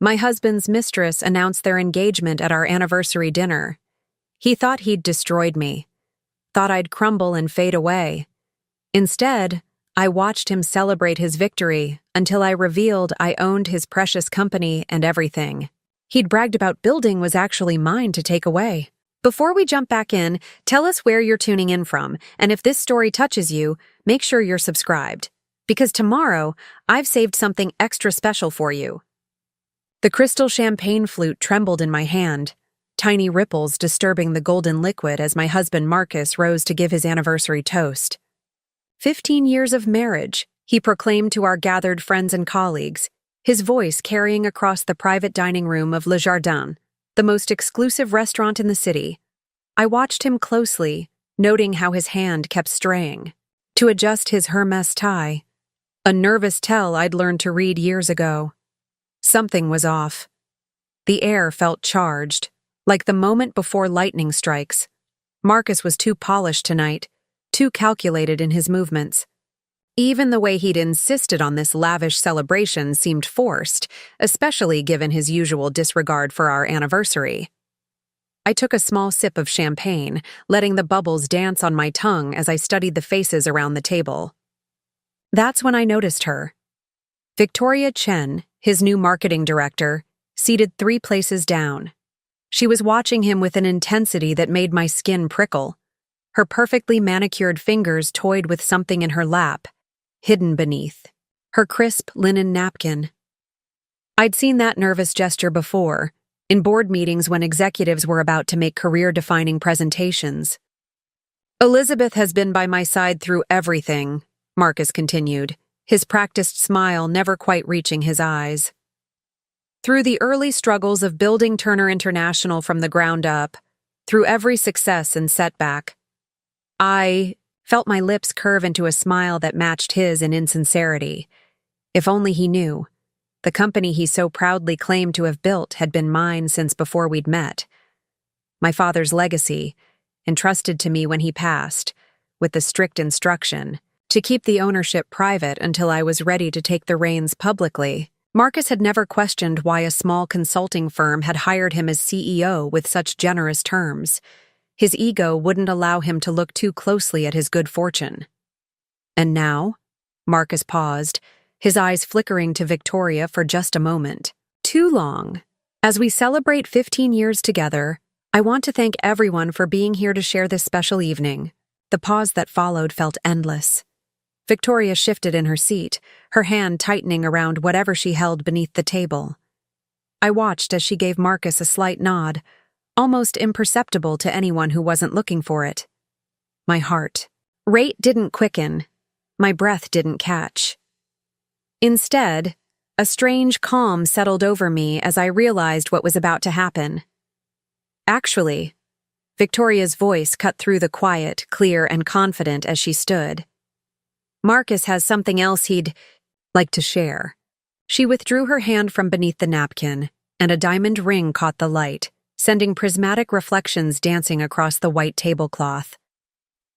My husband's mistress announced their engagement at our anniversary dinner. He thought he'd destroyed me, thought I'd crumble and fade away. Instead, I watched him celebrate his victory until I revealed I owned his precious company and everything he'd bragged about building was actually mine to take away. Before we jump back in, tell us where you're tuning in from, and if this story touches you, make sure you're subscribed. Because tomorrow, I've saved something extra special for you. The crystal champagne flute trembled in my hand, tiny ripples disturbing the golden liquid as my husband Marcus rose to give his anniversary toast. 15 years of marriage, he proclaimed to our gathered friends and colleagues, his voice carrying across the private dining room of Le Jardin, the most exclusive restaurant in the city. I watched him closely, noting how his hand kept straying to adjust his Hermes tie, a nervous tell I'd learned to read years ago. Something was off. The air felt charged, like the moment before lightning strikes. Marcus was too polished tonight, too calculated in his movements. Even the way he'd insisted on this lavish celebration seemed forced, especially given his usual disregard for our anniversary. I took a small sip of champagne, letting the bubbles dance on my tongue as I studied the faces around the table. That's when I noticed her. Victoria Chen, his new marketing director, seated 3 places down. She was watching him with an intensity that made my skin prickle. Her perfectly manicured fingers toyed with something in her lap, hidden beneath her crisp linen napkin. I'd seen that nervous gesture before, in board meetings when executives were about to make career-defining presentations. Elizabeth has been by my side through everything, Marcus continued, his practiced smile never quite reaching his eyes. Through the early struggles of building Turner International from the ground up, through every success and setback, I felt my lips curve into a smile that matched his in insincerity. If only he knew. The company he so proudly claimed to have built had been mine since before we'd met. My father's legacy, entrusted to me when he passed, with the strict instruction to keep the ownership private until I was ready to take the reins publicly. Marcus had never questioned why a small consulting firm had hired him as CEO with such generous terms. His ego wouldn't allow him to look too closely at his good fortune. And now? Marcus paused, his eyes flickering to Victoria for just a moment. Too long. As we celebrate 15 years together, I want to thank everyone for being here to share this special evening. The pause that followed felt endless. Victoria shifted in her seat, her hand tightening around whatever she held beneath the table. I watched as she gave Marcus a slight nod, almost imperceptible to anyone who wasn't looking for it. My heart rate didn't quicken. My breath didn't catch. Instead, a strange calm settled over me as I realized what was about to happen. Actually, Victoria's voice cut through the quiet, clear, and confident as she stood. Marcus has something else he'd like to share. She withdrew her hand from beneath the napkin, and a diamond ring caught the light, sending prismatic reflections dancing across the white tablecloth.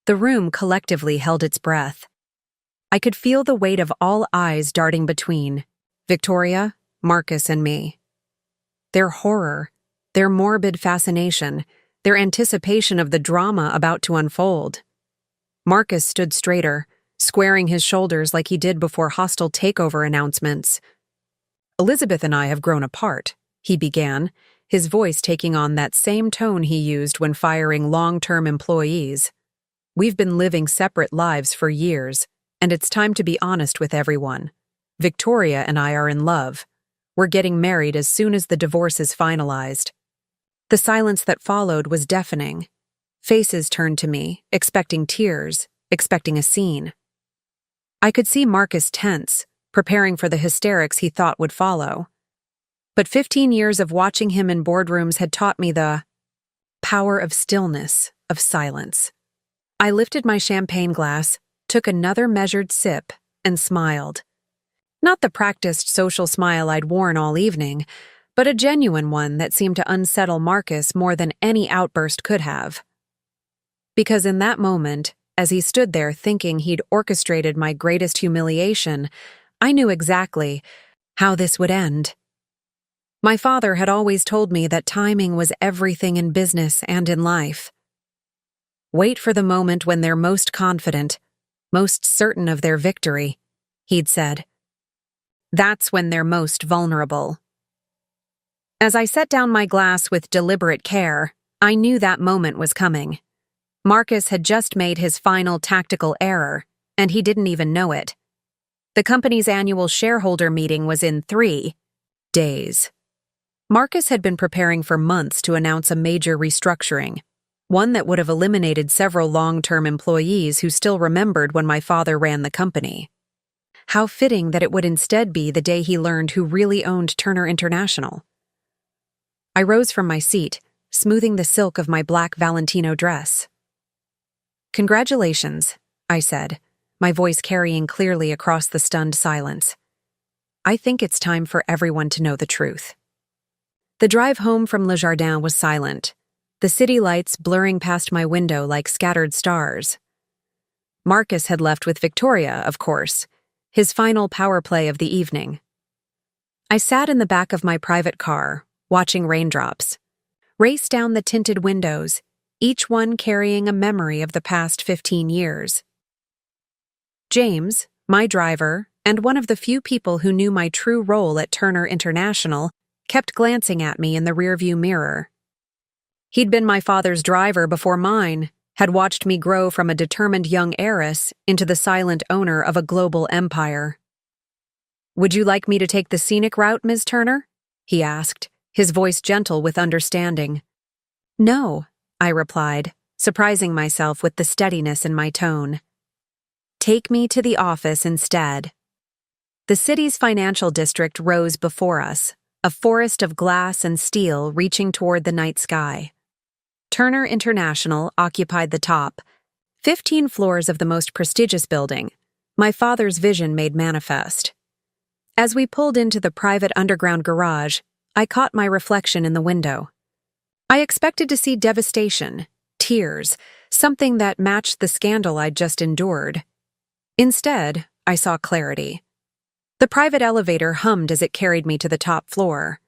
The room collectively held its breath. I could feel the weight of all eyes darting between Victoria, Marcus, and me. Their horror, their morbid fascination, their anticipation of the drama about to unfold. Marcus stood straighter, squaring his shoulders like he did before hostile takeover announcements. Elizabeth and I have grown apart, he began, his voice taking on that same tone he used when firing long-term employees. We've been living separate lives for years, and it's time to be honest with everyone. Victoria and I are in love. We're getting married as soon as the divorce is finalized. The silence that followed was deafening. Faces turned to me, expecting tears, expecting a scene. I could see Marcus tense, preparing for the hysterics he thought would follow. But 15 years of watching him in boardrooms had taught me the power of stillness, of silence. I lifted my champagne glass, took another measured sip, and smiled. Not the practiced social smile I'd worn all evening, but a genuine one that seemed to unsettle Marcus more than any outburst could have. Because in that moment, as he stood there thinking he'd orchestrated my greatest humiliation, I knew exactly how this would end. My father had always told me that timing was everything in business and in life. Wait for the moment when they're most confident, most certain of their victory, he'd said. That's when they're most vulnerable. As I set down my glass with deliberate care, I knew that moment was coming. Marcus had just made his final tactical error, and he didn't even know it. The company's annual shareholder meeting was in 3 days. Marcus had been preparing for months to announce a major restructuring, one that would have eliminated several long-term employees who still remembered when my father ran the company. How fitting that it would instead be the day he learned who really owned Turner International. I rose from my seat, smoothing the silk of my black Valentino dress. "Congratulations," I said, my voice carrying clearly across the stunned silence. "I think it's time for everyone to know the truth." The drive home from Le Jardin was silent, the city lights blurring past my window like scattered stars. Marcus had left with Victoria, of course, his final power play of the evening. I sat in the back of my private car, watching raindrops race down the tinted windows, each one carrying a memory of the past 15 years. James, my driver, and one of the few people who knew my true role at Turner International, kept glancing at me in the rearview mirror. He'd been my father's driver before mine, had watched me grow from a determined young heiress into the silent owner of a global empire. "Would you like me to take the scenic route, Ms. Turner?" he asked, his voice gentle with understanding. "No," I replied, surprising myself with the steadiness in my tone. "Take me to the office instead." The city's financial district rose before us, a forest of glass and steel reaching toward the night sky. Turner International occupied the top, 15 floors of the most prestigious building, my father's vision made manifest. As we pulled into the private underground garage, I caught my reflection in the window. I expected to see devastation, tears, something that matched the scandal I'd just endured. Instead, I saw clarity. The private elevator hummed as it carried me to the top floor.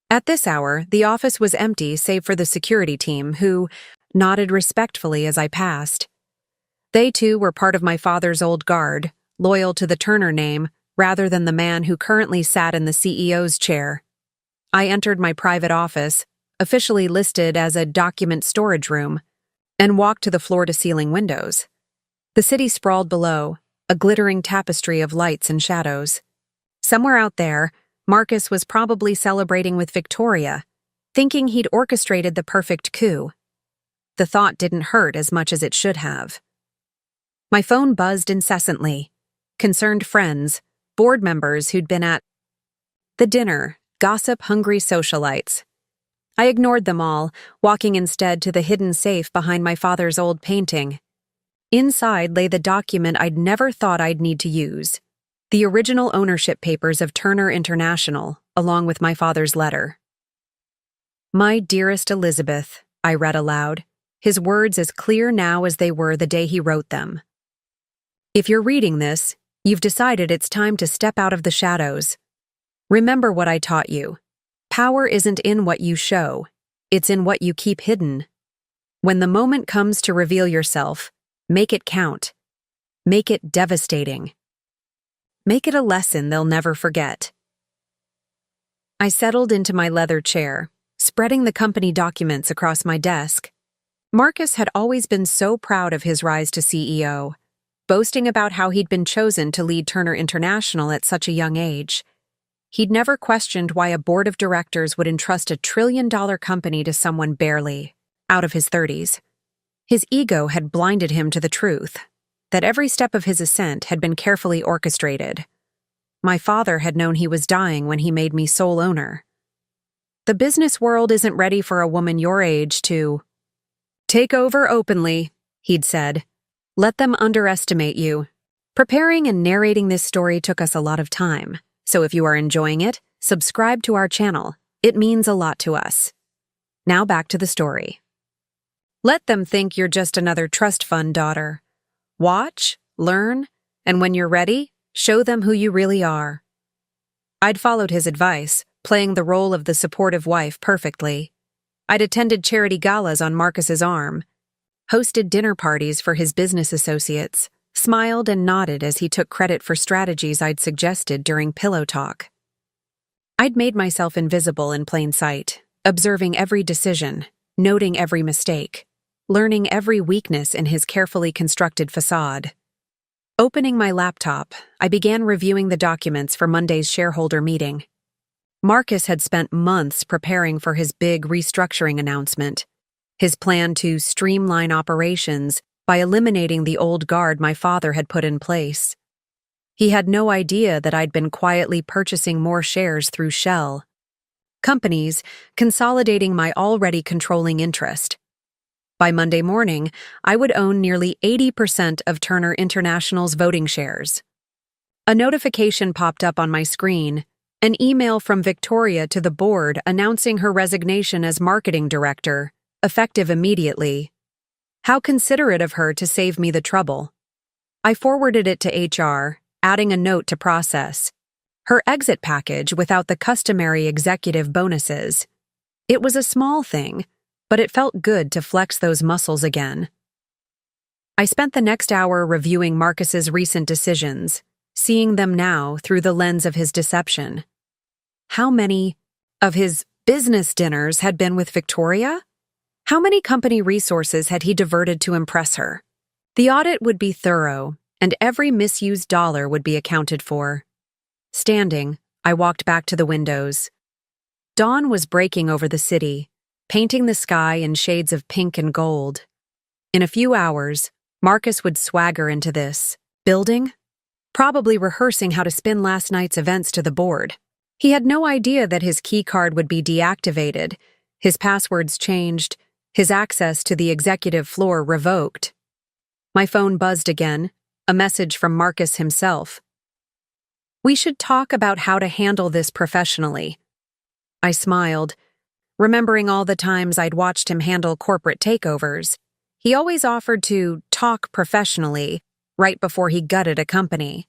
At this hour, the office was empty save for the security team, who nodded respectfully as I passed. They too were part of my father's old guard, loyal to the Turner name rather than the man who currently sat in the CEO's chair. I entered my private office, officially listed as a document storage room, and walked to the floor-to-ceiling windows. The city sprawled below, a glittering tapestry of lights and shadows. Somewhere out there, Marcus was probably celebrating with Victoria, thinking he'd orchestrated the perfect coup. The thought didn't hurt as much as it should have. My phone buzzed incessantly. Concerned friends, board members who'd been at the dinner, gossip-hungry socialites. I ignored them all, walking instead to the hidden safe behind my father's old painting. Inside lay the document I'd never thought I'd need to use. The original ownership papers of Turner International, along with my father's letter. "My dearest Elizabeth," I read aloud, his words as clear now as they were the day he wrote them. "If you're reading this, you've decided it's time to step out of the shadows. Remember what I taught you. Power isn't in what you show, it's in what you keep hidden. When the moment comes to reveal yourself, make it count. Make it devastating. Make it a lesson they'll never forget." I settled into my leather chair, spreading the company documents across my desk. Marcus had always been so proud of his rise to CEO, boasting about how he'd been chosen to lead Turner International at such a young age. He'd never questioned why a board of directors would entrust $1 trillion company to someone barely out of his 30s. His ego had blinded him to the truth, that every step of his ascent had been carefully orchestrated. My father had known he was dying when he made me sole owner. The business world isn't ready for a woman your age to take over openly, he'd said. Let them underestimate you. Preparing and narrating this story took us a lot of time, so if you are enjoying it, subscribe to our channel. It means a lot to us. Now back to the story. Let them think you're just another trust fund daughter. Watch, learn, and when you're ready, show them who you really are. I'd followed his advice, playing the role of the supportive wife perfectly. I'd attended charity galas on Marcus's arm, hosted dinner parties for his business associates, smiled and nodded as he took credit for strategies I'd suggested during pillow talk. I'd made myself invisible in plain sight, observing every decision, noting every mistake, learning every weakness in his carefully constructed facade. Opening my laptop, I began reviewing the documents for Monday's shareholder meeting. Marcus had spent months preparing for his big restructuring announcement, his plan to streamline operations by eliminating the old guard my father had put in place. He had no idea that I'd been quietly purchasing more shares through Shell companies, consolidating my already controlling interest. By Monday morning, I would own nearly 80% of Turner International's voting shares. A notification popped up on my screen, an email from Victoria to the board announcing her resignation as marketing director, effective immediately. How considerate of her to save me the trouble. I forwarded it to HR, adding a note to process her exit package without the customary executive bonuses. It was a small thing, but it felt good to flex those muscles again. I spent the next hour reviewing Marcus's recent decisions, seeing them now through the lens of his deception. How many of his business dinners had been with Victoria? How many company resources had he diverted to impress her? The audit would be thorough, and every misused dollar would be accounted for. Standing, I walked back to the windows. Dawn was breaking over the city, painting the sky in shades of pink and gold. In a few hours, Marcus would swagger into this building, probably rehearsing how to spin last night's events to the board. He had no idea that his keycard would be deactivated, his passwords changed, his access to the executive floor revoked. My phone buzzed again, a message from Marcus himself. "We should talk about how to handle this professionally." I smiled, remembering all the times I'd watched him handle corporate takeovers. He always offered to talk professionally right before he gutted a company.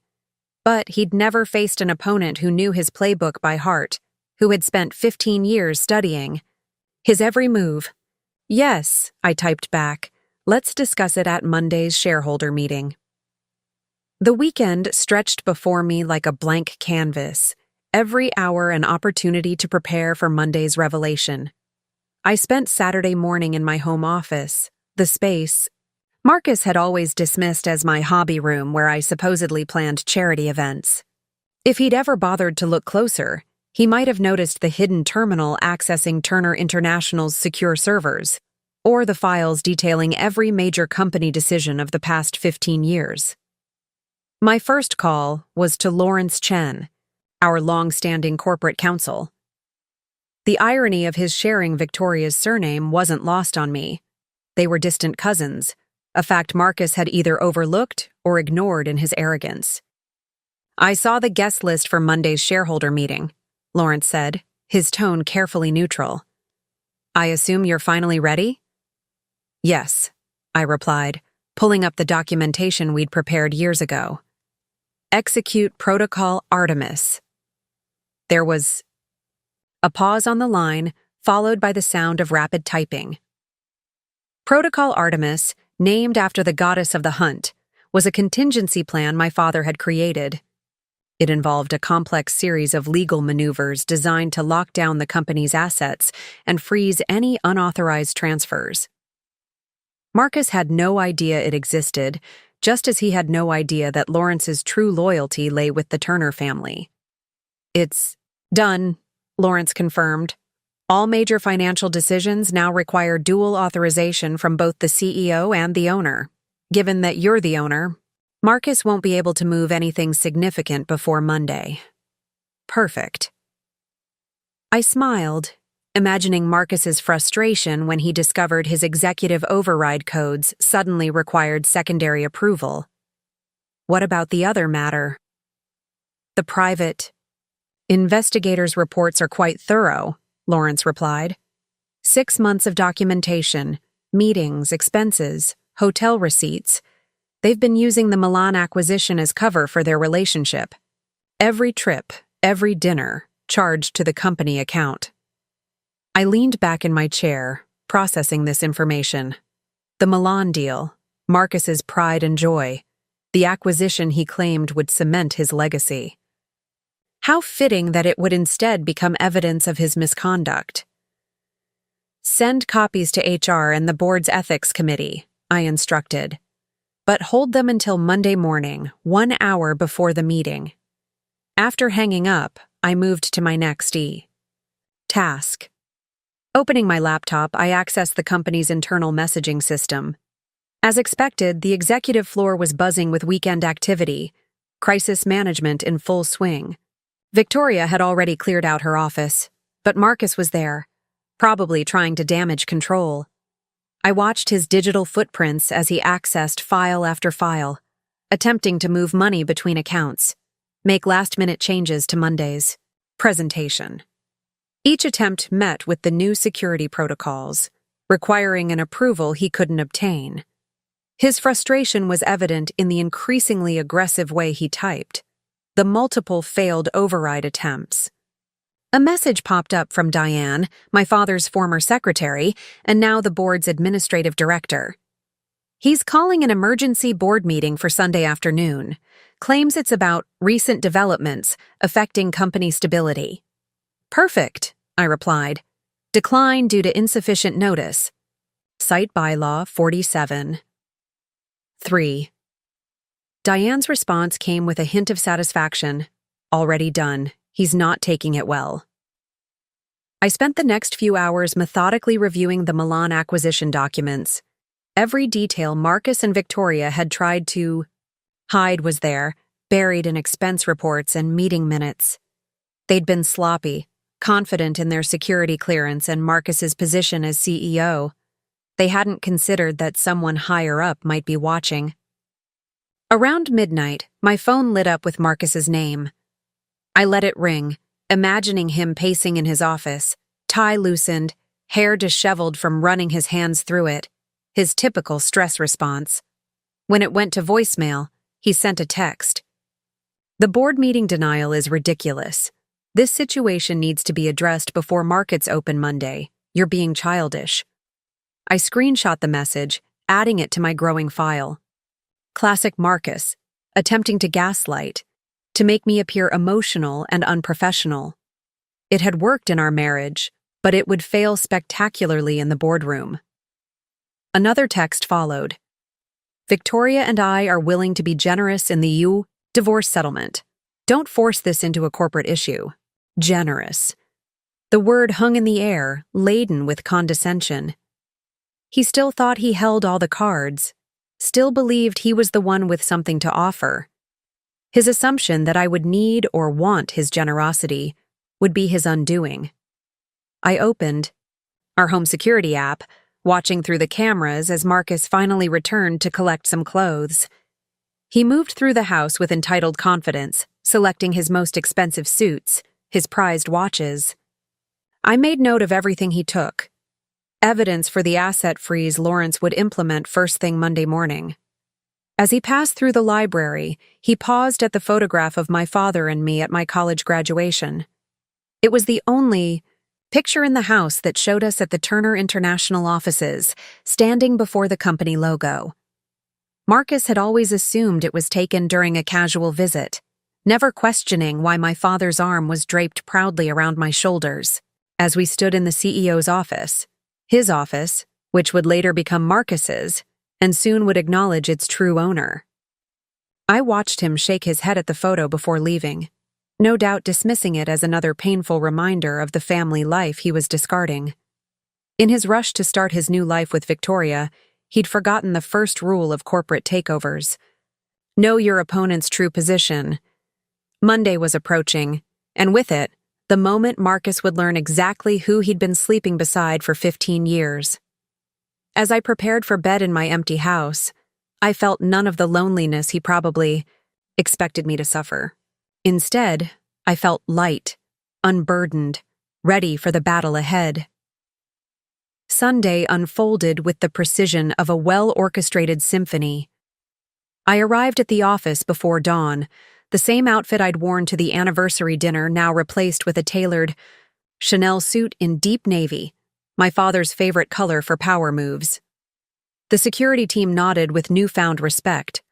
But he'd never faced an opponent who knew his playbook by heart, who had spent 15 years studying his every move. "Yes," I typed back. "Let's discuss it at Monday's shareholder meeting." The weekend stretched before me like a blank canvas, every hour an opportunity to prepare for Monday's revelation. I spent Saturday morning in my home office, the space Marcus had always dismissed as my hobby room where I supposedly planned charity events. If he'd ever bothered to look closer, he might have noticed the hidden terminal accessing Turner International's secure servers, or the files detailing every major company decision of the past 15 years. My first call was to Lawrence Chen, our long-standing corporate counsel. The irony of his sharing Victoria's surname wasn't lost on me. They were distant cousins, a fact Marcus had either overlooked or ignored in his arrogance. "I saw the guest list for Monday's shareholder meeting," Lawrence said, his tone carefully neutral. "I assume you're finally ready?" "Yes," I replied, pulling up the documentation we'd prepared years ago. "Execute Protocol Artemis." There was a pause on the line, followed by the sound of rapid typing. Protocol Artemis, named after the goddess of the hunt, was a contingency plan my father had created. It involved a complex series of legal maneuvers designed to lock down the company's assets and freeze any unauthorized transfers. Marcus had no idea it existed, just as he had no idea that Lawrence's true loyalty lay with the Turner family. "It's done," Lawrence confirmed. "All major financial decisions now require dual authorization from both the CEO and the owner. Given that you're the owner, Marcus won't be able to move anything significant before Monday." "Perfect." I smiled, imagining Marcus's frustration when he discovered his executive override codes suddenly required secondary approval. "What about the other matter?" "The private investigators' reports are quite thorough," Lawrence replied. 6 months of documentation, meetings, expenses, hotel receipts. They've been using the Milan acquisition as cover for their relationship. Every trip, every dinner, charged to the company account. I leaned back in my chair, processing this information. The Milan deal, Marcus's pride and joy, the acquisition he claimed would cement his legacy. How fitting that it would instead become evidence of his misconduct. Send copies to HR and the board's ethics committee, I instructed. But hold them until Monday morning, 1 hour before the meeting. After hanging up, I moved to my next task. Opening my laptop, I accessed the company's internal messaging system. As expected, the executive floor was buzzing with weekend activity, crisis management in full swing. Victoria had already cleared out her office, but Marcus was there, probably trying to damage control. I watched his digital footprints as he accessed file after file, attempting to move money between accounts, make last-minute changes to Monday's presentation. Each attempt met with the new security protocols, requiring an approval he couldn't obtain. His frustration was evident in the increasingly aggressive way he typed, the multiple failed override attempts. A message popped up from Diane, my father's former secretary, and now the board's administrative director. He's calling an emergency board meeting for Sunday afternoon. Claims it's about recent developments affecting company stability. Perfect, I replied. Decline due to insufficient notice. Cite bylaw 47. 3. Diane's response came with a hint of satisfaction. Already done. He's not taking it well. I spent the next few hours methodically reviewing the Milan acquisition documents. Every detail Marcus and Victoria had tried to hide was there, buried in expense reports and meeting minutes. They'd been sloppy, confident in their security clearance and Marcus's position as CEO. They hadn't considered that someone higher up might be watching. Around midnight, my phone lit up with Marcus's name. I let it ring, imagining him pacing in his office, tie loosened, hair disheveled from running his hands through it, his typical stress response. When it went to voicemail, he sent a text. The board meeting denial is ridiculous. This situation needs to be addressed before markets open Monday. You're being childish. I screenshot the message, adding it to my growing file. Classic Marcus, attempting to gaslight, to make me appear emotional and unprofessional. It had worked in our marriage, but it would fail spectacularly in the boardroom. Another text followed. Victoria and I are willing to be generous in the divorce settlement. Don't force this into a corporate issue. Generous. The word hung in the air, laden with condescension. He still thought he held all the cards, still believed he was the one with something to offer. His assumption that I would need or want his generosity would be his undoing. I opened our home security app, watching through the cameras as Marcus finally returned to collect some clothes. He moved through the house with entitled confidence, selecting his most expensive suits, his prized watches. I made note of everything he took. Evidence for the asset freeze Lawrence would implement first thing Monday morning. As he passed through the library, he paused at the photograph of my father and me at my college graduation. It was the only picture in the house that showed us at the Turner International offices, standing before the company logo. Marcus had always assumed it was taken during a casual visit, never questioning why my father's arm was draped proudly around my shoulders. As we stood in the CEO's office, his office, which would later become Marcus's, and soon would acknowledge its true owner. I watched him shake his head at the photo before leaving, no doubt dismissing it as another painful reminder of the family life he was discarding. In his rush to start his new life with Victoria, he'd forgotten the first rule of corporate takeovers. Know your opponent's true position. Monday was approaching, and with it, the moment Marcus would learn exactly who he'd been sleeping beside for 15 years. As I prepared for bed in my empty house, I felt none of the loneliness he probably expected me to suffer. Instead, I felt light, unburdened, ready for the battle ahead. Sunday unfolded with the precision of a well-orchestrated symphony. I arrived at the office before dawn, the same outfit I'd worn to the anniversary dinner now replaced with a tailored Chanel suit in deep navy, my father's favorite color for power moves. The security team nodded with newfound respect.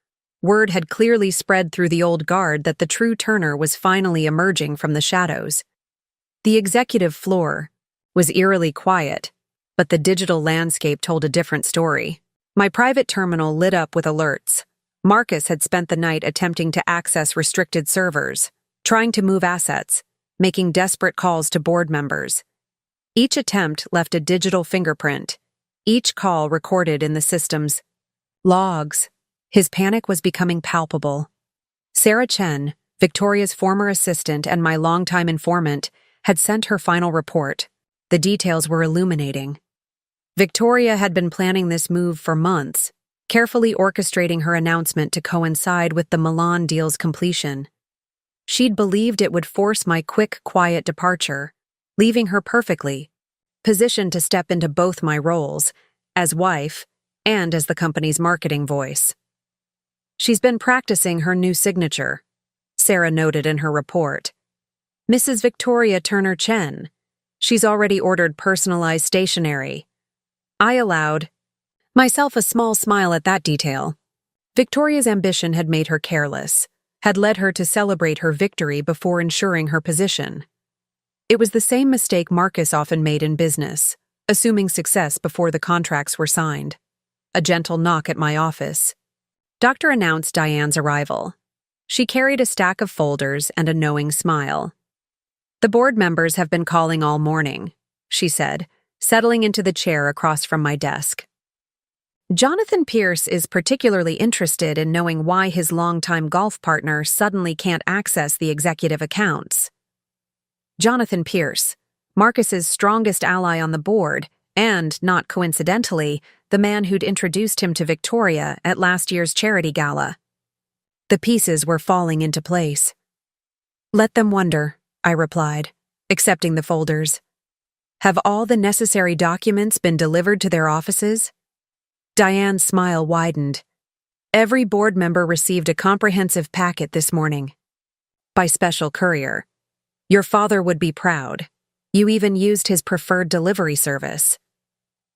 Word had clearly spread through the old guard that the true Turner was finally emerging from the shadows. The executive floor was eerily quiet, but the digital landscape told a different story. My private terminal lit up with alerts. Marcus had spent the night attempting to access restricted servers, trying to move assets, making desperate calls to board members. Each attempt left a digital fingerprint, each call recorded in the system's logs. His panic was becoming palpable. Sarah Chen, Victoria's former assistant and my longtime informant, had sent her final report. The details were illuminating. Victoria had been planning this move for months, carefully orchestrating her announcement to coincide with the Milan deal's completion. She'd believed it would force my quick, quiet departure, leaving her perfectly positioned to step into both my roles, as wife and as the company's marketing voice. She's been practicing her new signature, Sarah noted in her report. Mrs. Victoria Turner Chen. She's already ordered personalized stationery. I allowed myself a small smile at that detail. Victoria's ambition had made her careless, had led her to celebrate her victory before ensuring her position. It was the same mistake Marcus often made in business, assuming success before the contracts were signed. A gentle knock at my office. Doctor announced Diane's arrival. She carried a stack of folders and a knowing smile. The board members have been calling all morning, she said, settling into the chair across from my desk. Jonathan Pierce is particularly interested in knowing why his longtime golf partner suddenly can't access the executive accounts. Jonathan Pierce, Marcus's strongest ally on the board, and, not coincidentally, the man who'd introduced him to Victoria at last year's charity gala. The pieces were falling into place. Let them wonder, I replied, accepting the folders. Have all the necessary documents been delivered to their offices? Diane's smile widened. Every board member received a comprehensive packet this morning. By special courier. Your father would be proud. You even used his preferred delivery service.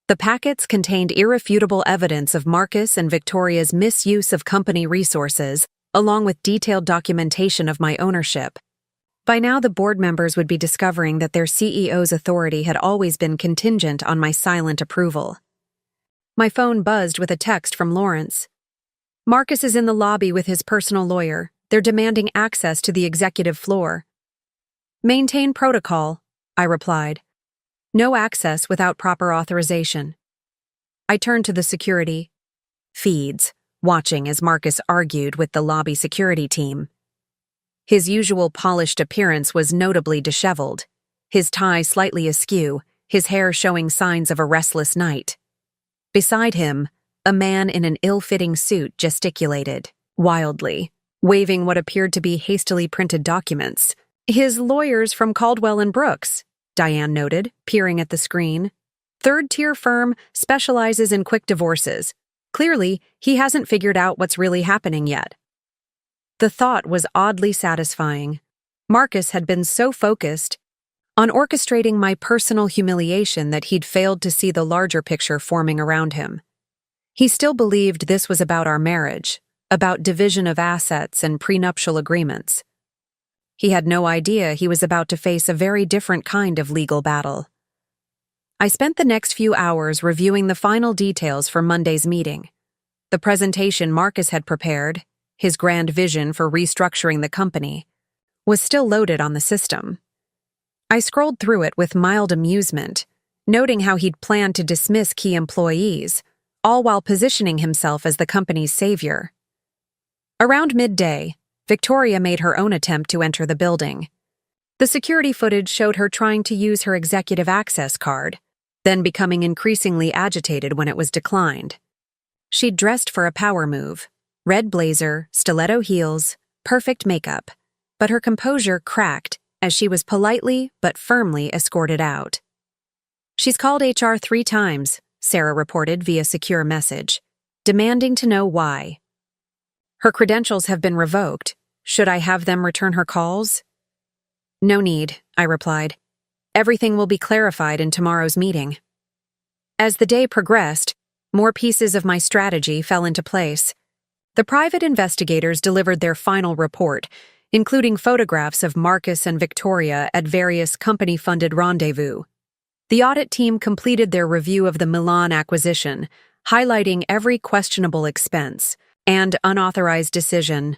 The packets contained irrefutable evidence of Marcus and Victoria's misuse of company resources, along with detailed documentation of my ownership. By now, the board members would be discovering that their CEO's authority had always been contingent on my silent approval. My phone buzzed with a text from Lawrence. Marcus is in the lobby with his personal lawyer. They're demanding access to the executive floor. Maintain protocol, I replied. No access without proper authorization. I turned to the security feeds, watching as Marcus argued with the lobby security team. His usual polished appearance was notably disheveled, his tie slightly askew, his hair showing signs of a restless night. Beside him, a man in an ill-fitting suit gesticulated, wildly, waving what appeared to be hastily printed documents. His lawyers from Caldwell and Brooks, Diane noted, peering at the screen. Third-tier firm specializes in quick divorces. Clearly, he hasn't figured out what's really happening yet. The thought was oddly satisfying. Marcus had been so focused on orchestrating my personal humiliation that he'd failed to see the larger picture forming around him. He still believed this was about our marriage, about division of assets and prenuptial agreements. He had no idea he was about to face a very different kind of legal battle. I spent the next few hours reviewing the final details for Monday's meeting. The presentation Marcus had prepared, his grand vision for restructuring the company, was still loaded on the system. I scrolled through it with mild amusement, noting how he'd planned to dismiss key employees, all while positioning himself as the company's savior. Around midday, Victoria made her own attempt to enter the building. The security footage showed her trying to use her executive access card, then becoming increasingly agitated when it was declined. She'd dressed for a power move, red blazer, stiletto heels, perfect makeup, but her composure cracked as she was politely but firmly escorted out. She's called HR 3 times, Sarah reported via secure message, demanding to know why. Her credentials have been revoked. Should I have them return her calls? No need, I replied. Everything will be clarified in tomorrow's meeting. As the day progressed, more pieces of my strategy fell into place. The private investigators delivered their final report, including photographs of Marcus and Victoria at various company-funded rendezvous. The audit team completed their review of the Milan acquisition, highlighting every questionable expense and unauthorized decision.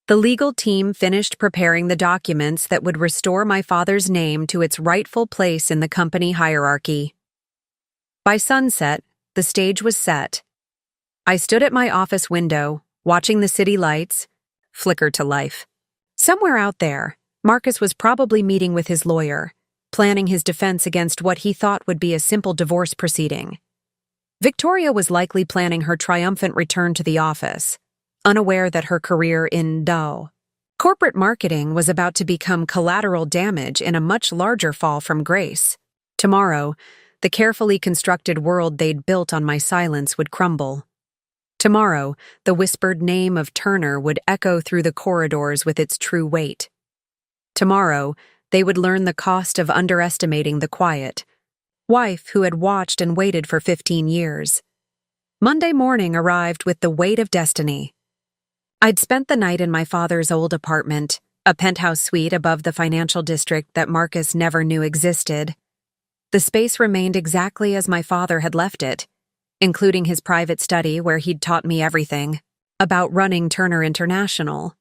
The legal team finished preparing the documents that would restore my father's name to its rightful place in the company hierarchy. By sunset, the stage was set. I stood at my office window, watching the city lights flicker to life. Somewhere out there, Marcus was probably meeting with his lawyer, planning his defense against what he thought would be a simple divorce proceeding. Victoria was likely planning her triumphant return to the office, unaware that her career in corporate marketing was about to become collateral damage in a much larger fall from grace. Tomorrow, the carefully constructed world they'd built on my silence would crumble. Tomorrow, the whispered name of Turner would echo through the corridors with its true weight. Tomorrow, they would learn the cost of underestimating the quiet wife who had watched and waited for 15 years. Monday morning arrived with the weight of destiny. I'd spent the night in my father's old apartment, a penthouse suite above the financial district that Marcus never knew existed. The space remained exactly as my father had left it, including his private study where he'd taught me everything about running Turner International.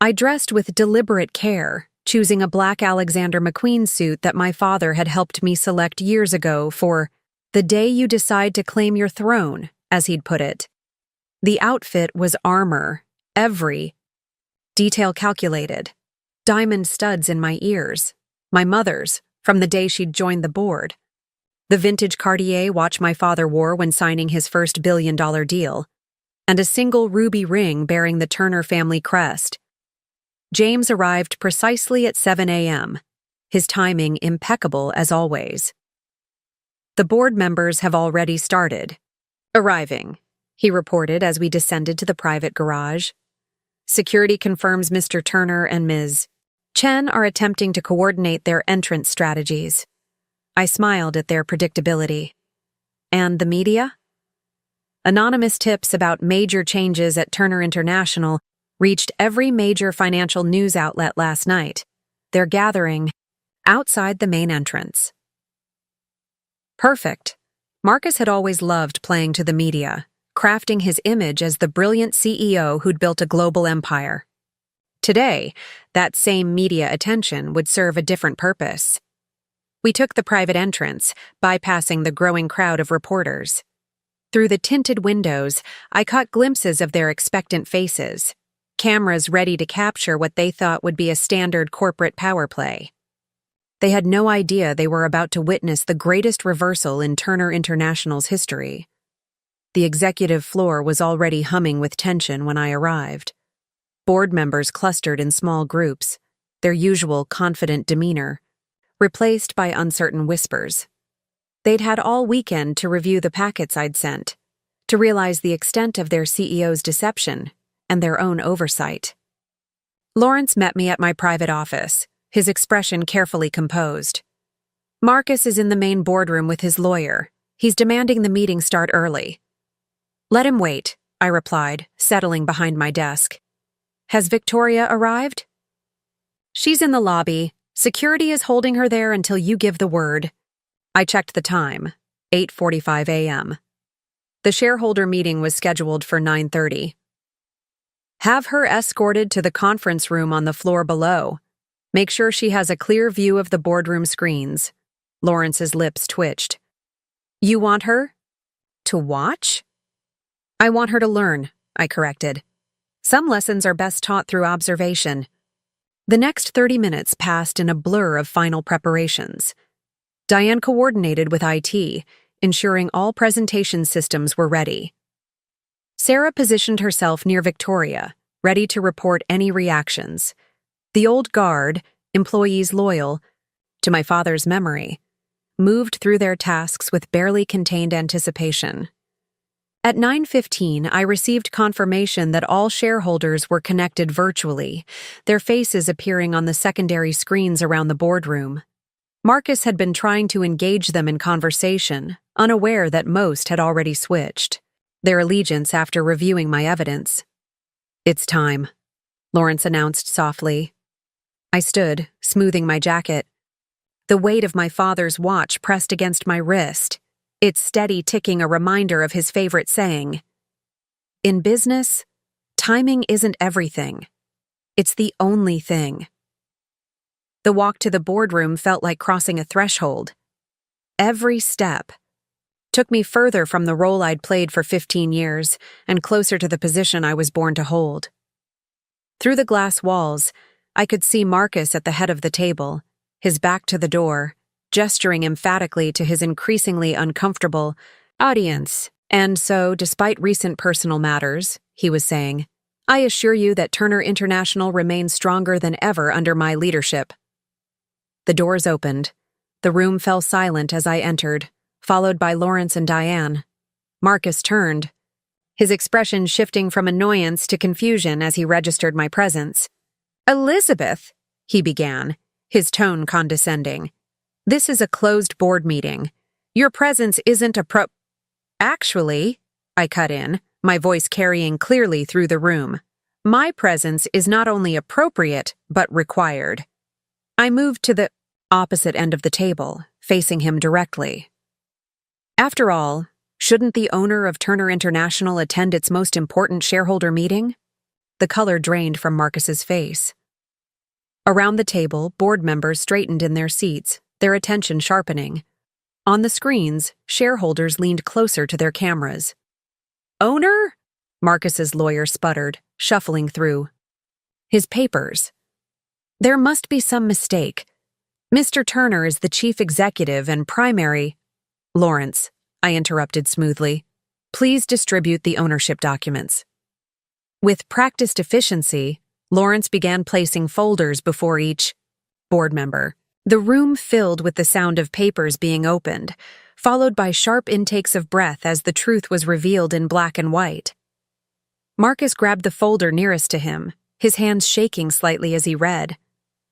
I dressed with deliberate care, choosing a black Alexander McQueen suit that my father had helped me select years ago for the day you decide to claim your throne, as he'd put it. The outfit was armor, every detail calculated. Diamond studs in my ears, my mother's, from the day she'd joined the board. The vintage Cartier watch my father wore when signing his first billion-dollar deal, and a single ruby ring bearing the Turner family crest. James arrived precisely at 7 a.m., his timing impeccable as always. The board members have already started arriving, he reported as we descended to the private garage. Security confirms Mr. Turner and Ms. Chen are attempting to coordinate their entrance strategies. I smiled at their predictability. And the media? Anonymous tips about major changes at Turner International reached every major financial news outlet last night. They're gathering outside the main entrance. Perfect. Marcus had always loved playing to the media, crafting his image as the brilliant CEO who'd built a global empire. Today, that same media attention would serve a different purpose. We took the private entrance, bypassing the growing crowd of reporters. Through the tinted windows, I caught glimpses of their expectant faces, cameras ready to capture what they thought would be a standard corporate power play. They had no idea they were about to witness the greatest reversal in Turner International's history. The executive floor was already humming with tension when I arrived. Board members clustered in small groups, their usual confident demeanor, replaced by uncertain whispers. They'd had all weekend to review the packets I'd sent, to realize the extent of their CEO's deception and their own oversight. Lawrence met me at my private office, his expression carefully composed. Marcus is in the main boardroom with his lawyer. He's demanding the meeting start early. Let him wait, I replied, settling behind my desk. Has Victoria arrived? She's in the lobby. Security is holding her there until you give the word. I checked the time, 8:45 a.m. The shareholder meeting was scheduled for 9:30. Have her escorted to the conference room on the floor below. Make sure she has a clear view of the boardroom screens. Lawrence's lips twitched. You want her to watch? I want her to learn, I corrected. Some lessons are best taught through observation. The next 30 minutes passed in a blur of final preparations. Diane coordinated with IT, ensuring all presentation systems were ready. Sarah positioned herself near Victoria, ready to report any reactions. The old guard, employees loyal to my father's memory, moved through their tasks with barely contained anticipation. At 9:15, I received confirmation that all shareholders were connected virtually, their faces appearing on the secondary screens around the boardroom. Marcus had been trying to engage them in conversation, unaware that most had already switched their allegiance after reviewing my evidence. "It's time," Lawrence announced softly. I stood, smoothing my jacket. The weight of my father's watch pressed against my wrist, its steady ticking a reminder of his favorite saying. In business, timing isn't everything. It's the only thing. The walk to the boardroom felt like crossing a threshold. Every step took me further from the role I'd played for 15 years and closer to the position I was born to hold. Through the glass walls, I could see Marcus at the head of the table, his back to the door, gesturing emphatically to his increasingly uncomfortable audience. "And so, despite recent personal matters," he was saying, "I assure you that Turner International remains stronger than ever under my leadership." The doors opened. The room fell silent as I entered, followed by Lawrence and Diane. Marcus turned, his expression shifting from annoyance to confusion as he registered my presence. "Elizabeth," he began, his tone condescending. "This is a closed board meeting. Your presence isn't Actually," I cut in, my voice carrying clearly through the room, "my presence is not only appropriate, but required." I moved to the opposite end of the table, facing him directly. After all, shouldn't the owner of Turner International attend its most important shareholder meeting? The color drained from Marcus's face. Around the table, board members straightened in their seats, their attention sharpening. On the screens, shareholders leaned closer to their cameras. "Owner?" Marcus's lawyer sputtered, shuffling through his papers. "There must be some mistake. Mr. Turner is the chief executive and primary—" "Lawrence," I interrupted smoothly, "please distribute the ownership documents." With practiced efficiency, Lawrence began placing folders before each board member. The room filled with the sound of papers being opened, followed by sharp intakes of breath as the truth was revealed in black and white. Marcus grabbed the folder nearest to him, his hands shaking slightly as he read.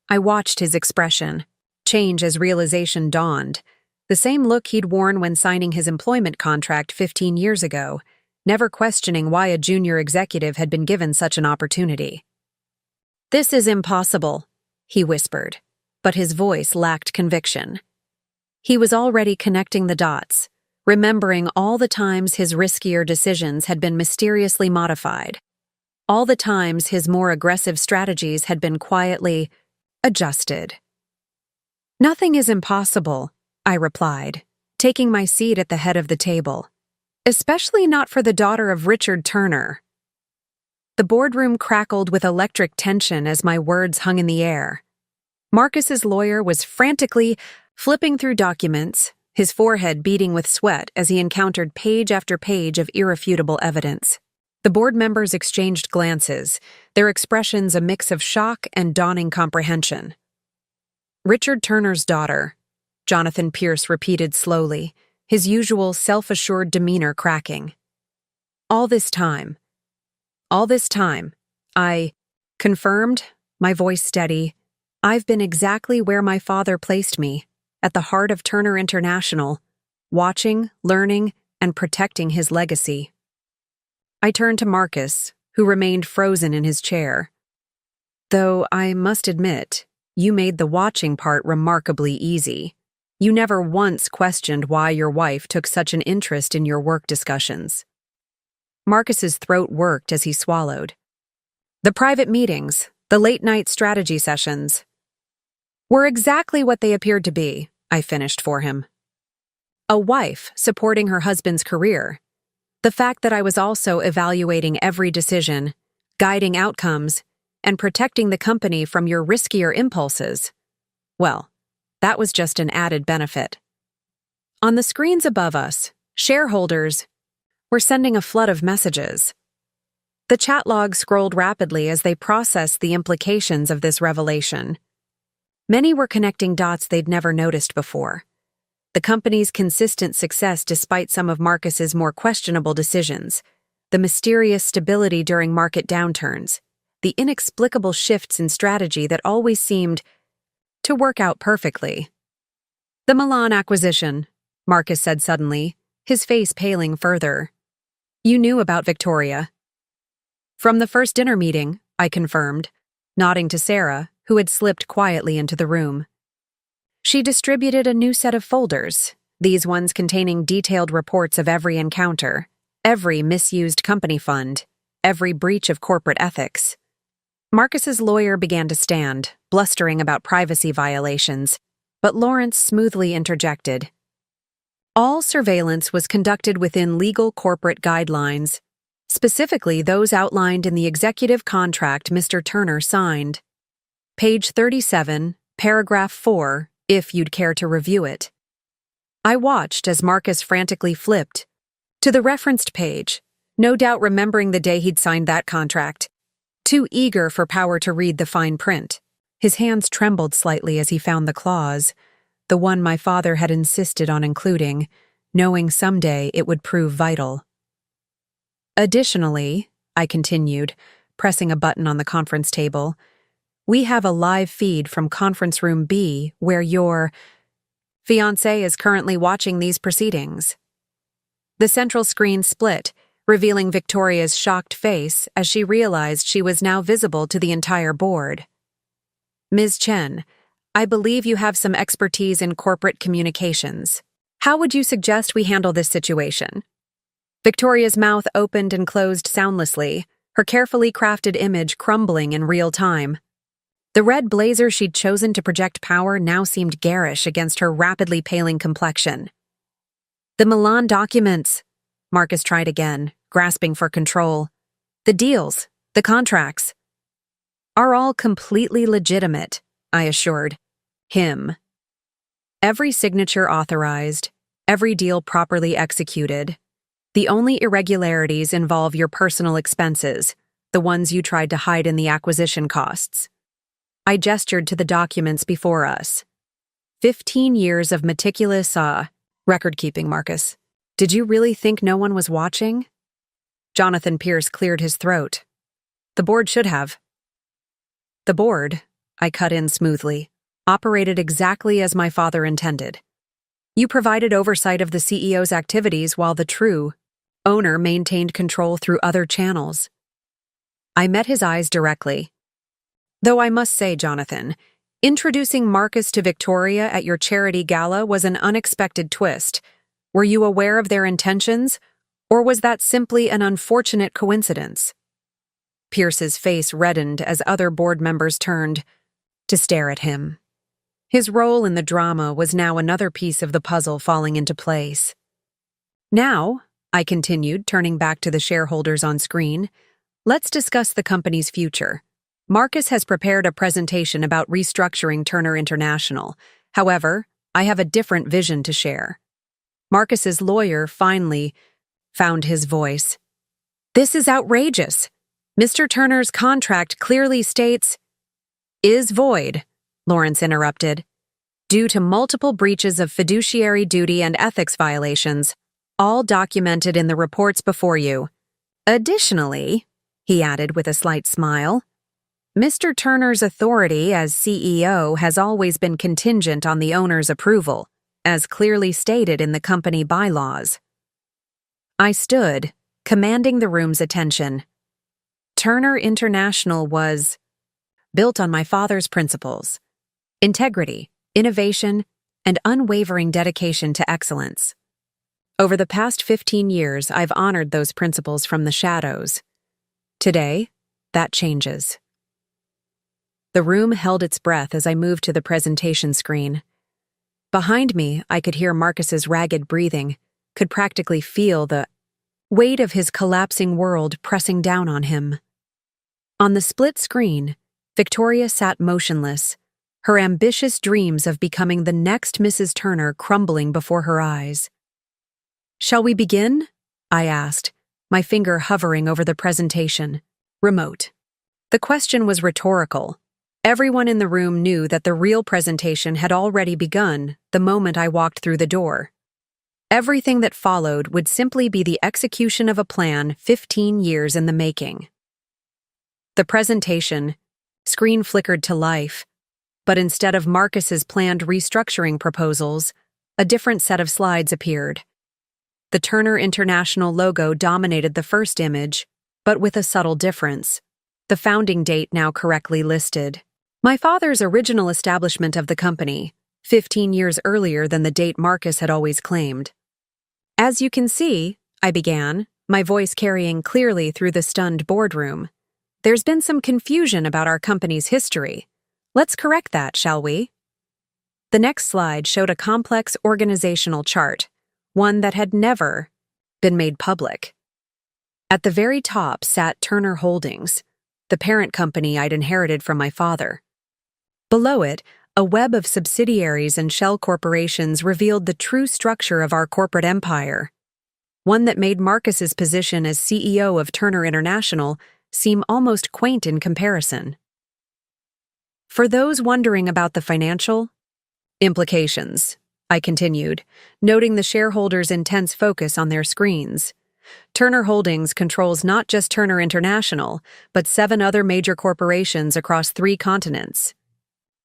I watched his expression change as realization dawned, the same look he'd worn when signing his employment contract 15 years ago, never questioning why a junior executive had been given such an opportunity. "This is impossible," he whispered, but his voice lacked conviction. He was already connecting the dots, remembering all the times his riskier decisions had been mysteriously modified, all the times his more aggressive strategies had been quietly adjusted. "Nothing is impossible," I replied, taking my seat at the head of the table. "Especially not for the daughter of Richard Turner." The boardroom crackled with electric tension as my words hung in the air. Marcus's lawyer was frantically flipping through documents, his forehead beating with sweat as he encountered page after page of irrefutable evidence. The board members exchanged glances, their expressions a mix of shock and dawning comprehension. "Richard Turner's daughter," Jonathan Pierce repeated slowly, his usual self-assured demeanor cracking. All this time, I confirmed, my voice steady, "I've been exactly where my father placed me, at the heart of Turner International, watching, learning, and protecting his legacy." I turned to Marcus, who remained frozen in his chair. "Though I must admit, you made the watching part remarkably easy. You never once questioned why your wife took such an interest in your work discussions." Marcus's throat worked as he swallowed. "The private meetings, the late-night strategy sessions, were exactly what they appeared to be," I finished for him. A wife supporting her husband's career. The fact that I was also evaluating every decision, guiding outcomes, and protecting the company from your riskier impulses. Well, that was just an added benefit. On the screens above us, shareholders were sending a flood of messages. The chat log scrolled rapidly as they processed the implications of this revelation. Many were connecting dots they'd never noticed before. The company's consistent success despite some of Marcus's more questionable decisions, the mysterious stability during market downturns, the inexplicable shifts in strategy that always seemed to work out perfectly. "The Milan acquisition," Marcus said suddenly, his face paling further. "You knew about Victoria." "From the first dinner meeting," I confirmed, nodding to Sarah, who had slipped quietly into the room. She distributed a new set of folders, these ones containing detailed reports of every encounter, every misused company fund, every breach of corporate ethics. Marcus's lawyer began to stand, blustering about privacy violations, but Lawrence smoothly interjected. All surveillance was conducted within legal corporate guidelines, specifically those outlined in the executive contract Mr. Turner signed. Page 37, paragraph 4, if you'd care to review it. I watched as Marcus frantically flipped to the referenced page, no doubt remembering the day he'd signed that contract, too eager for power to read the fine print. His hands trembled slightly as he found the clause, the one my father had insisted on including, knowing someday it would prove vital. Additionally, I continued, pressing a button on the conference table, we have a live feed from Conference Room B where your fiancé is currently watching these proceedings. The central screen split, revealing Victoria's shocked face as she realized she was now visible to the entire board. "Ms. Chen, I believe you have some expertise in corporate communications. How would you suggest we handle this situation?" Victoria's mouth opened and closed soundlessly, her carefully crafted image crumbling in real time. The red blazer she'd chosen to project power now seemed garish against her rapidly paling complexion. "The Milan documents," Marcus tried again, grasping for control. "The deals, the contracts, are all completely legitimate," I assured him. "Every signature authorized, every deal properly executed. The only irregularities involve your personal expenses, the ones you tried to hide in the acquisition costs." I gestured to the documents before us. 15 years of meticulous, record-keeping, Marcus. Did you really think no one was watching? Jonathan Pierce cleared his throat. The board should have. The board, I cut in smoothly, operated exactly as my father intended. You provided oversight of the CEO's activities while the true owner maintained control through other channels. I met his eyes directly. Though I must say, Jonathan, introducing Marcus to Victoria at your charity gala was an unexpected twist. Were you aware of their intentions, or was that simply an unfortunate coincidence? Pierce's face reddened as other board members turned to stare at him. His role in the drama was now another piece of the puzzle falling into place. Now, I continued, turning back to the shareholders on screen, let's discuss the company's future. Marcus has prepared a presentation about restructuring Turner International. However, I have a different vision to share. Marcus's lawyer finally found his voice. This is outrageous. Mr. Turner's contract clearly states, is void, Lawrence interrupted, due to multiple breaches of fiduciary duty and ethics violations, all documented in the reports before you. Additionally, he added with a slight smile, Mr. Turner's authority as CEO has always been contingent on the owner's approval, as clearly stated in the company bylaws. I stood, commanding the room's attention. Turner International was built on my father's principles: integrity, innovation, and unwavering dedication to excellence. Over the past 15 years, I've honored those principles from the shadows. Today, that changes. The room held its breath as I moved to the presentation screen. Behind me, I could hear Marcus's ragged breathing, could practically feel the weight of his collapsing world pressing down on him. On the split screen, Victoria sat motionless, her ambitious dreams of becoming the next Mrs. Turner crumbling before her eyes. Shall we begin? I asked, my finger hovering over the presentation. Remote. The question was rhetorical. Everyone in the room knew that the real presentation had already begun the moment I walked through the door. Everything that followed would simply be the execution of a plan 15 years in the making. The presentation, screen flickered to life, but instead of Marcus's planned restructuring proposals, a different set of slides appeared. The Turner International logo dominated the first image, but with a subtle difference. The founding date now correctly listed. My father's original establishment of the company, 15 years earlier than the date Marcus had always claimed. As you can see, I began, my voice carrying clearly through the stunned boardroom, there's been some confusion about our company's history. Let's correct that, shall we? The next slide showed a complex organizational chart, one that had never been made public. At the very top sat Turner Holdings, the parent company I'd inherited from my father. Below it, a web of subsidiaries and shell corporations revealed the true structure of our corporate empire, one that made Marcus's position as CEO of Turner International seem almost quaint in comparison. For those wondering about the financial implications, I continued, noting the shareholders' intense focus on their screens. Turner Holdings controls not just Turner International, but 7 other major corporations across 3 continents.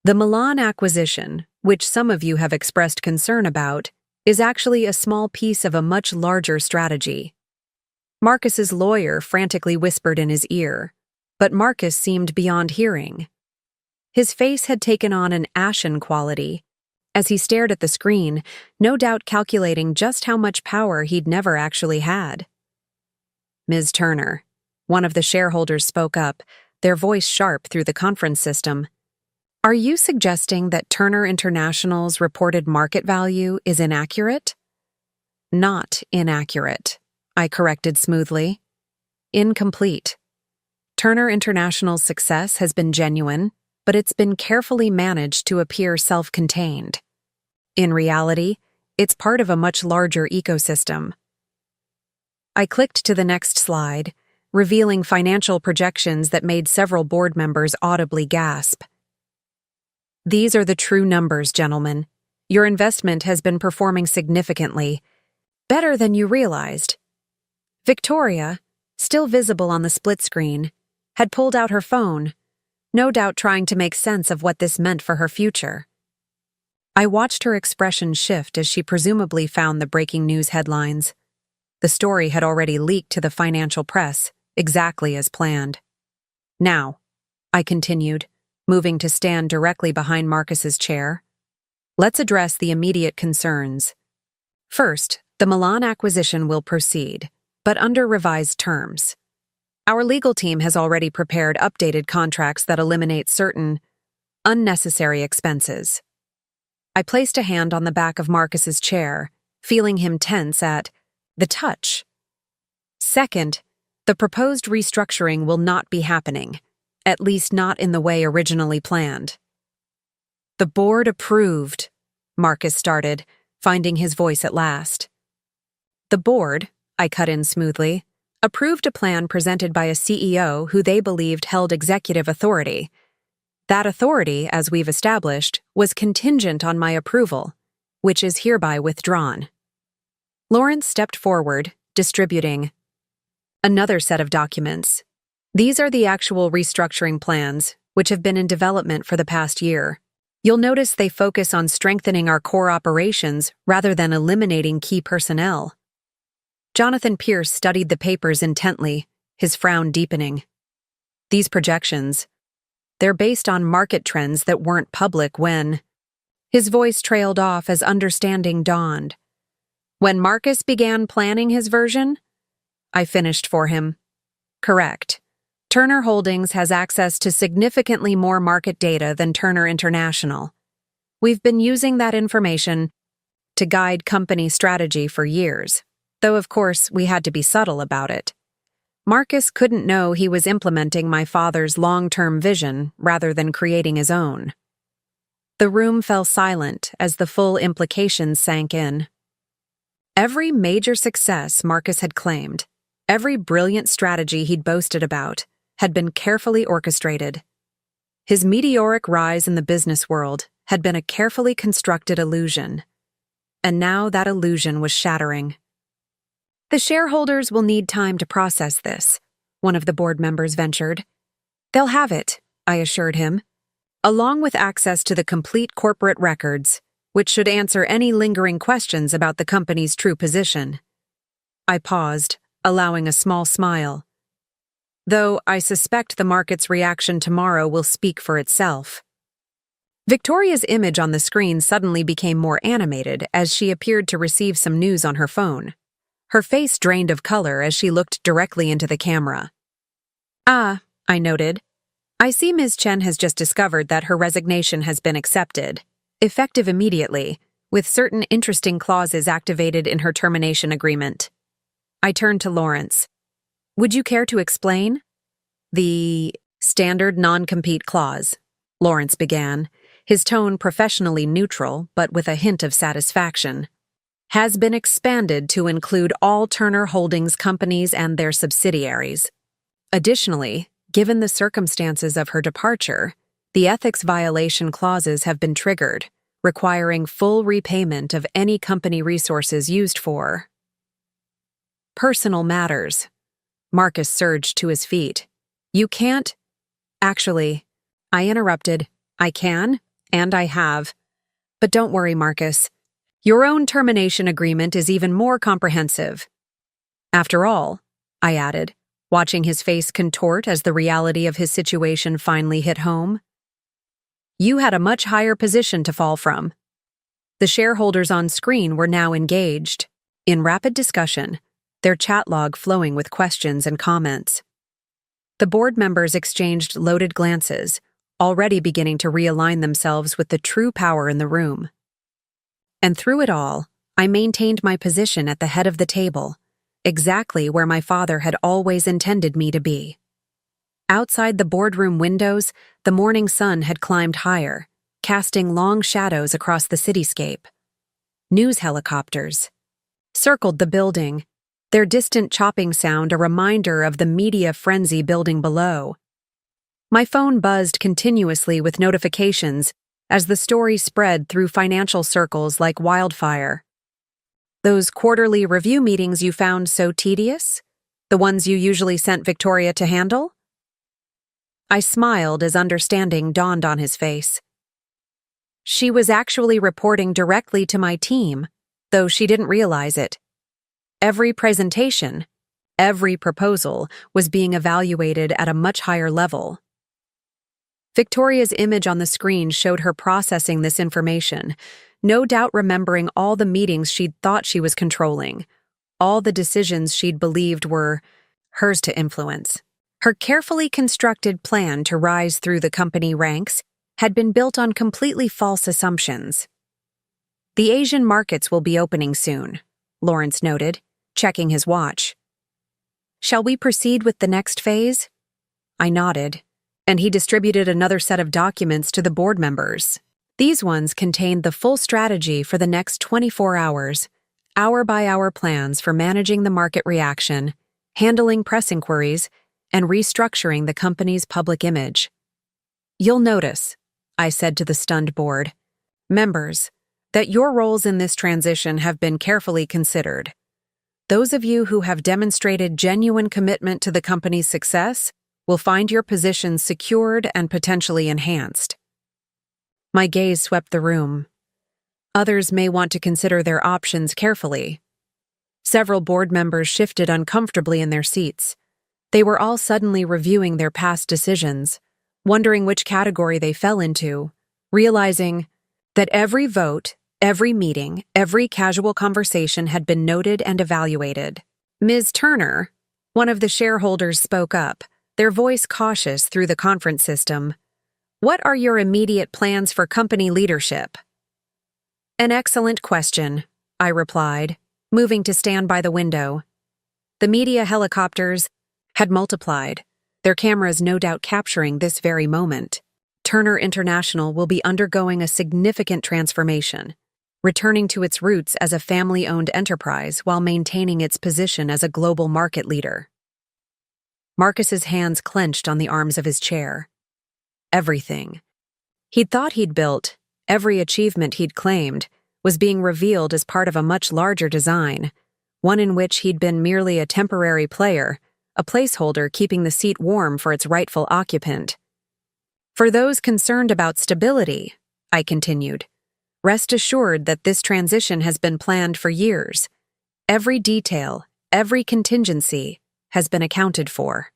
The Milan acquisition, which some of you have expressed concern about, is actually a small piece of a much larger strategy. Marcus's lawyer frantically whispered in his ear, but Marcus seemed beyond hearing. His face had taken on an ashen quality. As he stared at the screen, no doubt calculating just how much power he'd never actually had. Ms. Turner, one of the shareholders spoke up, their voice sharp through the conference system. Are you suggesting that Turner International's reported market value is inaccurate? Not inaccurate, I corrected smoothly. Incomplete. Turner International's success has been genuine, but it's been carefully managed to appear self-contained. In reality, it's part of a much larger ecosystem. I clicked to the next slide, revealing financial projections that made several board members audibly gasp. These are the true numbers, gentlemen. Your investment has been performing significantly, better than you realized. Victoria, still visible on the split screen, had pulled out her phone, no doubt trying to make sense of what this meant for her future. I watched her expression shift as she presumably found the breaking news headlines. The story had already leaked to the financial press, exactly as planned. Now, I continued, moving to stand directly behind Marcus's chair, let's address the immediate concerns. First, the Milan acquisition will proceed, but under revised terms. Our legal team has already prepared updated contracts that eliminate certain unnecessary expenses. I placed a hand on the back of Marcus's chair, feeling him tense at the touch. Second, the proposed restructuring will not be happening, at least not in the way originally planned. The board approved, Marcus started, finding his voice at last. The board, I cut in smoothly, approved a plan presented by a CEO who they believed held executive authority. That authority, as we've established, was contingent on my approval, which is hereby withdrawn. Lawrence stepped forward, distributing another set of documents. These are the actual restructuring plans, which have been in development for the past year. You'll notice they focus on strengthening our core operations rather than eliminating key personnel. Jonathan Pierce studied the papers intently, his frown deepening. These projections, they're based on market trends that weren't public when... His voice trailed off as understanding dawned. When Marcus began planning his version, I finished for him. Correct. Turner Holdings has access to significantly more market data than Turner International. We've been using that information to guide company strategy for years, though of course we had to be subtle about it. Marcus couldn't know he was implementing my father's long-term vision rather than creating his own. The room fell silent as the full implications sank in. Every major success Marcus had claimed, every brilliant strategy he'd boasted about, had been carefully orchestrated. His meteoric rise in the business world had been a carefully constructed illusion, and now that illusion was shattering. "The shareholders will need time to process this," one of the board members ventured. "They'll have it," I assured him, "along with access to the complete corporate records, which should answer any lingering questions about the company's true position." I paused, allowing a small smile. Though I suspect the market's reaction tomorrow will speak for itself. Victoria's image on the screen suddenly became more animated as she appeared to receive some news on her phone. Her face drained of color as she looked directly into the camera. "Ah," I noted. "I see Ms. Chen has just discovered that her resignation has been accepted, effective immediately, with certain interesting clauses activated in her termination agreement." I turned to Lawrence. "Would you care to explain?" "The standard non-compete clause," Lawrence began, his tone professionally neutral but with a hint of satisfaction, "has been expanded to include all Turner Holdings companies and their subsidiaries. Additionally, given the circumstances of her departure, the ethics violation clauses have been triggered, requiring full repayment of any company resources used for personal matters." Marcus surged to his feet. "You can't—" "Actually," I interrupted, "I can, and I have. But don't worry, Marcus. Your own termination agreement is even more comprehensive. After all," I added, watching his face contort as the reality of his situation finally hit home, "you had a much higher position to fall from." The shareholders on screen were now engaged, in rapid discussion, their chat log flowing with questions and comments. The board members exchanged loaded glances, already beginning to realign themselves with the true power in the room. And through it all, I maintained my position at the head of the table, exactly where my father had always intended me to be. Outside the boardroom windows, the morning sun had climbed higher, casting long shadows across the cityscape. News helicopters circled the building, their distant chopping sound a reminder of the media frenzy building below. My phone buzzed continuously with notifications as the story spread through financial circles like wildfire. "Those quarterly review meetings you found so tedious? The ones you usually sent Victoria to handle?" I smiled as understanding dawned on his face. She was actually reporting directly to my team, though she didn't realize it. Every presentation, every proposal was being evaluated at a much higher level. Victoria's image on the screen showed her processing this information, no doubt remembering all the meetings she'd thought she was controlling, all the decisions she'd believed were hers to influence. Her carefully constructed plan to rise through the company ranks had been built on completely false assumptions. "The Asian markets will be opening soon," Lawrence noted, checking his watch. "Shall we proceed with the next phase?" I nodded, and he distributed another set of documents to the board members. These ones contained the full strategy for the next 24 hours, hour-by-hour plans for managing the market reaction, handling press inquiries, and restructuring the company's public image. "You'll notice," I said to the stunned board, "members, that your roles in this transition have been carefully considered. Those of you who have demonstrated genuine commitment to the company's success will find your positions secured and potentially enhanced." My gaze swept the room. Others may want to consider their options carefully. Several board members shifted uncomfortably in their seats. They were all suddenly reviewing their past decisions, wondering which category they fell into, realizing that every vote, every meeting, every casual conversation had been noted and evaluated. "Ms. Turner," one of the shareholders spoke up, their voice cautious through the conference system, "what are your immediate plans for company leadership?" "An excellent question," I replied, moving to stand by the window. The media helicopters had multiplied, their cameras no doubt capturing this very moment. Turner International will be undergoing a significant transformation, returning to its roots as a family-owned enterprise while maintaining its position as a global market leader. Marcus's hands clenched on the arms of his chair. everything. He'd thought he'd built, every achievement he'd claimed, was being revealed as part of a much larger design, one in which he'd been merely a temporary player, a placeholder keeping the seat warm for its rightful occupant. For those concerned about stability, I continued, rest assured that this transition has been planned for years. Every detail, every contingency, has been accounted for.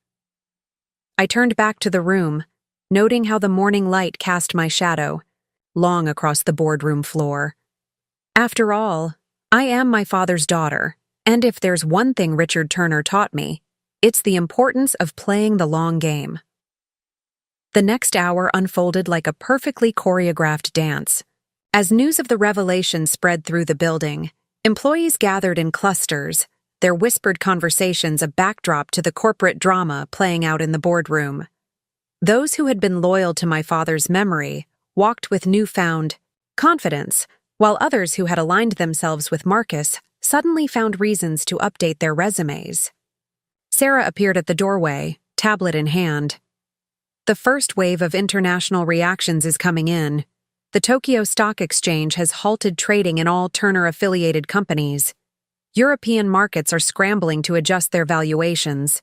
I turned back to the room, noting how the morning light cast my shadow, long across the boardroom floor. After all, I am my father's daughter, and if there's one thing Richard Turner taught me, it's the importance of playing the long game. The next hour unfolded like a perfectly choreographed dance. As news of the revelation spread through the building, employees gathered in clusters, their whispered conversations a backdrop to the corporate drama playing out in the boardroom. Those who had been loyal to my father's memory walked with newfound confidence, while others who had aligned themselves with Marcus suddenly found reasons to update their resumes. Sarah appeared at the doorway, tablet in hand. The first wave of international reactions is coming in. The Tokyo Stock Exchange has halted trading in all Turner-affiliated companies. European markets are scrambling to adjust their valuations.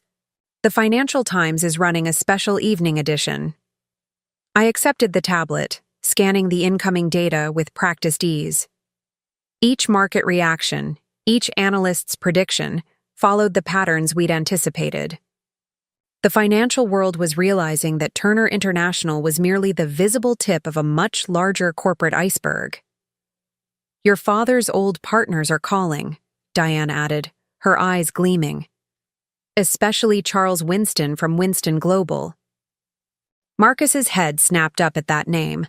The Financial Times is running a special evening edition. I accepted the tablet, scanning the incoming data with practiced ease. Each market reaction, each analyst's prediction, followed the patterns we'd anticipated. The financial world was realizing that Turner International was merely the visible tip of a much larger corporate iceberg. "Your father's old partners are calling," Diane added, her eyes gleaming. "Especially Charles Winston from Winston Global." Marcus's head snapped up at that name.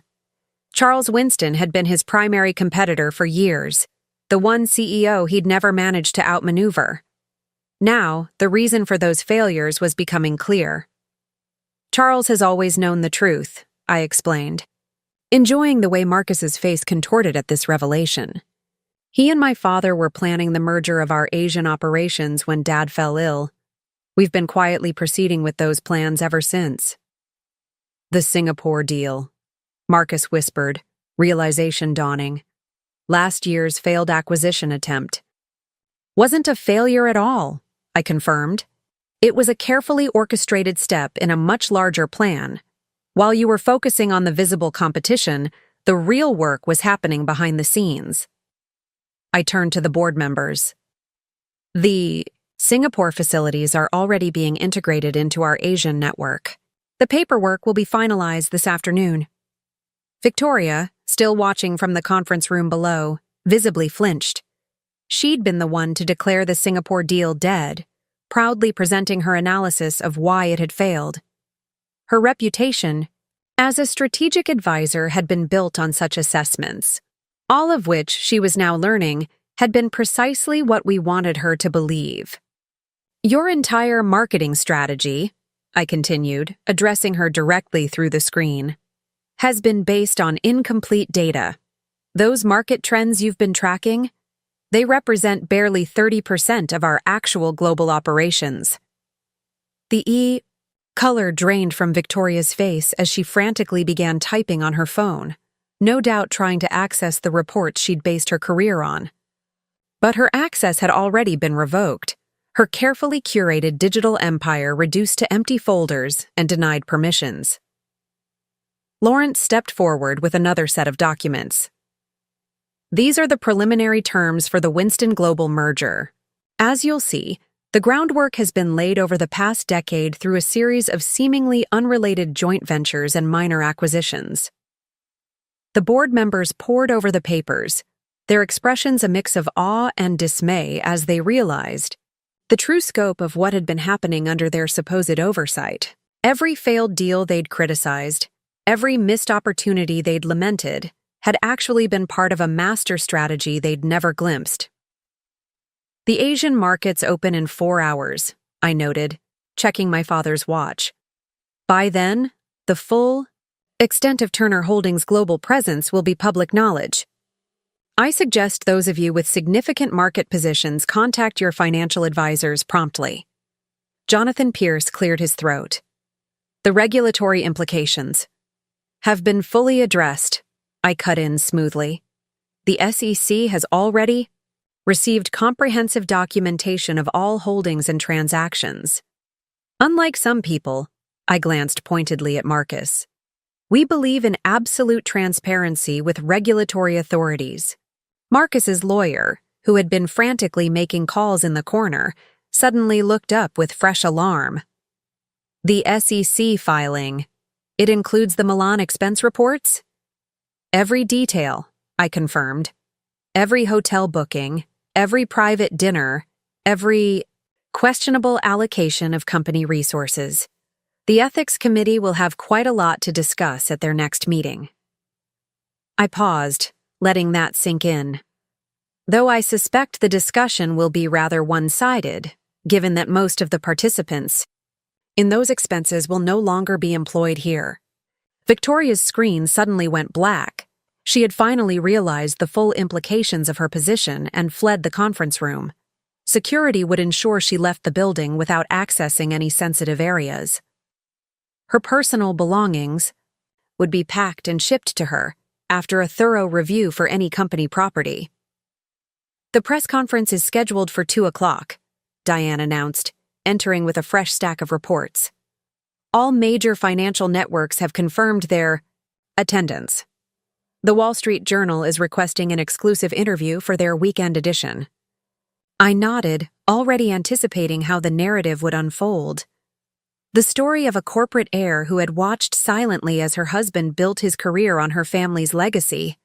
Charles Winston had been his primary competitor for years, the one CEO he'd never managed to outmaneuver. Now, the reason for those failures was becoming clear. "Charles has always known the truth," I explained, enjoying the way Marcus's face contorted at this revelation. "He and my father were planning the merger of our Asian operations when Dad fell ill. We've been quietly proceeding with those plans ever since." "The Singapore deal," Marcus whispered, realization dawning. "Last year's failed acquisition attempt." "Wasn't a failure at all," I confirmed. "It was a carefully orchestrated step in a much larger plan. While you were focusing on the visible competition, the real work was happening behind the scenes." I turned to the board members. "The Singapore facilities are already being integrated into our Asian network. The paperwork will be finalized this afternoon." Victoria, still watching from the conference room below, visibly flinched. She'd been the one to declare the Singapore deal dead, proudly presenting her analysis of why it had failed. Her reputation as a strategic advisor had been built on such assessments, all of which, she was now learning, had been precisely what we wanted her to believe. "Your entire marketing strategy," I continued, addressing her directly through the screen, "has been based on incomplete data. Those market trends you've been tracking, they represent barely 30% of our actual global operations." The color drained from Victoria's face as she frantically began typing on her phone, no doubt trying to access the reports she'd based her career on. But her access had already been revoked, her carefully curated digital empire reduced to empty folders and denied permissions. Lawrence stepped forward with another set of documents. "These are the preliminary terms for the Winston Global merger. As you'll see, the groundwork has been laid over the past decade through a series of seemingly unrelated joint ventures and minor acquisitions." The board members pored over the papers, their expressions a mix of awe and dismay as they realized the true scope of what had been happening under their supposed oversight. Every failed deal they'd criticized, every missed opportunity they'd lamented, had actually been part of a master strategy they'd never glimpsed. "The Asian markets open in 4 hours," I noted, checking my father's watch. "By then, the full extent of Turner Holdings' global presence will be public knowledge. I suggest those of you with significant market positions contact your financial advisors promptly." Jonathan Pierce cleared his throat. "The regulatory implications. have been fully addressed, I cut in smoothly. The SEC has already received comprehensive documentation of all holdings and transactions. Unlike some people, I glanced pointedly at Marcus, we believe in absolute transparency with regulatory authorities. Marcus's lawyer, who had been frantically making calls in the corner, suddenly looked up with fresh alarm. The SEC filing. It includes the Milan expense reports? Every detail, I confirmed. Every hotel booking, every private dinner, every questionable allocation of company resources. The Ethics Committee will have quite a lot to discuss at their next meeting. I paused, letting that sink in. Though I suspect the discussion will be rather one-sided, given that most of the participants in those expenses will no longer be employed here. Victoria's screen suddenly went black. She had finally realized the full implications of her position and fled the conference room. Security would ensure she left the building without accessing any sensitive areas. Her personal belongings would be packed and shipped to her after a thorough review for any company property. The press conference is scheduled for 2 o'clock, Diane announced, entering with a fresh stack of reports. All major financial networks have confirmed their attendance. The Wall Street Journal is requesting an exclusive interview for their weekend edition. I nodded, already anticipating how the narrative would unfold. The story of a corporate heir who had watched silently as her husband built his career on her family's legacy,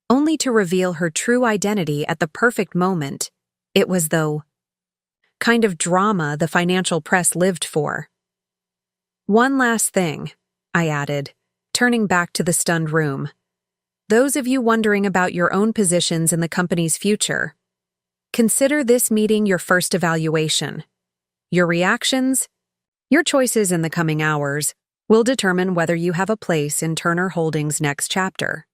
only to reveal her true identity at the perfect moment. It was the kind of drama the financial press lived for. One last thing, I added, turning back to the stunned room. Those of you wondering about your own positions in the company's future, consider this meeting your first evaluation. Your reactions, your choices in the coming hours, will determine whether you have a place in Turner Holdings' next chapter.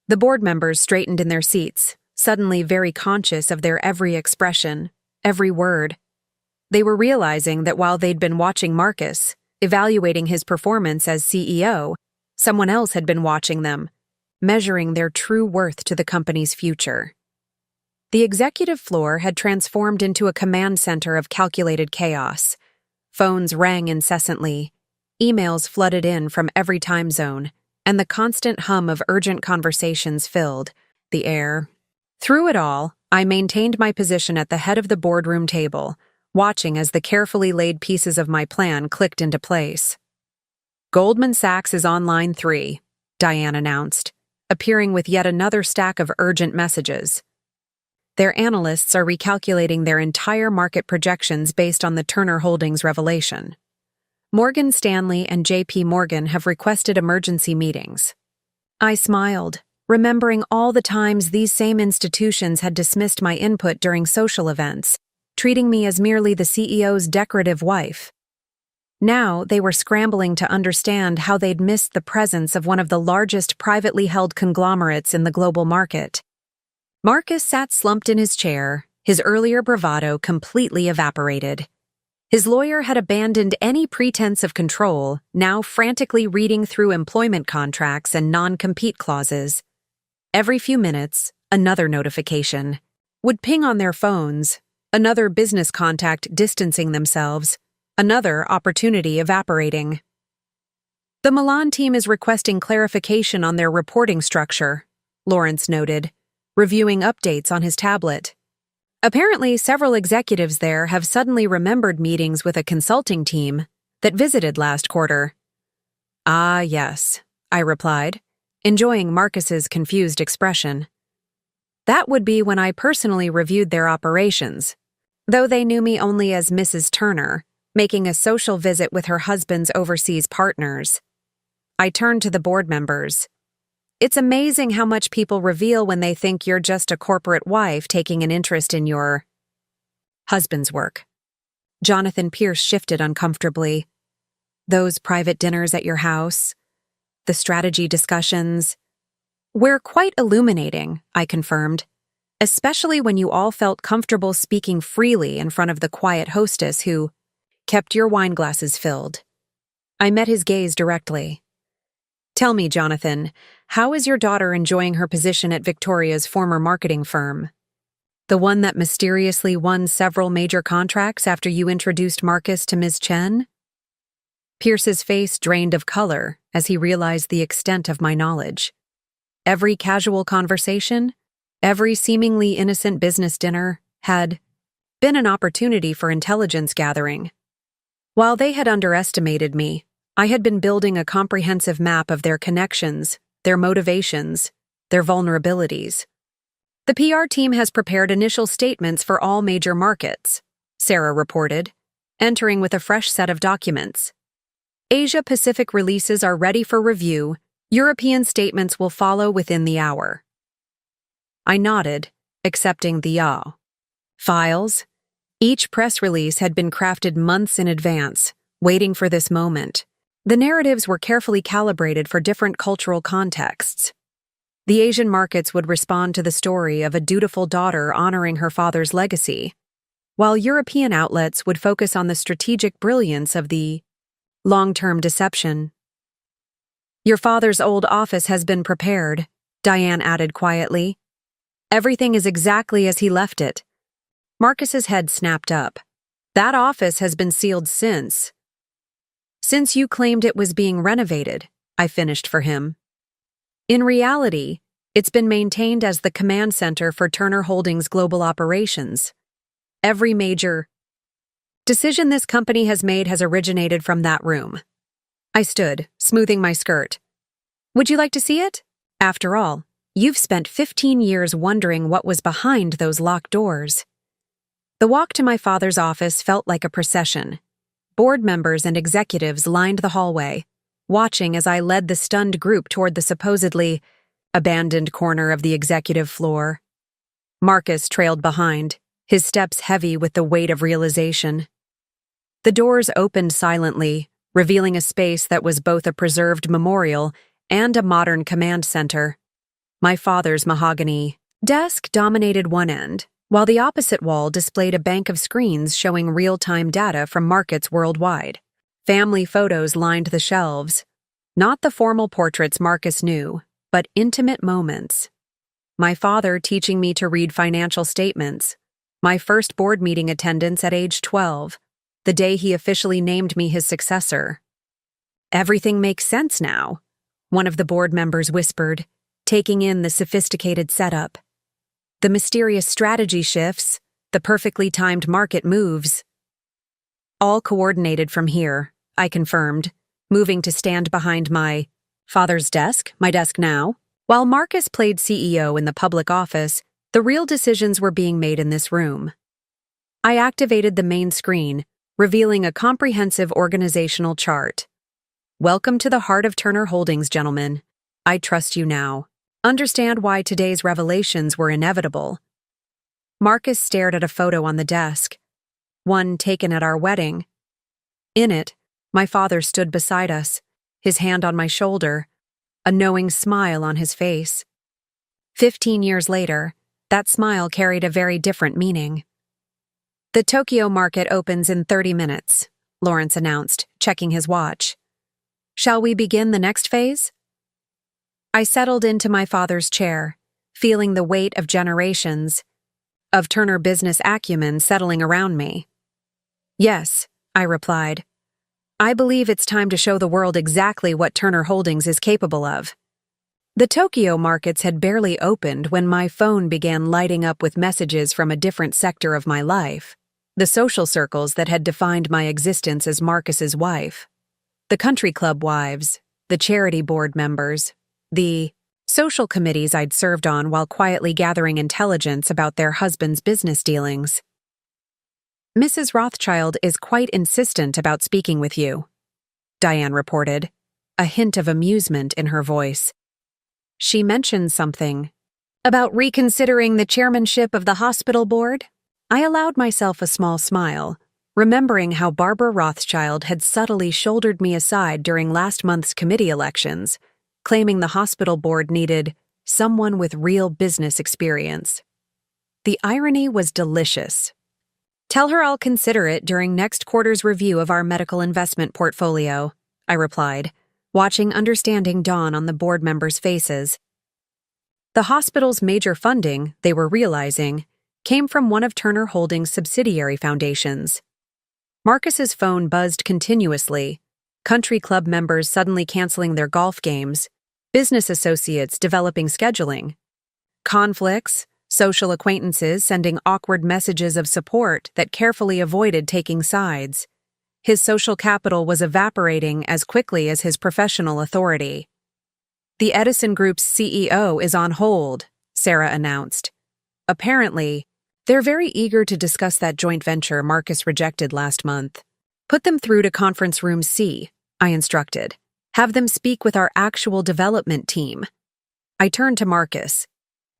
The board members straightened in their seats, suddenly very conscious of their every expression, every word. They were realizing that while they'd been watching Marcus, evaluating his performance as CEO, someone else had been watching them, measuring their true worth to the company's future. The executive floor had transformed into a command center of calculated chaos. Phones rang incessantly, emails flooded in from every time zone, and the constant hum of urgent conversations filled the air. Through it all, I maintained my position at the head of the boardroom table, watching as the carefully laid pieces of my plan clicked into place. Goldman Sachs is on line 3, Diane announced, appearing with yet another stack of urgent messages. Their analysts are recalculating their entire market projections based on the Turner Holdings revelation. Morgan Stanley and J.P. Morgan have requested emergency meetings. I smiled, remembering all the times these same institutions had dismissed my input during social events, treating me as merely the CEO's decorative wife. Now they were scrambling to understand how they'd missed the presence of one of the largest privately held conglomerates in the global market. Marcus sat slumped in his chair, his earlier bravado completely evaporated. His lawyer had abandoned any pretense of control, now frantically reading through employment contracts and non-compete clauses. Every few minutes, another notification would ping on their phones, another business contact distancing themselves, another opportunity evaporating. The Milan team is requesting clarification on their reporting structure, Lawrence noted, reviewing updates on his tablet. Apparently, several executives there have suddenly remembered meetings with a consulting team that visited last quarter. Ah, yes, I replied, enjoying Marcus's confused expression. That would be when I personally reviewed their operations, though they knew me only as Mrs. Turner, making a social visit with her husband's overseas partners. I turned to the board members. It's amazing how much people reveal when they think you're just a corporate wife taking an interest in your husband's work. Jonathan Pierce shifted uncomfortably. Those private dinners at your house, the strategy discussions, were quite illuminating, I confirmed, especially when you all felt comfortable speaking freely in front of the quiet hostess who kept your wine glasses filled. I met his gaze directly. Tell me, Jonathan, how is your daughter enjoying her position at Victoria's former marketing firm? The one that mysteriously won several major contracts after you introduced Marcus to Ms. Chen? Pierce's face drained of color as he realized the extent of my knowledge. Every casual conversation, every seemingly innocent business dinner had been an opportunity for intelligence gathering. While they had underestimated me, I had been building a comprehensive map of their connections, their motivations, their vulnerabilities. The PR team has prepared initial statements for all major markets, Sarah reported, entering with a fresh set of documents. Asia-Pacific releases are ready for review. European statements will follow within the hour. I nodded, accepting the files. Each press release had been crafted months in advance, waiting for this moment. The narratives were carefully calibrated for different cultural contexts. The Asian markets would respond to the story of a dutiful daughter honoring her father's legacy, while European outlets would focus on the strategic brilliance of the long-term deception. Your father's old office has been prepared, Diane added quietly. Everything is exactly as he left it. Marcus's head snapped up. That office has been sealed since you claimed it was being renovated, I finished for him. In reality, it's been maintained as the command center for Turner Holdings' global operations. Every major decision this company has made has originated from that room. I stood, smoothing my skirt. Would you like to see it? After all, you've spent 15 years wondering what was behind those locked doors. The walk to my father's office felt like a procession. Board members and executives lined the hallway, watching as I led the stunned group toward the supposedly abandoned corner of the executive floor. Marcus trailed behind, his steps heavy with the weight of realization. The doors opened silently, revealing a space that was both a preserved memorial and a modern command center. My father's mahogany desk dominated one end, while the opposite wall displayed a bank of screens showing real-time data from markets worldwide. Family photos lined the shelves. Not the formal portraits Marcus knew, but intimate moments. My father teaching me to read financial statements. My first board meeting attendance at age 12, the day he officially named me his successor. Everything makes sense now, one of the board members whispered, taking in the sophisticated setup. The mysterious strategy shifts, the perfectly timed market moves. All coordinated from here, I confirmed, moving to stand behind my father's desk, my desk now. While Marcus played CEO in the public office, the real decisions were being made in this room. I activated the main screen, revealing a comprehensive organizational chart. Welcome to the heart of Turner Holdings, gentlemen. I trust you now. Understand why today's revelations were inevitable. Marcus stared at a photo on the desk, one taken at our wedding. In it, my father stood beside us, his hand on my shoulder, a knowing smile on his face. 15 years later, that smile carried a very different meaning. The Tokyo market opens in 30 minutes, Lawrence announced, checking his watch. Shall we begin the next phase? I settled into my father's chair, feeling the weight of generations of Turner business acumen settling around me. Yes, I replied. I believe it's time to show the world exactly what Turner Holdings is capable of. The Tokyo markets had barely opened when my phone began lighting up with messages from a different sector of my life, the social circles that had defined my existence as Marcus's wife, the country club wives, the charity board members, the social committees I'd served on while quietly gathering intelligence about their husbands' business dealings. Mrs. Rothschild is quite insistent about speaking with you, Diane reported, a hint of amusement in her voice. She mentioned something about reconsidering the chairmanship of the hospital board. I allowed myself a small smile, remembering how Barbara Rothschild had subtly shouldered me aside during last month's committee elections, claiming the hospital board needed someone with real business experience. The irony was delicious. Tell her I'll consider it during next quarter's review of our medical investment portfolio, I replied, watching understanding dawn on the board members' faces. The hospital's major funding, they were realizing, came from one of Turner Holdings' subsidiary foundations. Marcus's phone buzzed continuously, country club members suddenly canceling their golf games, business associates developing scheduling, conflicts, social acquaintances sending awkward messages of support that carefully avoided taking sides. His social capital was evaporating as quickly as his professional authority. "The Edison Group's CEO is on hold," Sarah announced. "Apparently, they're very eager to discuss that joint venture Marcus rejected last month. Put them through to conference room C," I instructed. "Have them speak with our actual development team." I turned to Marcus.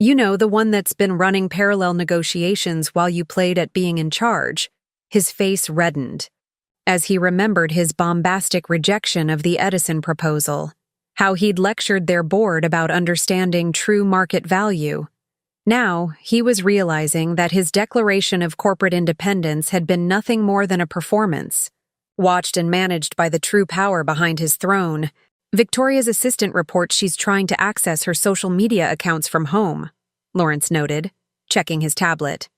"You know, the one that's been running parallel negotiations while you played at being in charge." His face reddened, as he remembered his bombastic rejection of the Edison proposal, how he'd lectured their board about understanding true market value. Now, he was realizing that his declaration of corporate independence had been nothing more than a performance, watched and managed by the true power behind his throne. "Victoria's assistant reports she's trying to access her social media accounts from home," Lawrence noted, checking his tablet.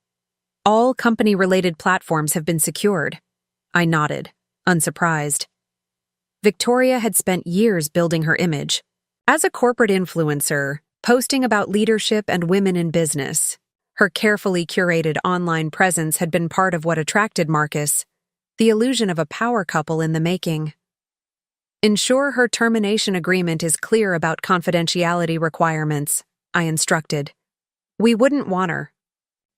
"All company-related platforms have been secured." I nodded, unsurprised. Victoria had spent years building her image as a corporate influencer, posting about leadership and women in business. Her carefully curated online presence had been part of what attracted Marcus, the illusion of a power couple in the making. "Ensure her termination agreement is clear about confidentiality requirements," I instructed. "We wouldn't want her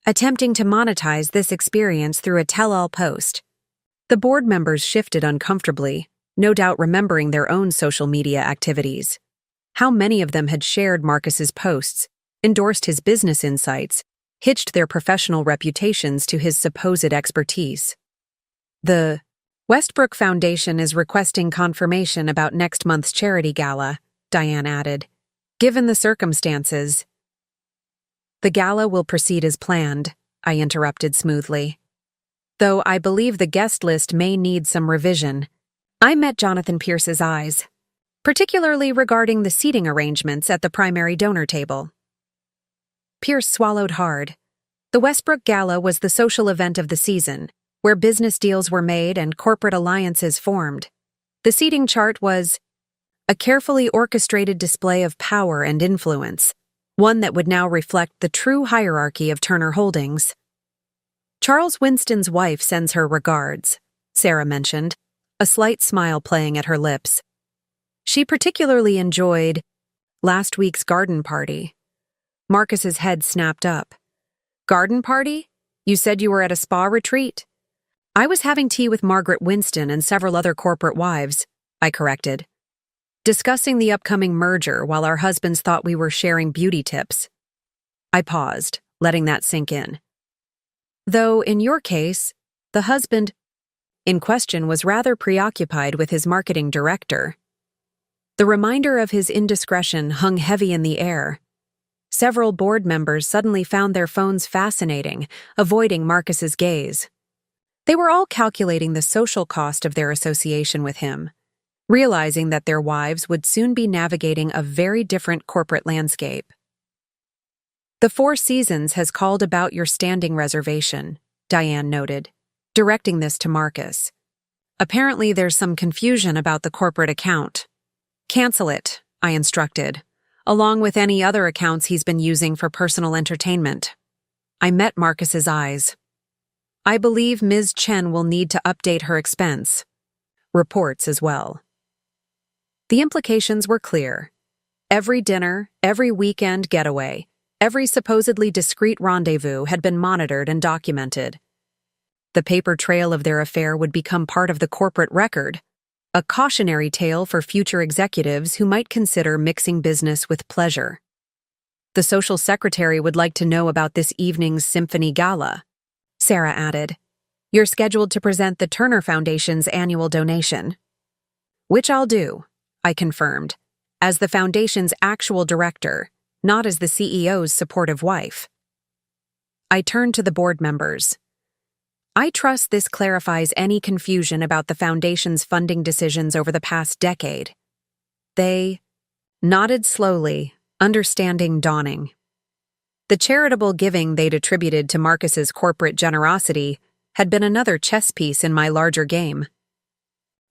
attempting to monetize this experience through a tell-all post." The board members shifted uncomfortably, no doubt remembering their own social media activities. How many of them had shared Marcus's posts, endorsed his business insights, hitched their professional reputations to his supposed expertise? "The Westbrook Foundation is requesting confirmation about next month's charity gala," Diane added. "Given the circumstances—" "The gala will proceed as planned," I interrupted smoothly. "Though I believe the guest list may need some revision." I met Jonathan Pierce's eyes, particularly regarding the seating arrangements at the primary donor table. Pierce swallowed hard. The Westbrook Gala was the social event of the season, where business deals were made and corporate alliances formed. The seating chart was a carefully orchestrated display of power and influence, one that would now reflect the true hierarchy of Turner Holdings. "Charles Winston's wife sends her regards," Sarah mentioned, a slight smile playing at her lips. "She particularly enjoyed last week's garden party." Marcus's head snapped up. "Garden party? You said you were at a spa retreat." "I was having tea with Margaret Winston and several other corporate wives," I corrected, "discussing the upcoming merger while our husbands thought we were sharing beauty tips." I paused, letting that sink in. "Though, in your case, the husband in question was rather preoccupied with his marketing director." The reminder of his indiscretion hung heavy in the air. Several board members suddenly found their phones fascinating, avoiding Marcus's gaze. They were all calculating the social cost of their association with him, realizing that their wives would soon be navigating a very different corporate landscape. "The Four Seasons has called about your standing reservation," Diane noted, directing this to Marcus. "Apparently there's some confusion about the corporate account." "Cancel it," I instructed, "along with any other accounts he's been using for personal entertainment." I met Marcus's eyes. "I believe Ms. Chen will need to update her expense reports as well." The implications were clear. Every dinner, every weekend getaway, every supposedly discreet rendezvous had been monitored and documented. The paper trail of their affair would become part of the corporate record, a cautionary tale for future executives who might consider mixing business with pleasure. "The social secretary would like to know about this evening's symphony gala," Sarah added. "You're scheduled to present the Turner Foundation's annual donation." "Which I'll do," I confirmed, as the foundation's actual director, not as the CEO's supportive wife. I turned to the board members. "I trust this clarifies any confusion about the foundation's funding decisions over the past decade." They nodded slowly, understanding dawning. The charitable giving they'd attributed to Marcus's corporate generosity had been another chess piece in my larger game.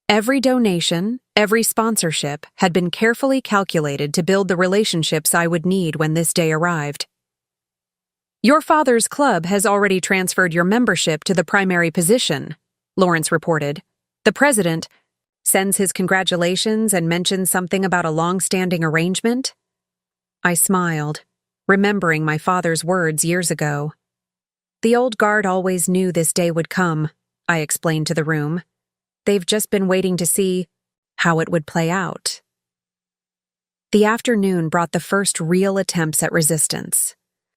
Every donation, every sponsorship had been carefully calculated to build the relationships I would need when this day arrived. "Your father's club has already transferred your membership to the primary position," Lawrence reported. "The president sends his congratulations and mentions something about a long-standing arrangement." I smiled, remembering my father's words years ago. "The old guard always knew this day would come," I explained to the room. "They've just been waiting to see how it would play out." The afternoon brought the first real attempts at resistance.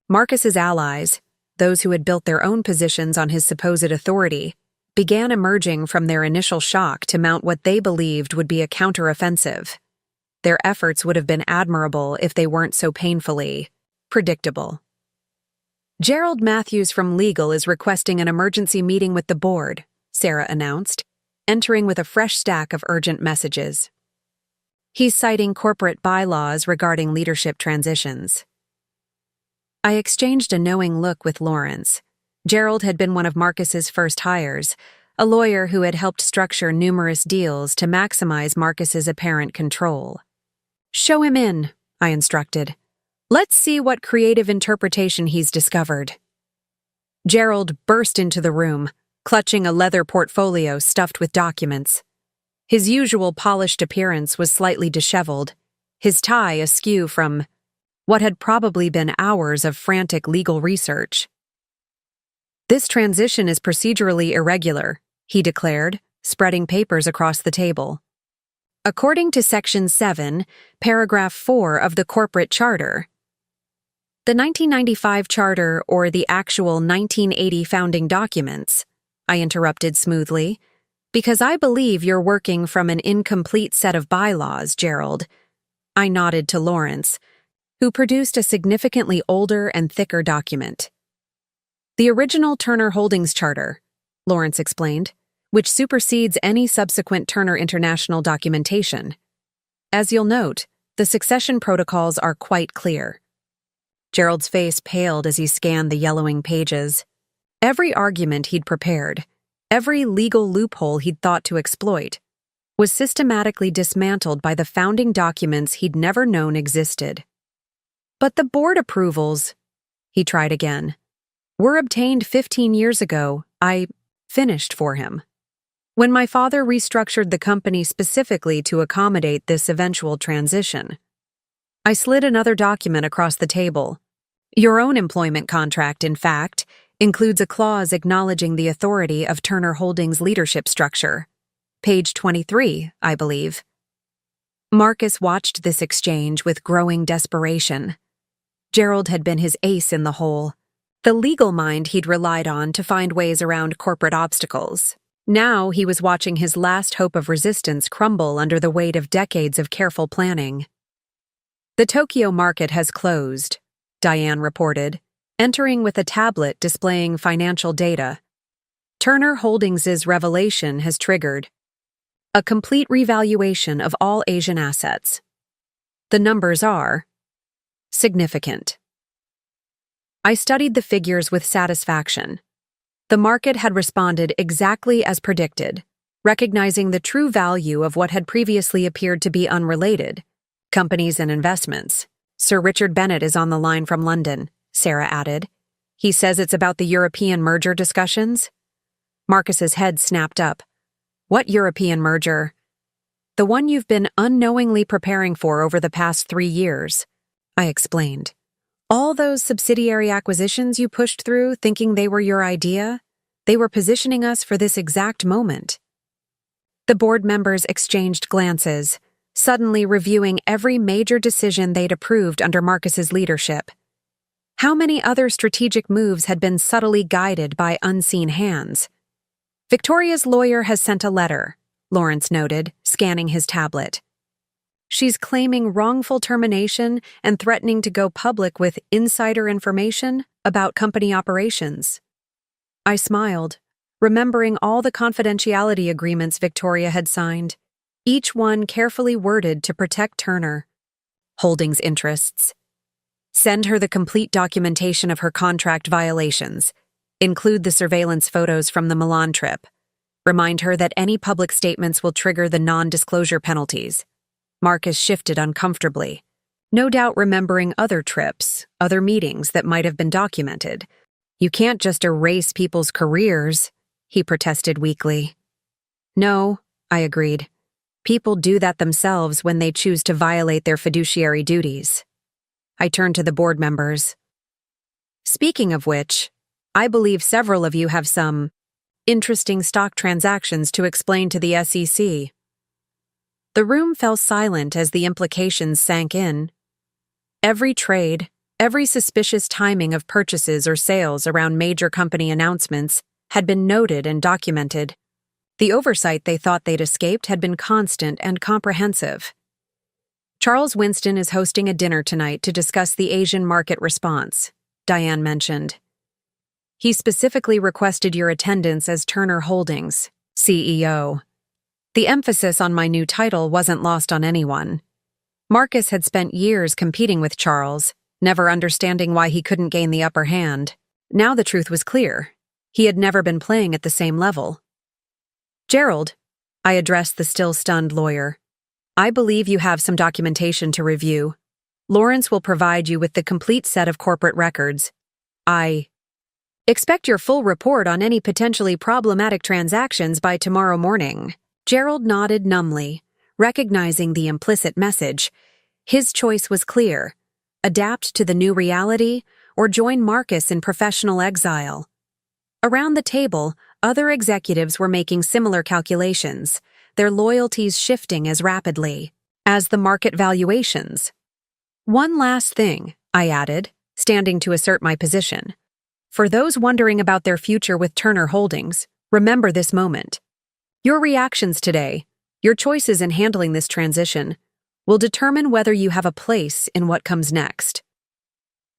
Marcus's allies, those who had built their own positions on his supposed authority, began emerging from their initial shock to mount what they believed would be a counteroffensive. Their efforts would have been admirable if they weren't so painfully predictable. "Gerald Matthews from Legal is requesting an emergency meeting with the board," Sarah announced, entering with a fresh stack of urgent messages. "He's citing corporate bylaws regarding leadership transitions." I exchanged a knowing look with Lawrence. Gerald had been one of Marcus's first hires, a lawyer who had helped structure numerous deals to maximize Marcus's apparent control. "Show him in," I instructed. "Let's see what creative interpretation he's discovered." Gerald burst into the room, clutching a leather portfolio stuffed with documents. His usual polished appearance was slightly disheveled, his tie askew from what had probably been hours of frantic legal research. "This transition is procedurally irregular," he declared, spreading papers across the table. "According to Section 7, Paragraph 4 of the Corporate Charter." "The 1995 Charter or the actual 1980 founding documents," I interrupted smoothly, "because I believe you're working from an incomplete set of bylaws, Gerald." I nodded to Lawrence, who produced a significantly older and thicker document. "The original Turner Holdings Charter," Lawrence explained, "which supersedes any subsequent Turner International documentation. As you'll note, the succession protocols are quite clear." Gerald's face paled as he scanned the yellowing pages. Every argument he'd prepared, every legal loophole he'd thought to exploit, was systematically dismantled by the founding documents he'd never known existed. "But the board approvals," he tried again, "were obtained 15 years ago. I finished for him. When my father restructured the company specifically to accommodate this eventual transition." I slid another document across the table. "Your own employment contract, in fact, includes a clause acknowledging the authority of Turner Holdings' leadership structure. Page 23, I believe." Marcus watched this exchange with growing desperation. Gerald had been his ace in the hole, the legal mind he'd relied on to find ways around corporate obstacles. Now he was watching his last hope of resistance crumble under the weight of decades of careful planning. "The Tokyo market has closed," Diane reported, entering with a tablet displaying financial data. "Turner Holdings' revelation has triggered a complete revaluation of all Asian assets. The numbers are significant." I studied the figures with satisfaction. The market had responded exactly as predicted, recognizing the true value of what had previously appeared to be unrelated: companies and investments. "Sir Richard Bennett is on the line from London," Sarah added. "He says it's about the European merger discussions." Marcus's head snapped up. "What European merger?" "The one you've been unknowingly preparing for over the past 3 years. I explained. "All those subsidiary acquisitions you pushed through thinking they were your idea, they were positioning us for this exact moment." The board members exchanged glances, suddenly reviewing every major decision they'd approved under Marcus's leadership. How many other strategic moves had been subtly guided by unseen hands? "Victoria's lawyer has sent a letter," Lawrence noted, scanning his tablet. "She's claiming wrongful termination and threatening to go public with insider information about company operations." I smiled, remembering all the confidentiality agreements Victoria had signed. each one carefully worded to protect Turner Holdings' interests. Send her the complete documentation of her contract violations. Include the surveillance photos from the Milan trip. Remind her that any public statements will trigger the non-disclosure penalties. Marcus shifted uncomfortably, no doubt remembering other trips, other meetings that might have been documented. You can't just erase people's careers, he protested weakly. No, I agreed. People do that themselves when they choose to violate their fiduciary duties. I turned to the board members. Speaking of which, I believe several of you have some interesting stock transactions to explain to the SEC. The room fell silent as the implications sank in. Every trade, every suspicious timing of purchases or sales around major company announcements had been noted and documented. The oversight they thought they'd escaped had been constant and comprehensive. Charles Winston is hosting a dinner tonight to discuss the Asian market response, Diane mentioned. He specifically requested your attendance as Turner Holdings, CEO. The emphasis on my new title wasn't lost on anyone. Marcus had spent years competing with Charles, never understanding why he couldn't gain the upper hand. Now the truth was clear. He had never been playing at the same level. Gerald, I addressed the still stunned lawyer. I believe you have some documentation to review. Lawrence will provide you with the complete set of corporate records. I expect your full report on any potentially problematic transactions by tomorrow morning. Gerald nodded numbly, recognizing the implicit message. His choice was clear: adapt to the new reality or join Marcus in professional exile. Around the table, other executives were making similar calculations, their loyalties shifting as rapidly as the market valuations. One last thing, I added, standing to assert my position. For those wondering about their future with Turner Holdings, remember this moment. Your reactions today, your choices in handling this transition, will determine whether you have a place in what comes next.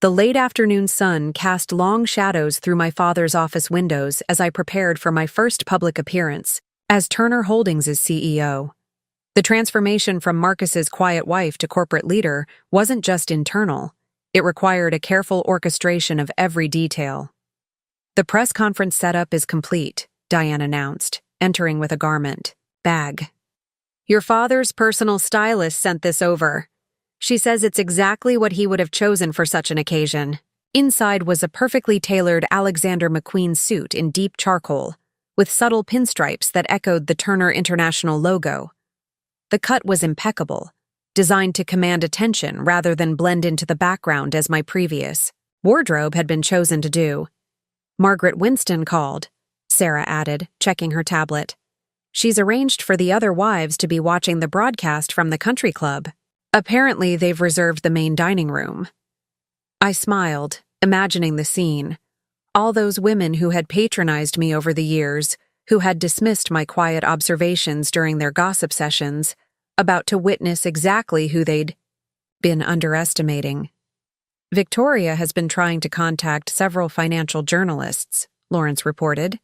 The late afternoon sun cast long shadows through my father's office windows as I prepared for my first public appearance as Turner Holdings' CEO. The transformation from Marcus's quiet wife to corporate leader wasn't just internal. It required a careful orchestration of every detail. The press conference setup is complete, Diane announced, entering with a garment bag. Your father's personal stylist sent this over. She says it's exactly what he would have chosen for such an occasion. Inside was a perfectly tailored Alexander McQueen suit in deep charcoal, with subtle pinstripes that echoed the Turner International logo. The cut was impeccable, designed to command attention rather than blend into the background as my previous wardrobe had been chosen to do. Margaret Winston called, Sarah added, checking her tablet. She's arranged for the other wives to be watching the broadcast from the country club. Apparently, they've reserved the main dining room. I smiled, imagining the scene. All those women who had patronized me over the years, who had dismissed my quiet observations during their gossip sessions, about to witness exactly who they'd been underestimating. Victoria has been trying to contact several financial journalists, Lawrence reported.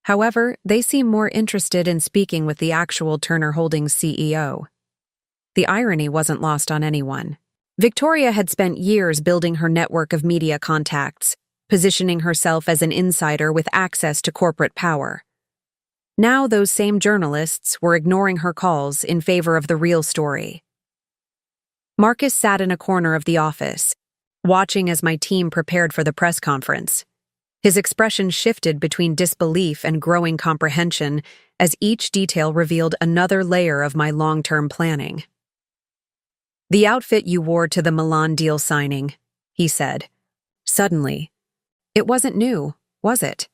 However, they seem more interested in speaking with the actual Turner Holdings CEO. The irony wasn't lost on anyone. Victoria had spent years building her network of media contacts, positioning herself as an insider with access to corporate power. Now those same journalists were ignoring her calls in favor of the real story. Marcus sat in a corner of the office, watching as my team prepared for the press conference. His expression shifted between disbelief and growing comprehension as each detail revealed another layer of my long-term planning. The outfit you wore to the Milan deal signing, he said. Suddenly. It wasn't new, was it?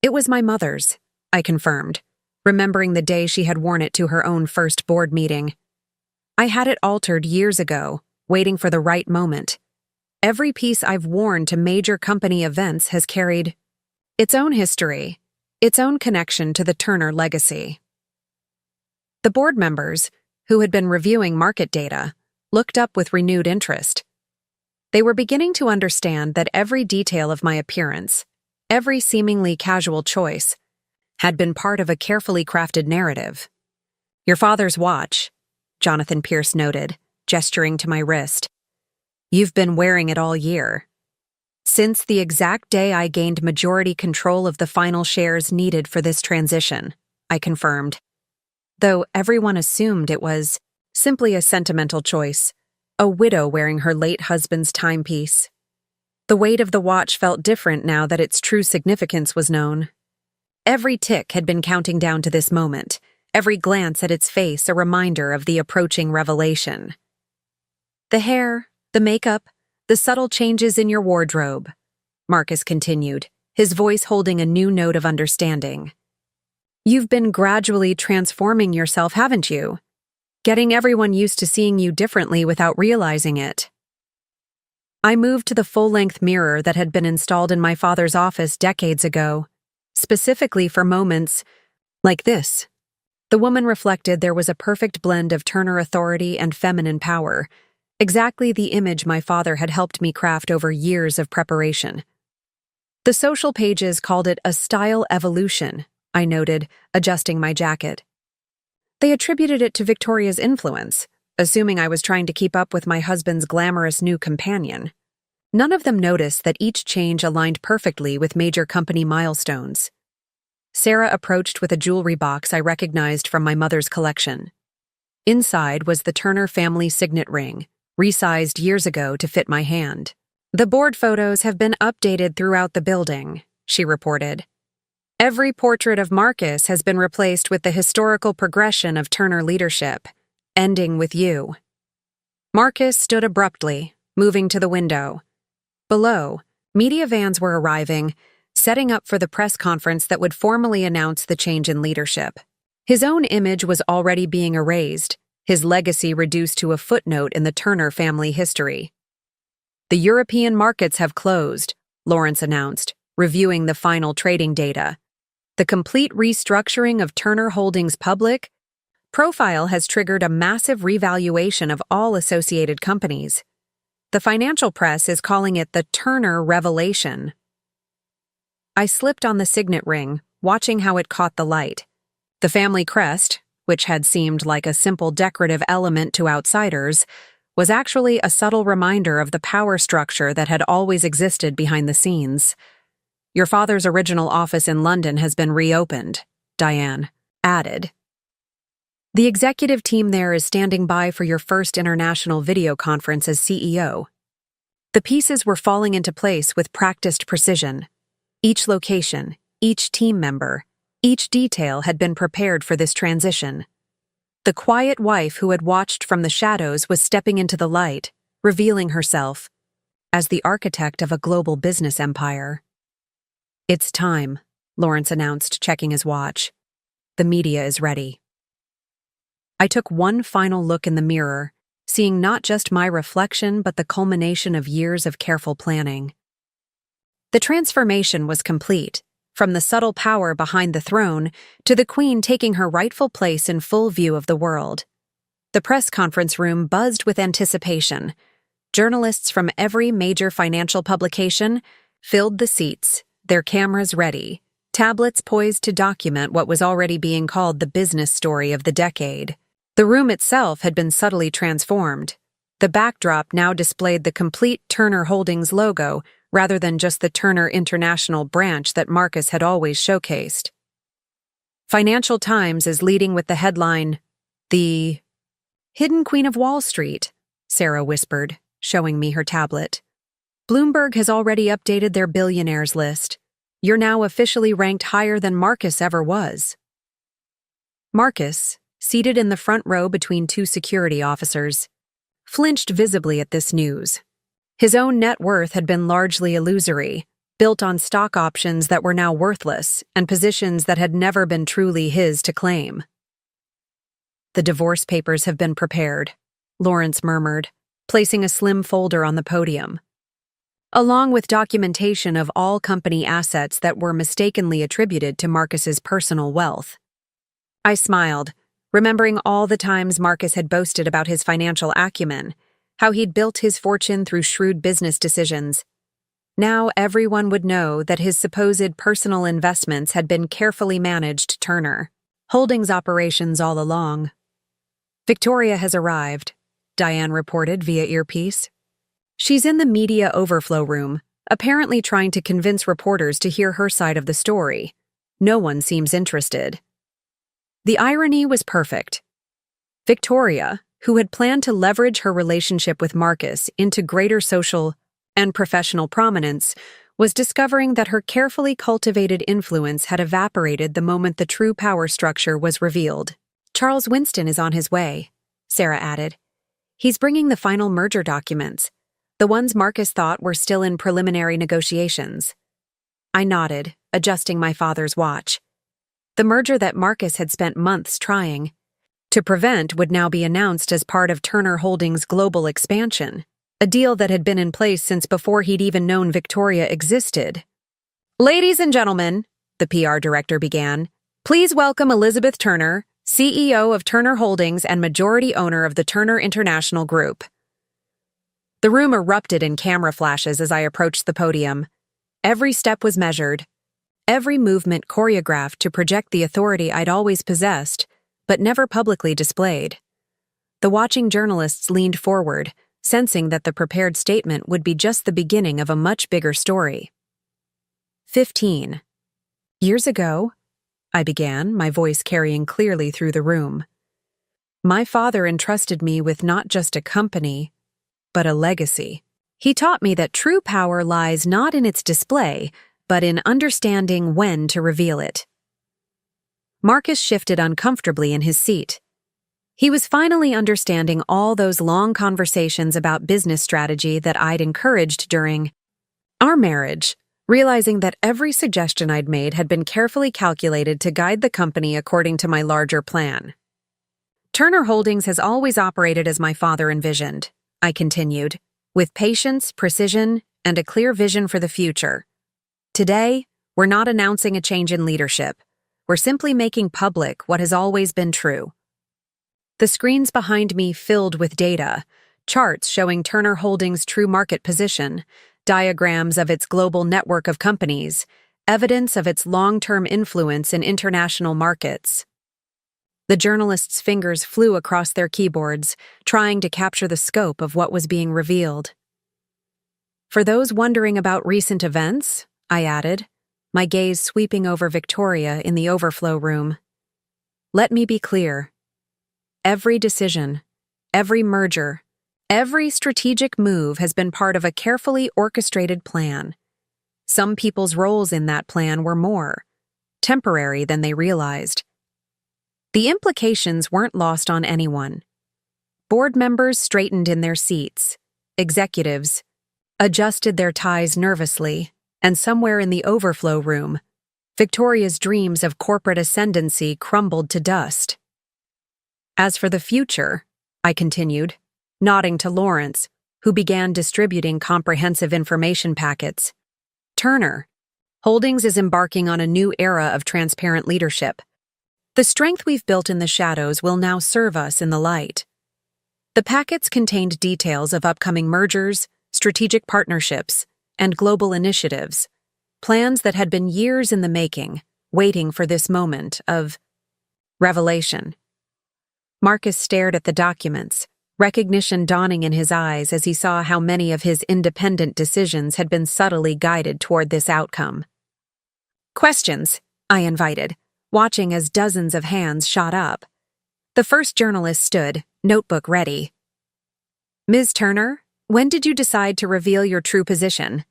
It was my mother's, I confirmed, remembering the day she had worn it to her own first board meeting. I had it altered years ago, waiting for the right moment. Every piece I've worn to major company events has carried its own history, its own connection to the Turner legacy. The board members, who had been reviewing market data, looked up with renewed interest. They were beginning to understand that every detail of my appearance, every seemingly casual choice, had been part of a carefully crafted narrative. Your father's watch, Jonathan Pierce noted, gesturing to my wrist. You've been wearing it all year. Since the exact day I gained majority control of the final shares needed for this transition, I confirmed. Though everyone assumed it was simply a sentimental choice, a widow wearing her late husband's timepiece. The weight of the watch felt different now that its true significance was known. Every tick had been counting down to this moment, every glance at its face a reminder of the approaching revelation. The hair, the makeup, the subtle changes in your wardrobe, Marcus continued, his voice holding a new note of understanding. You've been gradually transforming yourself, haven't you? Getting everyone used to seeing you differently without realizing it. I moved to the full-length mirror that had been installed in my father's office decades ago, specifically for moments like this. The woman reflected there was a perfect blend of Turner authority and feminine power, exactly the image my father had helped me craft over years of preparation. The social pages called it a style evolution, I noted, adjusting my jacket. They attributed it to Victoria's influence, assuming I was trying to keep up with my husband's glamorous new companion. None of them noticed that each change aligned perfectly with major company milestones. Sarah approached with a jewelry box I recognized from my mother's collection. Inside was the Turner family signet ring, resized years ago to fit my hand. The board photos have been updated throughout the building, she reported. Every portrait of Marcus has been replaced with the historical progression of Turner leadership, ending with you. Marcus stood abruptly, moving to the window. Below, media vans were arriving, setting up for the press conference that would formally announce the change in leadership. His own image was already being erased, his legacy reduced to a footnote in the Turner family history. The European markets have closed, Lawrence announced, reviewing the final trading data. The complete restructuring of Turner Holdings' public profile has triggered a massive revaluation of all associated companies. The financial press is calling it the Turner Revelation. I slipped on the signet ring, watching how it caught the light. The family crest, which had seemed like a simple decorative element to outsiders, was actually a subtle reminder of the power structure that had always existed behind the scenes. Your father's original office in London has been reopened, Diane added. The executive team there is standing by for your first international video conference as CEO. The pieces were falling into place with practiced precision. Each location, each team member, each detail had been prepared for this transition. The quiet wife who had watched from the shadows was stepping into the light, revealing herself as the architect of a global business empire. It's time, Lawrence announced, checking his watch. The media is ready. I took one final look in the mirror, seeing not just my reflection but the culmination of years of careful planning. The transformation was complete, from the subtle power behind the throne to the Queen taking her rightful place in full view of the world. The press conference room buzzed with anticipation. Journalists from every major financial publication filled the seats, their cameras ready, tablets poised to document what was already being called the business story of the decade. The room itself had been subtly transformed. The backdrop now displayed the complete Turner Holdings logo rather than just the Turner International branch that Marcus had always showcased. Financial Times is leading with the headline, "The Hidden Queen of Wall Street," Sarah whispered, showing me her tablet. Bloomberg has already updated their billionaires list. You're now officially ranked higher than Marcus ever was. Marcus, seated in the front row between two security officers, flinched visibly at this news. His own net worth had been largely illusory, built on stock options that were now worthless and positions that had never been truly his to claim. The divorce papers have been prepared, Lawrence murmured, placing a slim folder on the podium. Along with documentation of all company assets that were mistakenly attributed to Marcus's personal wealth. I smiled, remembering all the times Marcus had boasted about his financial acumen, how he'd built his fortune through shrewd business decisions. Now everyone would know that his supposed personal investments had been carefully managed Turner Holdings operations all along. Victoria has arrived, Diane reported via earpiece. She's in the media overflow room, apparently trying to convince reporters to hear her side of the story. No one seems interested. The irony was perfect. Victoria, who had planned to leverage her relationship with Marcus into greater social and professional prominence, was discovering that her carefully cultivated influence had evaporated the moment the true power structure was revealed. Charles Winston is on his way, Sarah added. He's bringing the final merger documents, the ones Marcus thought were still in preliminary negotiations. I nodded, adjusting my father's watch. The merger that Marcus had spent months trying to prevent would now be announced as part of Turner Holdings' global expansion, a deal that had been in place since before he'd even known Victoria existed. Ladies and gentlemen, the PR director began, please welcome Elizabeth Turner, CEO of Turner Holdings and majority owner of the Turner International Group. The room erupted in camera flashes as I approached the podium. Every step was measured, every movement choreographed to project the authority I'd always possessed, but never publicly displayed. The watching journalists leaned forward, sensing that the prepared statement would be just the beginning of a much bigger story. 15 years ago, I began, my voice carrying clearly through the room. My father entrusted me with not just a company, but a legacy. He taught me that true power lies not in its display, but in understanding when to reveal it. Marcus shifted uncomfortably in his seat. He was finally understanding all those long conversations about business strategy that I'd encouraged during our marriage, realizing that every suggestion I'd made had been carefully calculated to guide the company according to my larger plan. Turner Holdings has always operated as my father envisioned, I continued, with patience, precision, and a clear vision for the future. Today, we're not announcing a change in leadership. We're simply making public what has always been true. The screens behind me filled with data, charts showing Turner Holdings' true market position, diagrams of its global network of companies, evidence of its long-term influence in international markets. The journalists' fingers flew across their keyboards, trying to capture the scope of what was being revealed. For those wondering about recent events, I added, my gaze sweeping over Victoria in the overflow room. Let me be clear. Every decision, every merger, every strategic move has been part of a carefully orchestrated plan. Some people's roles in that plan were more temporary than they realized. The implications weren't lost on anyone. Board members straightened in their seats, executives adjusted their ties nervously, and somewhere in the overflow room, Victoria's dreams of corporate ascendancy crumbled to dust. As for the future, I continued, nodding to Lawrence, who began distributing comprehensive information packets. Turner Holdings is embarking on a new era of transparent leadership. The strength we've built in the shadows will now serve us in the light. The packets contained details of upcoming mergers, strategic partnerships, and global initiatives, plans that had been years in the making, waiting for this moment of revelation. Marcus stared at the documents, recognition dawning in his eyes as he saw how many of his independent decisions had been subtly guided toward this outcome. Questions, I invited, watching as dozens of hands shot up. The first journalist stood, notebook ready. Ms. Turner, when did you decide to reveal your true position?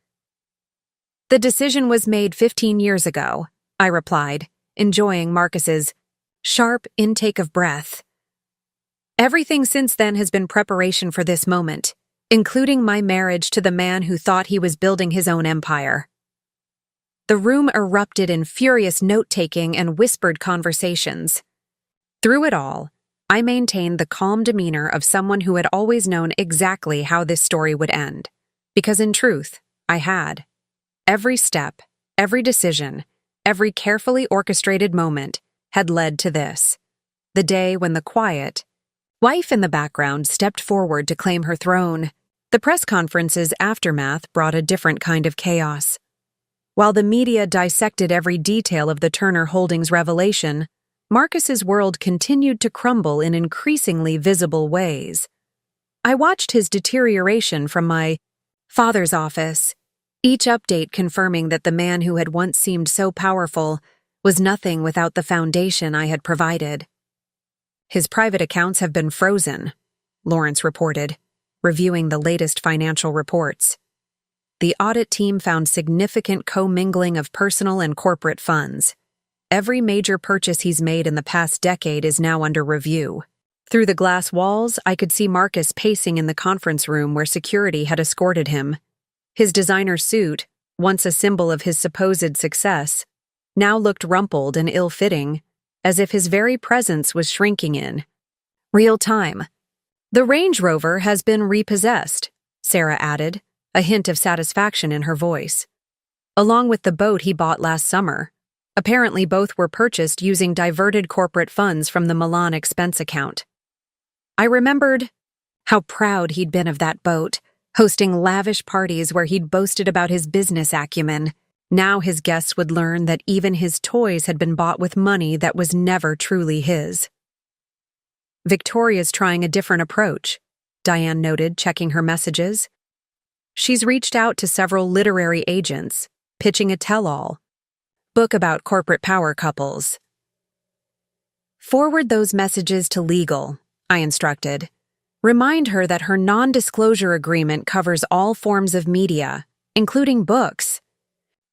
The decision was made 15 years ago, I replied, enjoying Marcus's sharp intake of breath. Everything since then has been preparation for this moment, including my marriage to the man who thought he was building his own empire. The room erupted in furious note-taking and whispered conversations. Through it all, I maintained the calm demeanor of someone who had always known exactly how this story would end, because in truth, I had. Every step, every decision, every carefully orchestrated moment had led to this, the day when the quiet wife in the background stepped forward to claim her throne. The press conference's aftermath brought a different kind of chaos. While the media dissected every detail of the Turner Holdings revelation, Marcus's world continued to crumble in increasingly visible ways. I watched his deterioration from my father's office, each update confirming that the man who had once seemed so powerful was nothing without the foundation I had provided. His private accounts have been frozen, Lawrence reported, reviewing the latest financial reports. The audit team found significant commingling of personal and corporate funds. Every major purchase he's made in the past decade is now under review. Through the glass walls, I could see Marcus pacing in the conference room where security had escorted him. His designer suit, once a symbol of his supposed success, now looked rumpled and ill-fitting, as if his very presence was shrinking in real time. "The Range Rover has been repossessed," Sarah added, a hint of satisfaction in her voice. "Along with the boat he bought last summer. Apparently both were purchased using diverted corporate funds from the Milan expense account." I remembered how proud he'd been of that boat, hosting lavish parties where he'd boasted about his business acumen. Now his guests would learn that even his toys had been bought with money that was never truly his. "Victoria's trying a different approach," Diane noted, checking her messages. "She's reached out to several literary agents, pitching a tell-all book about corporate power couples." "Forward those messages to legal," I instructed. "Remind her that her non-disclosure agreement covers all forms of media, including books.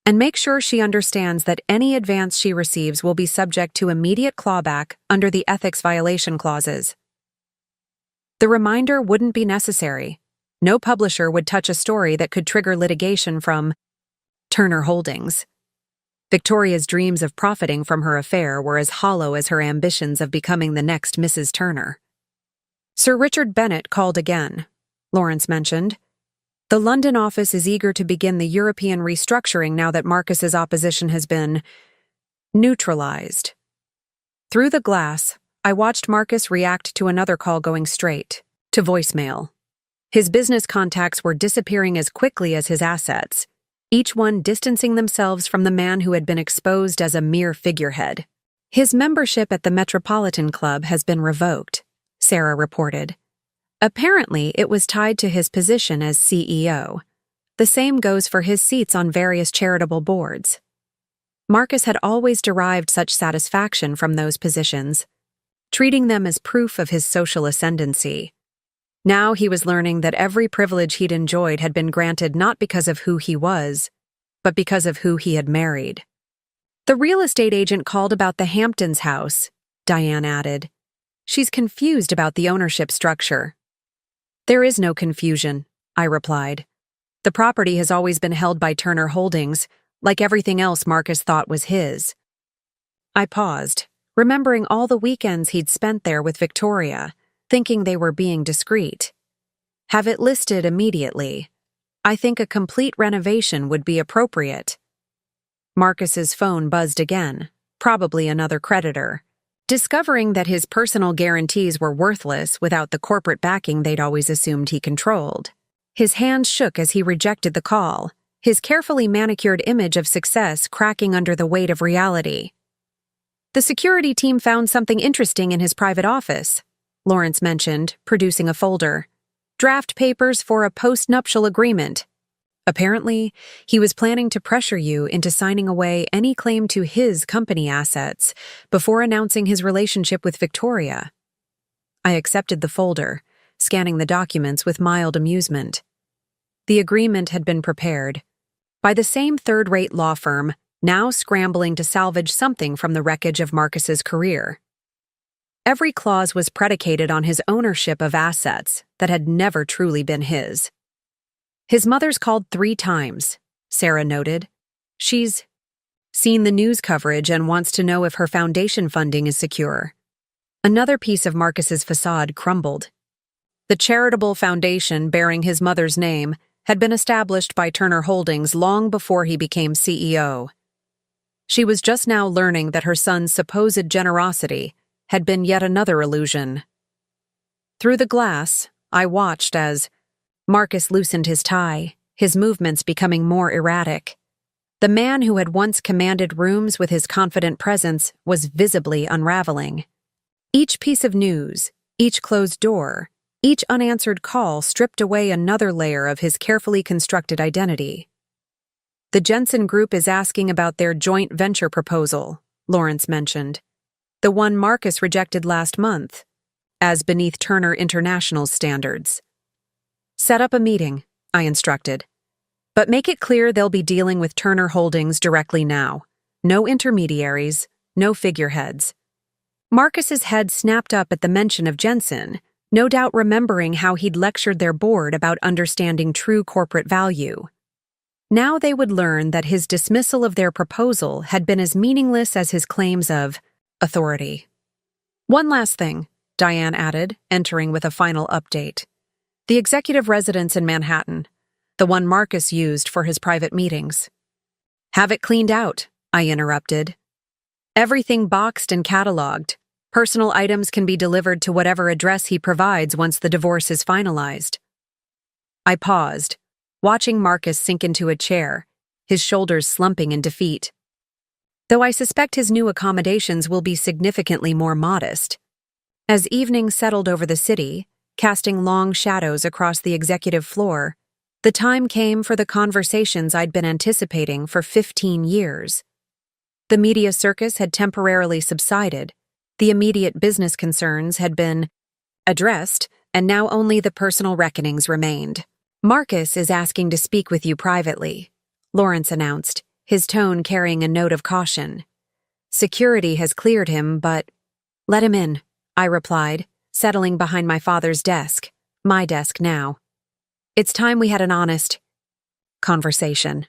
And make sure she understands that any advance she receives will be subject to immediate clawback under the ethics violation clauses." The reminder wouldn't be necessary. No publisher would touch a story that could trigger litigation from Turner Holdings. Victoria's dreams of profiting from her affair were as hollow as her ambitions of becoming the next Mrs. Turner. "Sir Richard Bennett called again," Lawrence mentioned. "The London office is eager to begin the European restructuring now that Marcus's opposition has been neutralized." Through the glass, I watched Marcus react to another call going straight to voicemail. His business contacts were disappearing as quickly as his assets, each one distancing themselves from the man who had been exposed as a mere figurehead. "His membership at the Metropolitan Club has been revoked," Sarah reported. "Apparently, it was tied to his position as CEO. The same goes for his seats on various charitable boards." Marcus had always derived such satisfaction from those positions, treating them as proof of his social ascendancy. Now he was learning that every privilege he'd enjoyed had been granted not because of who he was, but because of who he had married. "The real estate agent called about the Hamptons house," Diane added. "She's confused about the ownership structure." "There is no confusion," I replied. "The property has always been held by Turner Holdings, like everything else Marcus thought was his." I paused, remembering all the weekends he'd spent there with Victoria, thinking they were being discreet. "Have it listed immediately. I think a complete renovation would be appropriate." Marcus's phone buzzed again, probably another creditor. Discovering that his personal guarantees were worthless without the corporate backing they'd always assumed he controlled. His hands shook as he rejected the call, his carefully manicured image of success cracking under the weight of reality. "The security team found something interesting in his private office," Lawrence mentioned, producing a folder. "Draft papers for a post-nuptial agreement. Apparently, he was planning to pressure you into signing away any claim to his company assets before announcing his relationship with Victoria." I accepted the folder, scanning the documents with mild amusement. The agreement had been prepared by the same third-rate law firm, now scrambling to salvage something from the wreckage of Marcus's career. Every clause was predicated on his ownership of assets that had never truly been his. "His mother's called 3 times, Sarah noted. "She's seen the news coverage and wants to know if her foundation funding is secure." Another piece of Marcus's facade crumbled. The charitable foundation bearing his mother's name had been established by Turner Holdings long before he became CEO. She was just now learning that her son's supposed generosity had been yet another illusion. Through the glass, I watched as Marcus loosened his tie, his movements becoming more erratic. The man who had once commanded rooms with his confident presence was visibly unraveling. Each piece of news, each closed door, each unanswered call stripped away another layer of his carefully constructed identity. "The Jensen Group is asking about their joint venture proposal," Lawrence mentioned. "The one Marcus rejected last month, as beneath Turner International's standards." "Set up a meeting," I instructed. "But make it clear they'll be dealing with Turner Holdings directly now. No intermediaries, no figureheads." Marcus's head snapped up at the mention of Jensen, no doubt remembering how he'd lectured their board about understanding true corporate value. Now they would learn that his dismissal of their proposal had been as meaningless as his claims of authority. "One last thing," Diane added, entering with a final update. "The executive residence in Manhattan, the one Marcus used for his private meetings." "Have it cleaned out," I interrupted. "Everything boxed and cataloged. Personal items can be delivered to whatever address he provides once the divorce is finalized." I paused, watching Marcus sink into a chair, his shoulders slumping in defeat. Though I suspect his new accommodations will be significantly more modest. As evening settled over the city, casting long shadows across the executive floor, the time came for the conversations I'd been anticipating for 15 years. The media circus had temporarily subsided, the immediate business concerns had been addressed, and now only the personal reckonings remained. "Marcus is asking to speak with you privately," Lawrence announced, his tone carrying a note of caution. "Security has cleared him, but—" "Let him in," I replied, settling behind my father's desk, my desk now. "It's time we had an honest conversation."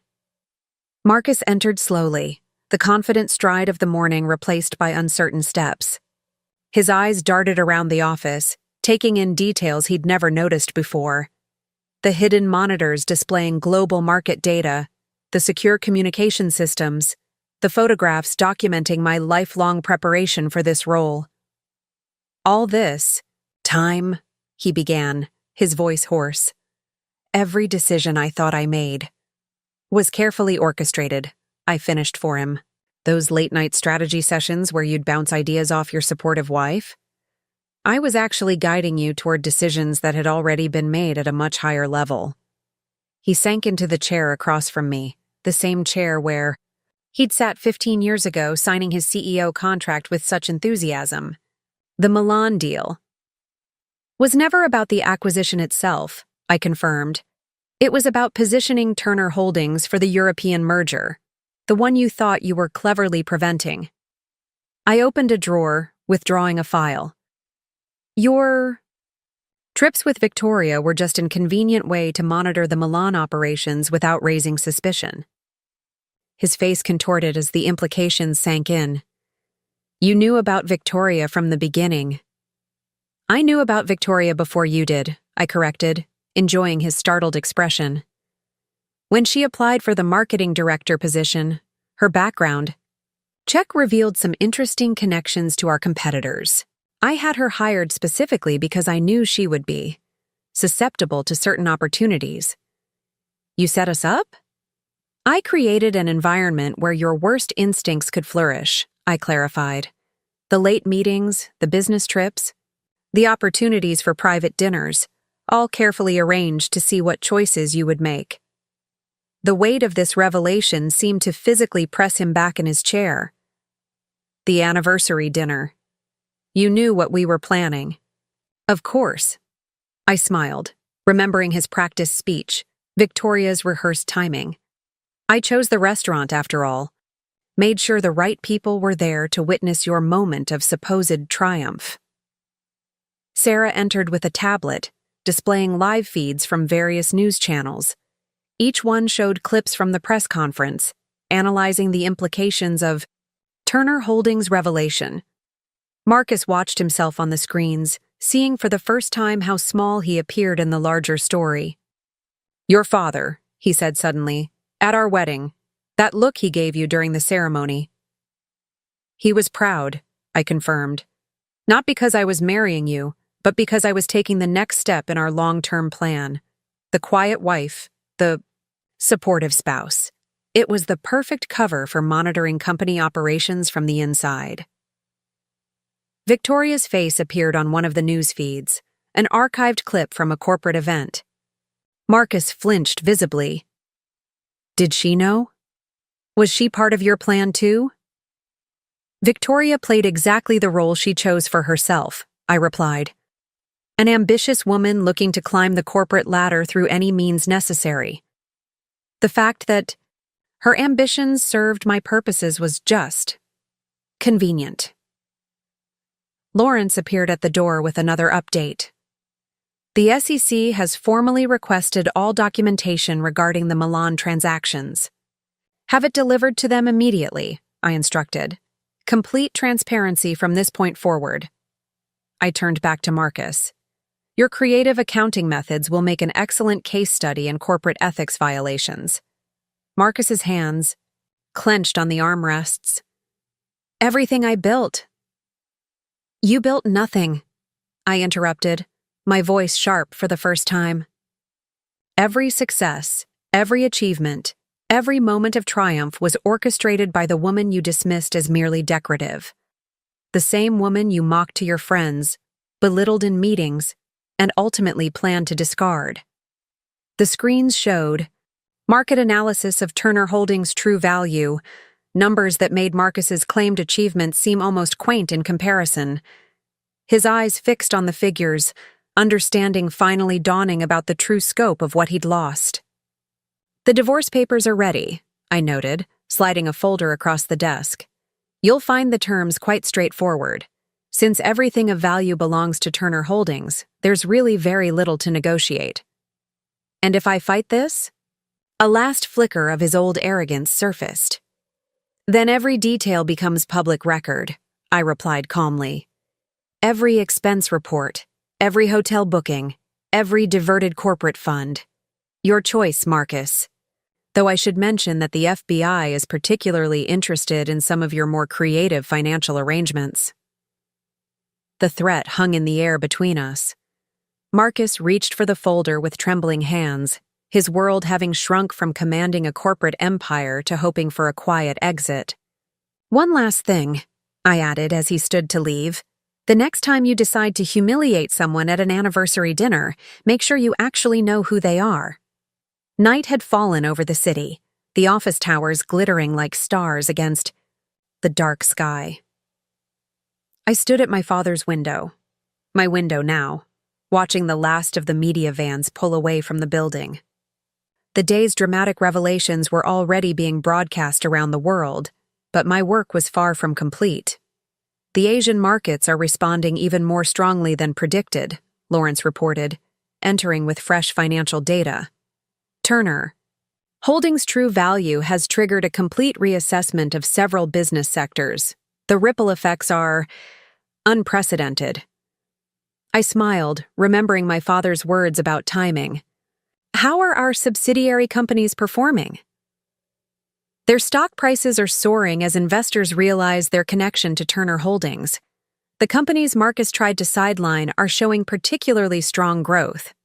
Marcus entered slowly, the confident stride of the morning replaced by uncertain steps. His eyes darted around the office, taking in details he'd never noticed before. The hidden monitors displaying global market data, the secure communication systems, the photographs documenting my lifelong preparation for this role. "All this time," he began, his voice hoarse. "Every decision I thought I made was carefully orchestrated," I finished for him. "Those late-night strategy sessions where you'd bounce ideas off your supportive wife? I was actually guiding you toward decisions that had already been made at a much higher level." He sank into the chair across from me, the same chair where he'd sat 15 years ago signing his CEO contract with such enthusiasm. "The Milan deal was never about the acquisition itself," I confirmed. "It was about positioning Turner Holdings for the European merger, the one you thought you were cleverly preventing." I opened a drawer, withdrawing a file. "Your trips with Victoria were just a convenient way to monitor the Milan operations without raising suspicion." His face contorted as the implications sank in. "You knew about Victoria from the beginning." "I knew about Victoria before you did," I corrected, enjoying his startled expression. "When she applied for the marketing director position, her background check revealed some interesting connections to our competitors. I had her hired specifically because I knew she would be susceptible to certain opportunities." "You set us up?" "I created an environment where your worst instincts could flourish," I clarified. "The late meetings, the business trips, the opportunities for private dinners, all carefully arranged to see what choices you would make." The weight of this revelation seemed to physically press him back in his chair. "The anniversary dinner. You knew what we were planning." "Of course." I smiled, remembering his practiced speech, Victoria's rehearsed timing. "I chose the restaurant, after all. Made sure the right people were there to witness your moment of supposed triumph." Sarah entered with a tablet, displaying live feeds from various news channels. Each one showed clips from the press conference, analyzing the implications of Turner Holdings' revelation. Marcus watched himself on the screens, seeing for the first time how small he appeared in the larger story. "Your father," he said suddenly, "at our wedding, that look he gave you during the ceremony." "He was proud," I confirmed. "Not because I was marrying you, but because I was taking the next step in our long-term plan. The quiet wife, the supportive spouse. It was the perfect cover for monitoring company operations from the inside. Victoria's face appeared on one of the news feeds, an archived clip from a corporate event. Marcus flinched visibly. Did she know? Was she part of your plan too? Victoria played exactly the role she chose for herself, I replied. An ambitious woman looking to climb the corporate ladder through any means necessary. The fact that her ambitions served my purposes was just convenient. Lawrence appeared at the door with another update. The SEC has formally requested all documentation regarding the Milan transactions. Have it delivered to them immediately, I instructed. Complete transparency from this point forward. I turned back to Marcus. Your creative accounting methods will make an excellent case study in corporate ethics violations. Marcus's hands clenched on the armrests. Everything I built. You built nothing, I interrupted, my voice sharp for the first time. Every success, every achievement, every moment of triumph was orchestrated by the woman you dismissed as merely decorative. The same woman you mocked to your friends, belittled in meetings, and ultimately planned to discard. The screens showed market analysis of Turner Holdings' true value, numbers that made Marcus's claimed achievements seem almost quaint in comparison. His eyes fixed on the figures, understanding finally dawning about the true scope of what he'd lost. The divorce papers are ready, I noted, sliding a folder across the desk. You'll find the terms quite straightforward. Since everything of value belongs to Turner Holdings, there's really very little to negotiate. And if I fight this? A last flicker of his old arrogance surfaced. Then every detail becomes public record, I replied calmly. Every expense report, every hotel booking, every diverted corporate fund. Your choice, Marcus. Though I should mention that the FBI is particularly interested in some of your more creative financial arrangements. The threat hung in the air between us. Marcus reached for the folder with trembling hands, his world having shrunk from commanding a corporate empire to hoping for a quiet exit. One last thing, I added as he stood to leave. The next time you decide to humiliate someone at an anniversary dinner, make sure you actually know who they are. Night had fallen over the city, the office towers glittering like stars against the dark sky. I stood at my father's window, my window now, watching the last of the media vans pull away from the building. The day's dramatic revelations were already being broadcast around the world, but my work was far from complete. The Asian markets are responding even more strongly than predicted, Lawrence reported, entering with fresh financial data. Turner Holdings' true value has triggered a complete reassessment of several business sectors. The ripple effects are unprecedented. I smiled, remembering my father's words about timing. How are our subsidiary companies performing? Their stock prices are soaring as investors realize their connection to Turner Holdings. The companies Marcus tried to sideline are showing particularly strong growth.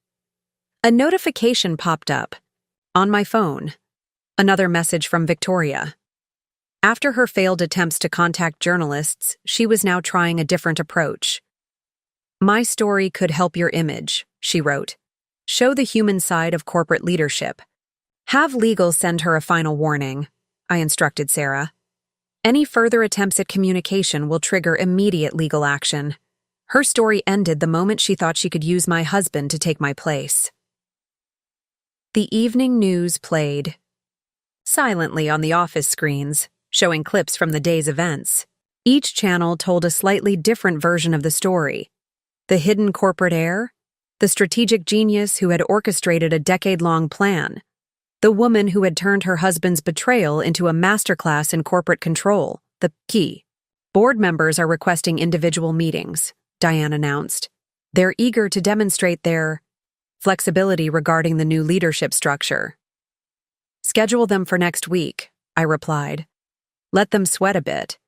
A notification popped up. On my phone. Another message from Victoria. After her failed attempts to contact journalists, she was now trying a different approach. My story could help your image, she wrote. Show the human side of corporate leadership. Have legal send her a final warning, I instructed Sarah. Any further attempts at communication will trigger immediate legal action. Her story ended the moment she thought she could use my husband to take my place. The evening news played silently on the office screens, showing clips from the day's events. Each channel told a slightly different version of the story. The hidden corporate heir, the strategic genius who had orchestrated a decade-long plan, the woman who had turned her husband's betrayal into a masterclass in corporate control, the key. Board members are requesting individual meetings, Diane announced. They're eager to demonstrate their flexibility regarding the new leadership structure. Schedule them for next week, I replied. Let them sweat a bit.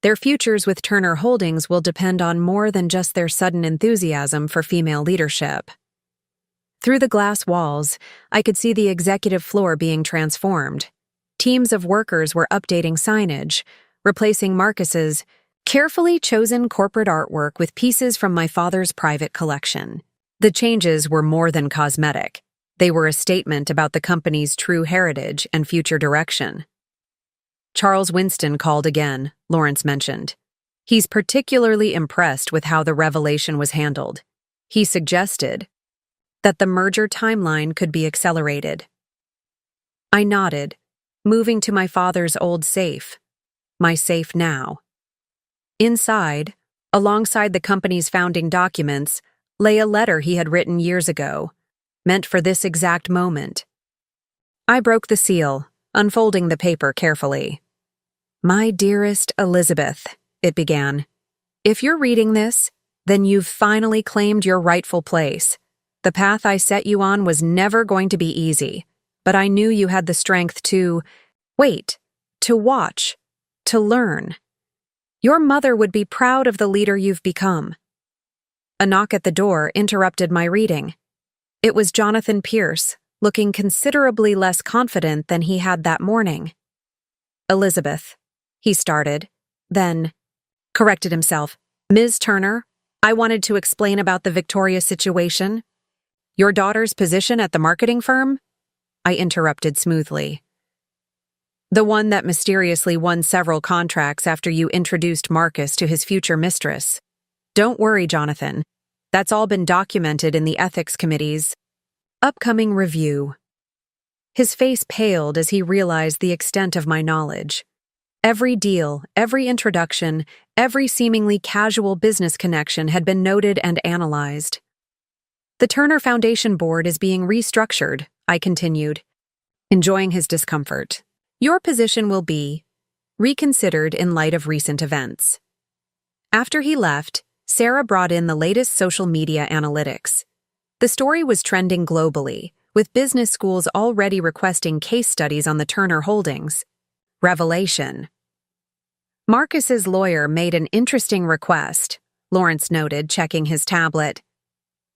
Their futures with Turner Holdings will depend on more than just their sudden enthusiasm for female leadership. Through the glass walls, I could see the executive floor being transformed. Teams of workers were updating signage, replacing Marcus's carefully chosen corporate artwork with pieces from my father's private collection. The changes were more than cosmetic. They were a statement about the company's true heritage and future direction. Charles Winston called again, Lawrence mentioned. He's particularly impressed with how the revelation was handled. He suggested that the merger timeline could be accelerated. I nodded, moving to my father's old safe, my safe now. Inside, alongside the company's founding documents, lay a letter he had written years ago, meant for this exact moment. I broke the seal, unfolding the paper carefully. My dearest Elizabeth, it began. If you're reading this, then you've finally claimed your rightful place. The path I set you on was never going to be easy, but I knew you had the strength to wait, to watch, to learn. Your mother would be proud of the leader you've become. A knock at the door interrupted my reading. It was Jonathan Pierce, looking considerably less confident than he had that morning. Elizabeth, he started, then corrected himself. Ms. Turner, I wanted to explain about the Victoria situation. Your daughter's position at the marketing firm? I interrupted smoothly. The one that mysteriously won several contracts after you introduced Marcus to his future mistress. Don't worry, Jonathan. That's all been documented in the ethics committee's upcoming review. His face paled as he realized the extent of my knowledge. Every deal, every introduction, every seemingly casual business connection had been noted and analyzed. The Turner Foundation Board is being restructured, I continued, enjoying his discomfort. Your position will be reconsidered in light of recent events. After he left, Sarah brought in the latest social media analytics. The story was trending globally, with business schools already requesting case studies on the Turner holdings. Revelation. Marcus's lawyer made an interesting request, Lawrence noted, checking his tablet.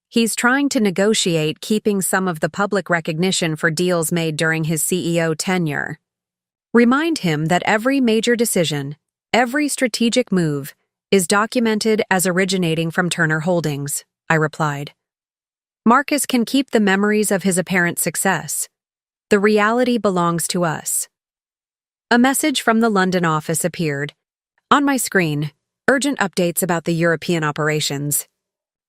He's trying to negotiate keeping some of the public recognition for deals made during his CEO tenure. Remind him that every major decision, every strategic move, is documented as originating from Turner Holdings, I replied. Marcus can keep the memories of his apparent success. The reality belongs to us. A message from the London office appeared. On my screen, urgent updates about the European operations.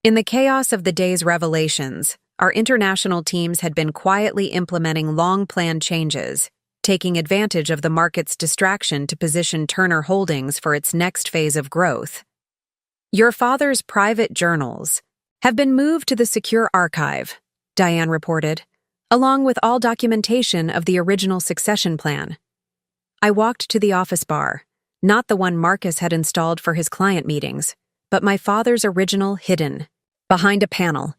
In the chaos of the day's revelations, our international teams had been quietly implementing long-planned changes, taking advantage of the market's distraction to position Turner Holdings for its next phase of growth. Your father's private journals have been moved to the secure archive, Diane reported, along with all documentation of the original succession plan. I walked to the office bar, not the one Marcus had installed for his client meetings, but my father's original hidden, behind a panel.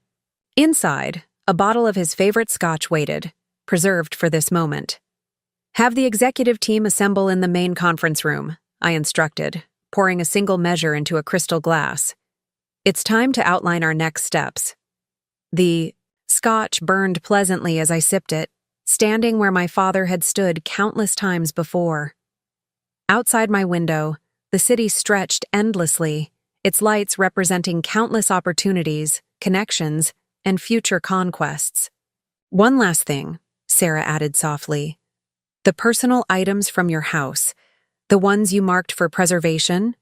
Inside, a bottle of his favorite scotch waited, preserved for this moment. Have the executive team assemble in the main conference room, I instructed, pouring a single measure into a crystal glass. It's time to outline our next steps. The scotch burned pleasantly as I sipped it, standing where my father had stood countless times before. Outside my window, the city stretched endlessly, its lights representing countless opportunities, connections, and future conquests. One last thing, Sarah added softly. The personal items from your house, the ones you marked for preservation?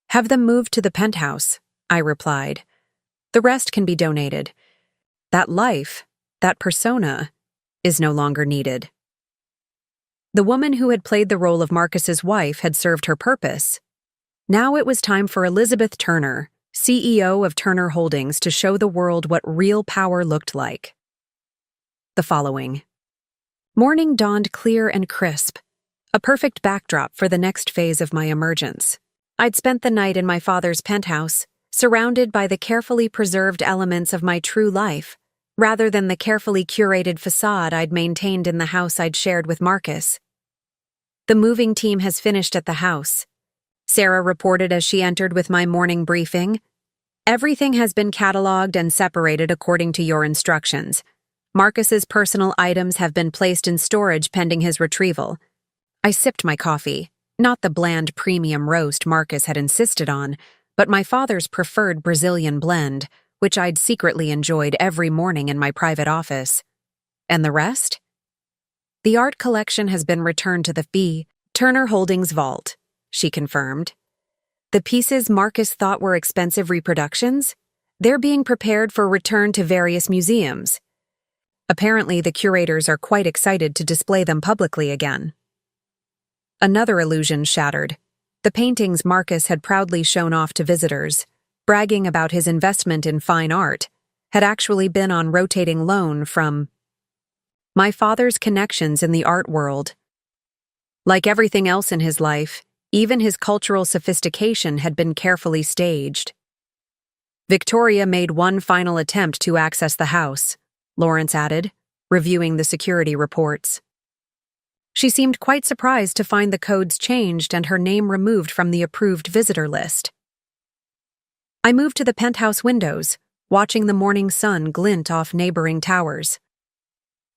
Have them moved to the penthouse, I replied. The rest can be donated. That life, that persona, is no longer needed. The woman who had played the role of Marcus's wife had served her purpose. Now it was time for Elizabeth Turner, CEO of Turner Holdings, to show the world what real power looked like. The following. Morning dawned clear and crisp, a perfect backdrop for the next phase of my emergence. I'd spent the night in my father's penthouse, surrounded by the carefully preserved elements of my true life, rather than the carefully curated facade I'd maintained in the house I'd shared with Marcus. The moving team has finished at the house, Sarah reported as she entered with my morning briefing. Everything has been cataloged and separated according to your instructions. Marcus's personal items have been placed in storage pending his retrieval. I sipped my coffee, not the bland premium roast Marcus had insisted on, but my father's preferred Brazilian blend, which I'd secretly enjoyed every morning in my private office. And the rest? The art collection has been returned to the B. Turner Holdings vault, she confirmed. The pieces Marcus thought were expensive reproductions? They're being prepared for return to various museums. Apparently, the curators are quite excited to display them publicly again. Another illusion shattered. The paintings Marcus had proudly shown off to visitors, bragging about his investment in fine art, had actually been on rotating loan from my father's connections in the art world. Like everything else in his life, even his cultural sophistication had been carefully staged. Victoria made one final attempt to access the house, Lawrence added, reviewing the security reports. She seemed quite surprised to find the codes changed and her name removed from the approved visitor list. I moved to the penthouse windows, watching the morning sun glint off neighboring towers.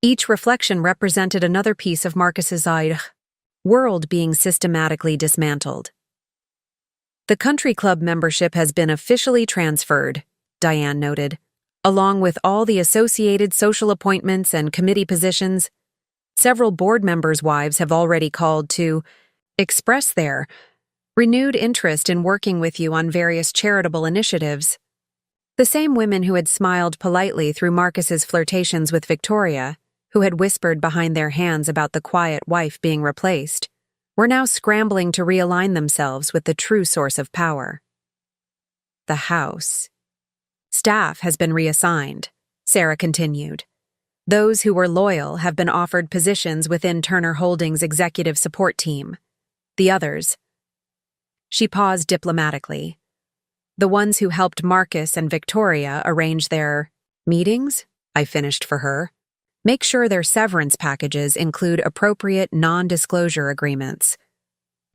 Each reflection represented another piece of Marcus's world being systematically dismantled. The country club membership has been officially transferred, Diane noted, along with all the associated social appointments and committee positions. Several board members' wives have already called to express their renewed interest in working with you on various charitable initiatives. The same women who had smiled politely through Marcus's flirtations with Victoria, who had whispered behind their hands about the quiet wife being replaced, were now scrambling to realign themselves with the true source of power. The house. Staff has been reassigned, Sarah continued. Those who were loyal have been offered positions within Turner Holdings' executive support team. The others. She paused diplomatically. The ones who helped Marcus and Victoria arrange their meetings, I finished for her. Make sure their severance packages include appropriate non-disclosure agreements.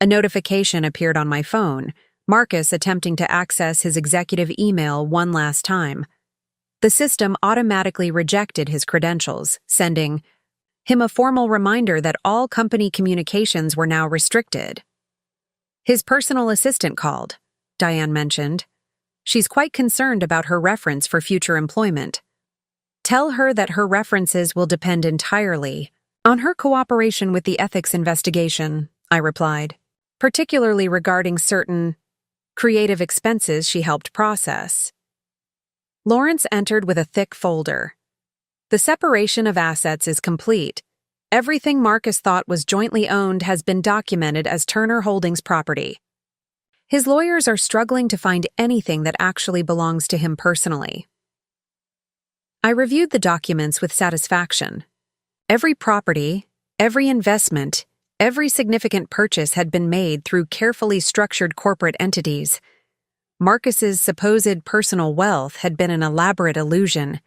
A notification appeared on my phone, Marcus attempting to access his executive email one last time. The system automatically rejected his credentials, sending him a formal reminder that all company communications were now restricted. His personal assistant called, Diane mentioned. She's quite concerned about her reference for future employment. Tell her that her references will depend entirely on her cooperation with the ethics investigation, I replied, particularly regarding certain creative expenses she helped process. Lawrence entered with a thick folder. The separation of assets is complete. Everything Marcus thought was jointly owned has been documented as Turner Holdings property. His lawyers are struggling to find anything that actually belongs to him personally. I reviewed the documents with satisfaction. Every property, every investment, every significant purchase had been made through carefully structured corporate entities. Marcus's supposed personal wealth had been an elaborate illusion,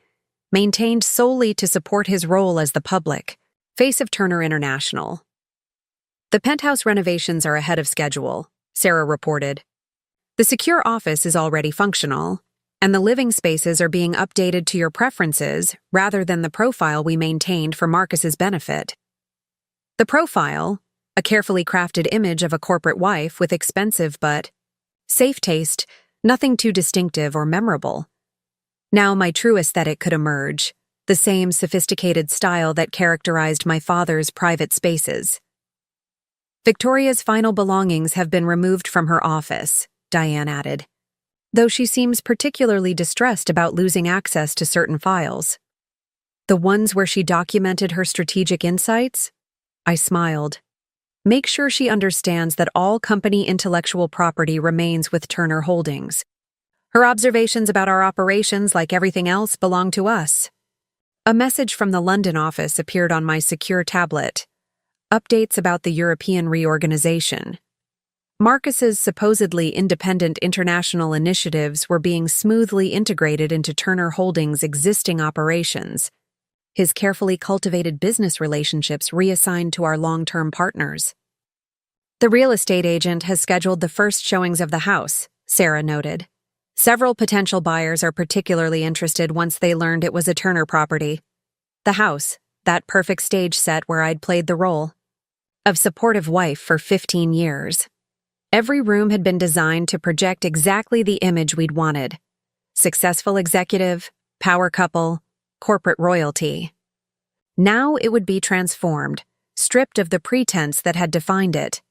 maintained solely to support his role as the public face of Turner International. The penthouse renovations are ahead of schedule, Sarah reported. The secure office is already functional, and the living spaces are being updated to your preferences rather than the profile we maintained for Marcus's benefit. The profile, a carefully crafted image of a corporate wife with expensive but safe taste, nothing too distinctive or memorable. Now my true aesthetic could emerge, the same sophisticated style that characterized my father's private spaces. Victoria's final belongings have been removed from her office, Diane added, though she seems particularly distressed about losing access to certain files. The ones where she documented her strategic insights? I smiled. Make sure she understands that all company intellectual property remains with Turner Holdings. Her observations about our operations, like everything else, belong to us. A message from the London office appeared on my secure tablet. Updates about the European reorganization. Marcus's supposedly independent international initiatives were being smoothly integrated into Turner Holdings' existing operations, his carefully cultivated business relationships reassigned to our long-term partners. The real estate agent has scheduled the first showings of the house, Sarah noted. Several potential buyers are particularly interested once they learned it was a Turner property. The house, that perfect stage set where I'd played the role of supportive wife for 15 years. Every room had been designed to project exactly the image we'd wanted. Successful executive, power couple, corporate royalty. Now it would be transformed, stripped of the pretense that had defined it.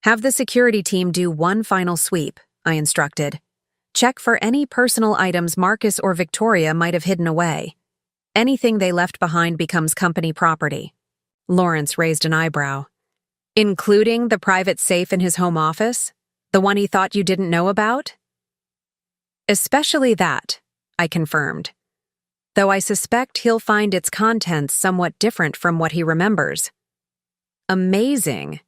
Have the security team do one final sweep, I instructed. Check for any personal items Marcus or Victoria might have hidden away. Anything they left behind becomes company property. Lawrence raised an eyebrow. Including the private safe in his home office? The one he thought you didn't know about? Especially that, I confirmed. Though I suspect he'll find its contents somewhat different from what he remembers. Amazing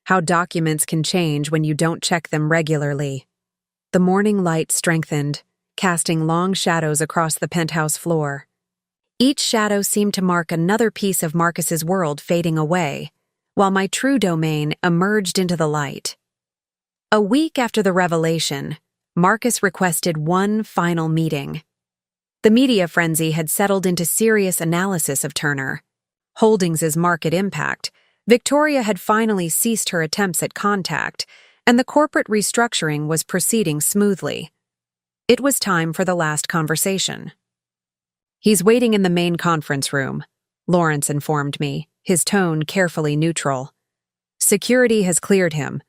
how documents can change when you don't check them regularly. The morning light strengthened, casting long shadows across the penthouse floor. Each shadow seemed to mark another piece of Marcus's world fading away, while my true domain emerged into the light. A week after the revelation, Marcus requested one final meeting. The media frenzy had settled into serious analysis of Turner Holdings' market impact. Victoria had finally ceased her attempts at contact, and the corporate restructuring was proceeding smoothly. It was time for the last conversation. He's waiting in the main conference room, Lawrence informed me, his tone carefully neutral. Security has cleared him,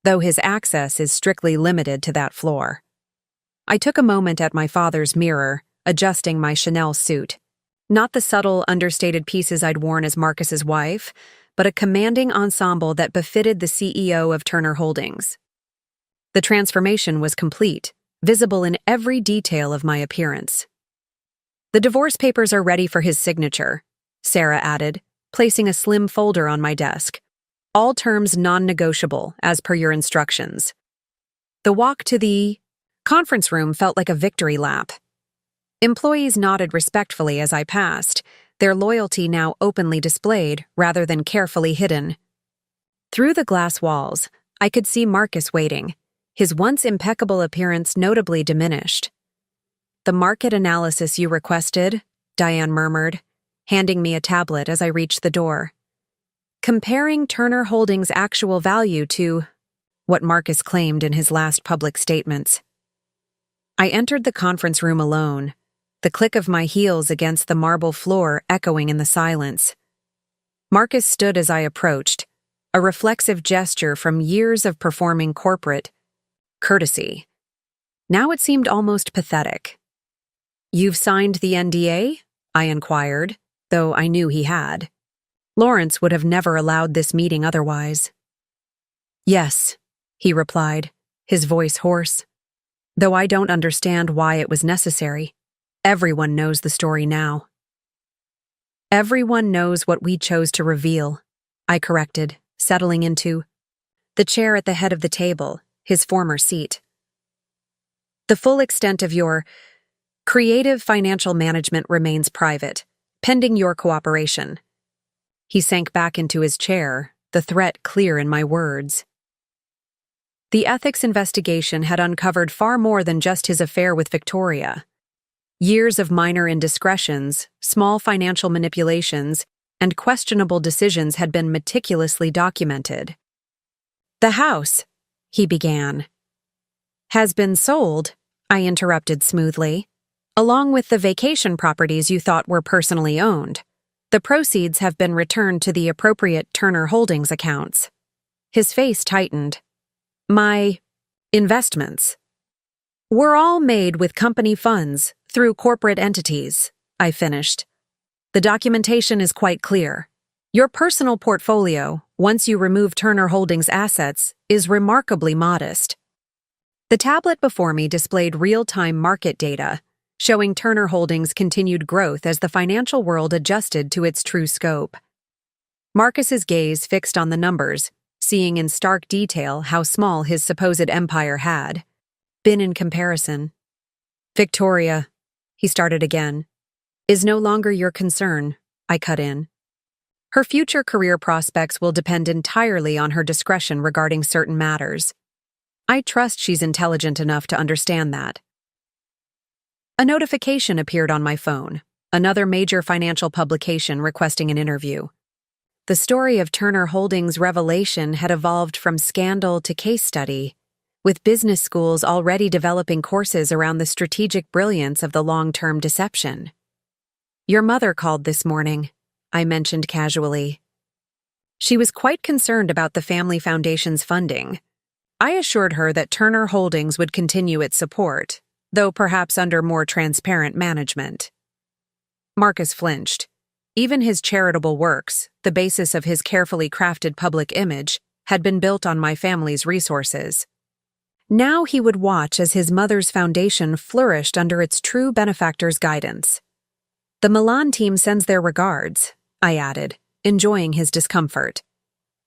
though his access is strictly limited to that floor. I took a moment at my father's mirror, adjusting my Chanel suit. Not the subtle, understated pieces I'd worn as Marcus's wife, but a commanding ensemble that befitted the CEO of Turner Holdings. The transformation was complete, visible in every detail of my appearance. The divorce papers are ready for his signature, Sarah added, placing a slim folder on my desk. All terms non-negotiable, as per your instructions. The walk to the conference room felt like a victory lap. Employees nodded respectfully as I passed, their loyalty now openly displayed rather than carefully hidden. Through the glass walls, I could see Marcus waiting, his once impeccable appearance notably diminished. The market analysis you requested, Diane murmured, handing me a tablet as I reached the door. Comparing Turner Holdings' actual value to what Marcus claimed in his last public statements. I entered the conference room alone, the click of my heels against the marble floor echoing in the silence. Marcus stood as I approached, a reflexive gesture from years of performing corporate courtesy. Now it seemed almost pathetic. "You've signed the NDA?" I inquired, though I knew he had. Lawrence would have never allowed this meeting otherwise. "Yes," he replied, his voice hoarse. "Though I don't understand why it was necessary. Everyone knows the story now." "Everyone knows what we chose to reveal," I corrected, settling into the chair at the head of the table, his former seat. "The full extent of your creative financial management remains private, pending your cooperation." He sank back into his chair, the threat clear in my words. The ethics investigation had uncovered far more than just his affair with Victoria. Years of minor indiscretions, small financial manipulations, and questionable decisions had been meticulously documented. "The house," he began, "has been sold," I interrupted smoothly, "along with the vacation properties you thought were personally owned. The proceeds have been returned to the appropriate Turner Holdings accounts." His face tightened. "My investments were all made with company funds through corporate entities," I finished. "The documentation is quite clear. Your personal portfolio, once you remove Turner Holdings assets, is remarkably modest." The tablet before me displayed real-time market data, showing Turner Holdings' continued growth as the financial world adjusted to its true scope. Marcus's gaze fixed on the numbers, seeing in stark detail how small his supposed empire had been in comparison. "Victoria," he started again, "is no longer your concern," I cut in. "Her future career prospects will depend entirely on her discretion regarding certain matters. I trust she's intelligent enough to understand that." A notification appeared on my phone, another major financial publication requesting an interview. The story of Turner Holdings' revelation had evolved from scandal to case study, with business schools already developing courses around the strategic brilliance of the long-term deception. "Your mother called this morning," I mentioned casually. She was quite concerned about the family foundation's funding. I assured her that Turner Holdings would continue its support, though perhaps under more transparent management. Marcus flinched. Even his charitable works, the basis of his carefully crafted public image, had been built on my family's resources. Now he would watch as his mother's foundation flourished under its true benefactor's guidance. "The Milan team sends their regards," I added, enjoying his discomfort.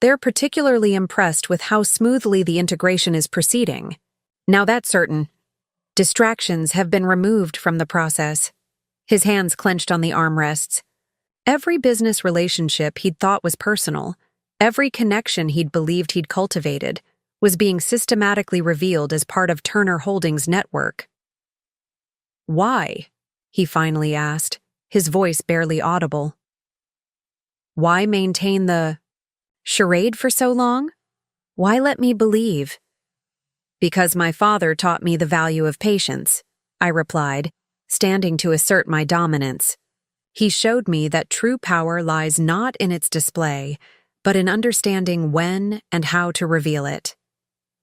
"They're particularly impressed with how smoothly the integration is proceeding. Now that's certain. Distractions have been removed from the process." His hands clenched on the armrests. Every business relationship he'd thought was personal, every connection he'd believed he'd cultivated, was being systematically revealed as part of Turner Holdings' network. "Why?" he finally asked, his voice barely audible. "Why maintain the charade for so long? Why let me believe?" "Because my father taught me the value of patience," I replied, standing to assert my dominance. "He showed me that true power lies not in its display, but in understanding when and how to reveal it.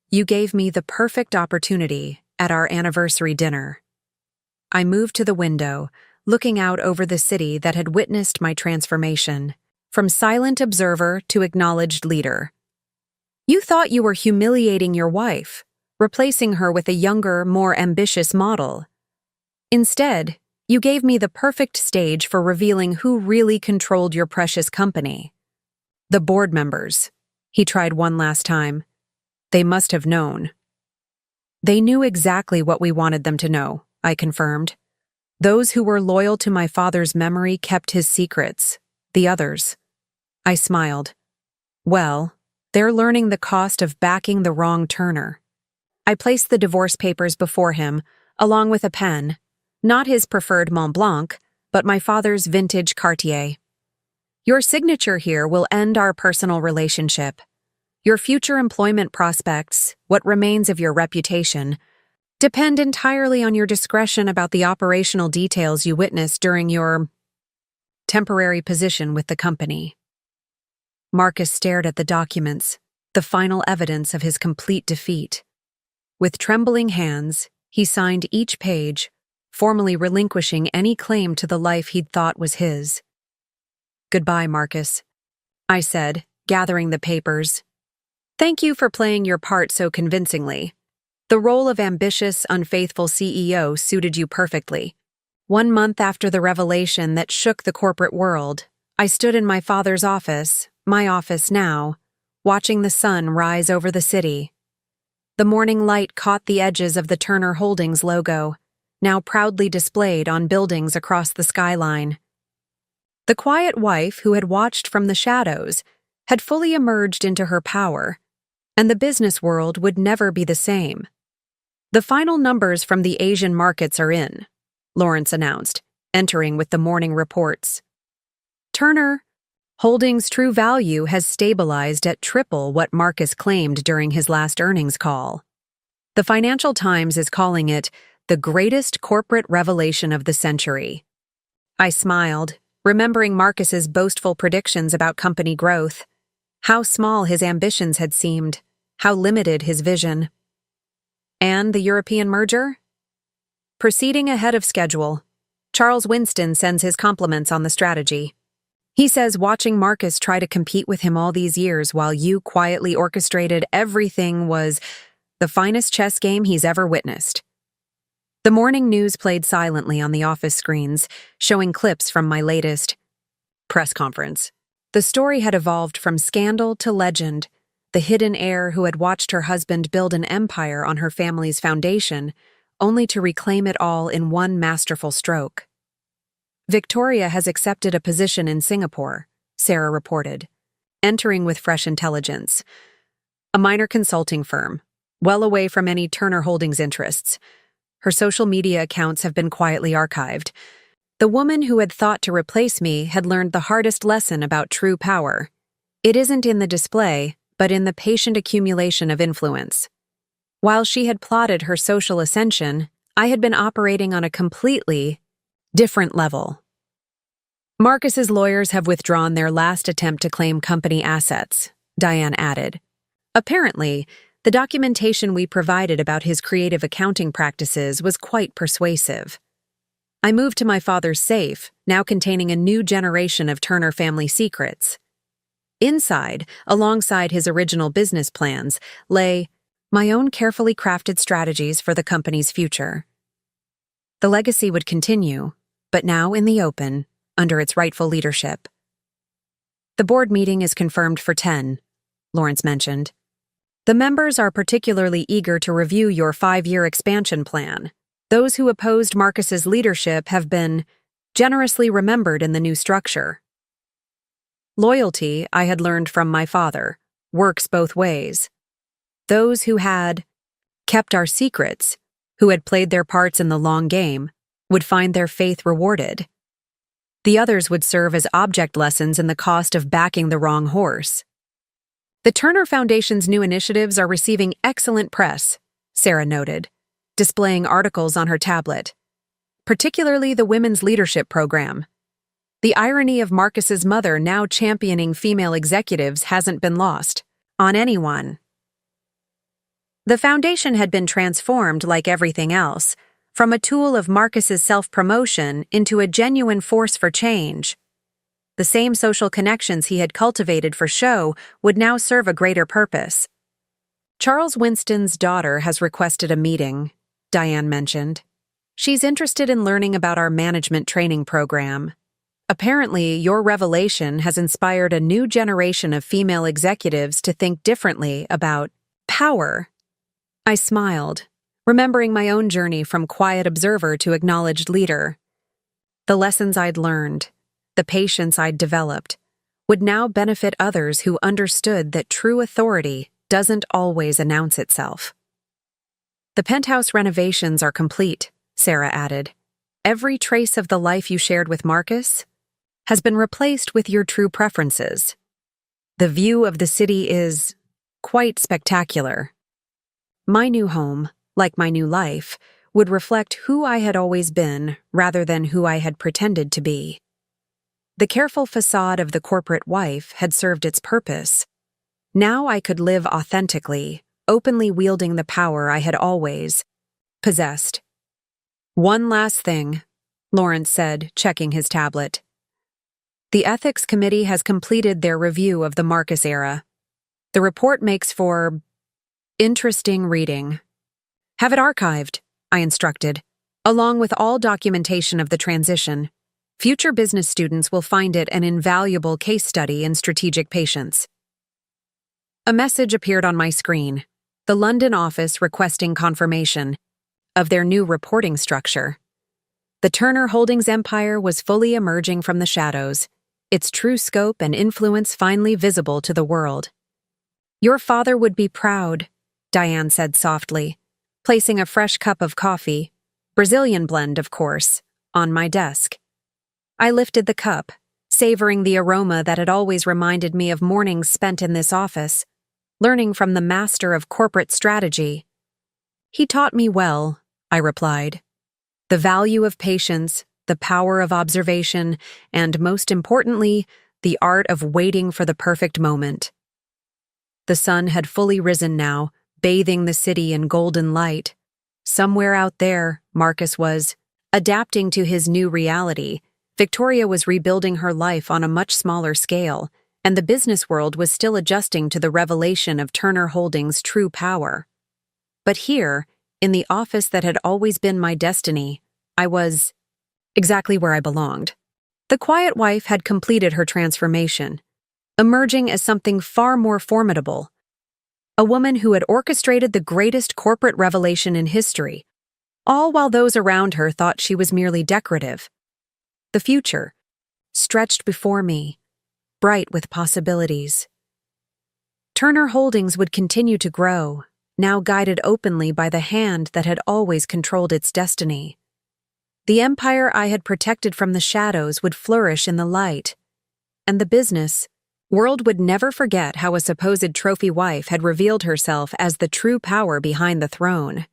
You gave me the perfect opportunity at our anniversary dinner." I moved to the window, looking out over the city that had witnessed my transformation, from silent observer to acknowledged leader. "You thought you were humiliating your wife, replacing her with a younger, more ambitious model. Instead, you gave me the perfect stage for revealing who really controlled your precious company. The board members." He tried one last time. "They must have known." "They knew exactly what we wanted them to know," I confirmed. "Those who were loyal to my father's memory kept his secrets. The others." I smiled. "Well, they're learning the cost of backing the wrong Turner." I placed the divorce papers before him, along with a pen. Not his preferred Mont Blanc, but my father's vintage Cartier. "Your signature here will end our personal relationship. Your future employment prospects, what remains of your reputation, depend entirely on your discretion about the operational details you witnessed during your temporary position with the company." Marcus stared at the documents, the final evidence of his complete defeat. With trembling hands, he signed each page, formally relinquishing any claim to the life he'd thought was his. "Goodbye, Marcus," I said, gathering the papers. "Thank you for playing your part so convincingly. The role of ambitious, unfaithful CEO suited you perfectly." 1 month after the revelation that shook the corporate world, I stood in my father's office, my office now, watching the sun rise over the city. The morning light caught the edges of the Turner Holdings logo, now proudly displayed on buildings across the skyline. The quiet wife who had watched from the shadows had fully emerged into her power, and the business world would never be the same. "The final numbers from the Asian markets are in," Lawrence announced, entering with the morning reports. "Turner Holdings' true value has stabilized at triple what Marcus claimed during his last earnings call. The Financial Times is calling it the greatest corporate revelation of the century." I smiled, remembering Marcus's boastful predictions about company growth. How small his ambitions had seemed, how limited his vision. "And the European merger?" "Proceeding ahead of schedule. Charles Winston sends his compliments on the strategy. He says watching Marcus try to compete with him all these years while you quietly orchestrated everything was the finest chess game he's ever witnessed." The morning news played silently on the office screens, showing clips from my latest press conference. The story had evolved from scandal to legend, the hidden heir who had watched her husband build an empire on her family's foundation, only to reclaim it all in one masterful stroke. "Victoria has accepted a position in Singapore," Sarah reported, entering with fresh intelligence. "A minor consulting firm, well away from any Turner Holdings interests. Her social media accounts have been quietly archived. The woman who had thought to replace me had learned the hardest lesson about true power. It isn't in the display, but in the patient accumulation of influence. While she had plotted her social ascension, I had been operating on a completely different level. Marcus's lawyers have withdrawn their last attempt to claim company assets, Diane added. Apparently, the documentation we provided about his creative accounting practices was quite persuasive. I moved to my father's safe, now containing a new generation of Turner family secrets. Inside, alongside his original business plans, lay my own carefully crafted strategies for the company's future. The legacy would continue, but now in the open, under its rightful leadership. The board meeting is confirmed for 10, Lawrence mentioned. The members are particularly eager to review your 5-year expansion plan. Those who opposed Marcus's leadership have been generously remembered in the new structure. Loyalty, I had learned from my father, works both ways. Those who had kept our secrets, who had played their parts in the long game, would find their faith rewarded. The others would serve as object lessons in the cost of backing the wrong horse. The Turner Foundation's new initiatives are receiving excellent press, Sarah noted, displaying articles on her tablet, particularly the Women's Leadership Program. The irony of Marcus's mother now championing female executives hasn't been lost on anyone. The foundation had been transformed like everything else, from a tool of Marcus's self-promotion into a genuine force for change. The same social connections he had cultivated for show would now serve a greater purpose. Charles Winston's daughter has requested a meeting, Diane mentioned. She's interested in learning about our management training program. Apparently, your revelation has inspired a new generation of female executives to think differently about power. I smiled, remembering my own journey from quiet observer to acknowledged leader. The lessons I'd learned, the patience I'd developed, would now benefit others who understood that true authority doesn't always announce itself. The penthouse renovations are complete, Sarah added. Every trace of the life you shared with Marcus has been replaced with your true preferences. The view of the city is quite spectacular. My new home, like my new life, would reflect who I had always been rather than who I had pretended to be. The careful facade of the corporate wife had served its purpose. Now I could live authentically, openly wielding the power I had always possessed. One last thing, Lawrence said, checking his tablet. The Ethics Committee has completed their review of the Marcus era. The report makes for interesting reading. Have it archived, I instructed, along with all documentation of the transition. Future business students will find it an invaluable case study in strategic patience. A message appeared on my screen, the London office requesting confirmation of their new reporting structure. The Turner Holdings empire was fully emerging from the shadows, its true scope and influence finally visible to the world. Your father would be proud, Diane said softly, placing a fresh cup of coffee, Brazilian blend, of course, on my desk. I lifted the cup, savoring the aroma that had always reminded me of mornings spent in this office, learning from the master of corporate strategy. He taught me well, I replied. The value of patience, the power of observation, and most importantly, the art of waiting for the perfect moment. The sun had fully risen now, bathing the city in golden light. Somewhere out there, Marcus was adapting to his new reality. Victoria was rebuilding her life on a much smaller scale, and the business world was still adjusting to the revelation of Turner Holdings' true power. But here, in the office that had always been my destiny, I was exactly where I belonged. The quiet wife had completed her transformation, emerging as something far more formidable. A woman who had orchestrated the greatest corporate revelation in history, all while those around her thought she was merely decorative. The future stretched before me, bright with possibilities. Turner Holdings would continue to grow, now guided openly by the hand that had always controlled its destiny. The empire I had protected from the shadows would flourish in the light. And the business world would never forget how a supposed trophy wife had revealed herself as the true power behind the throne.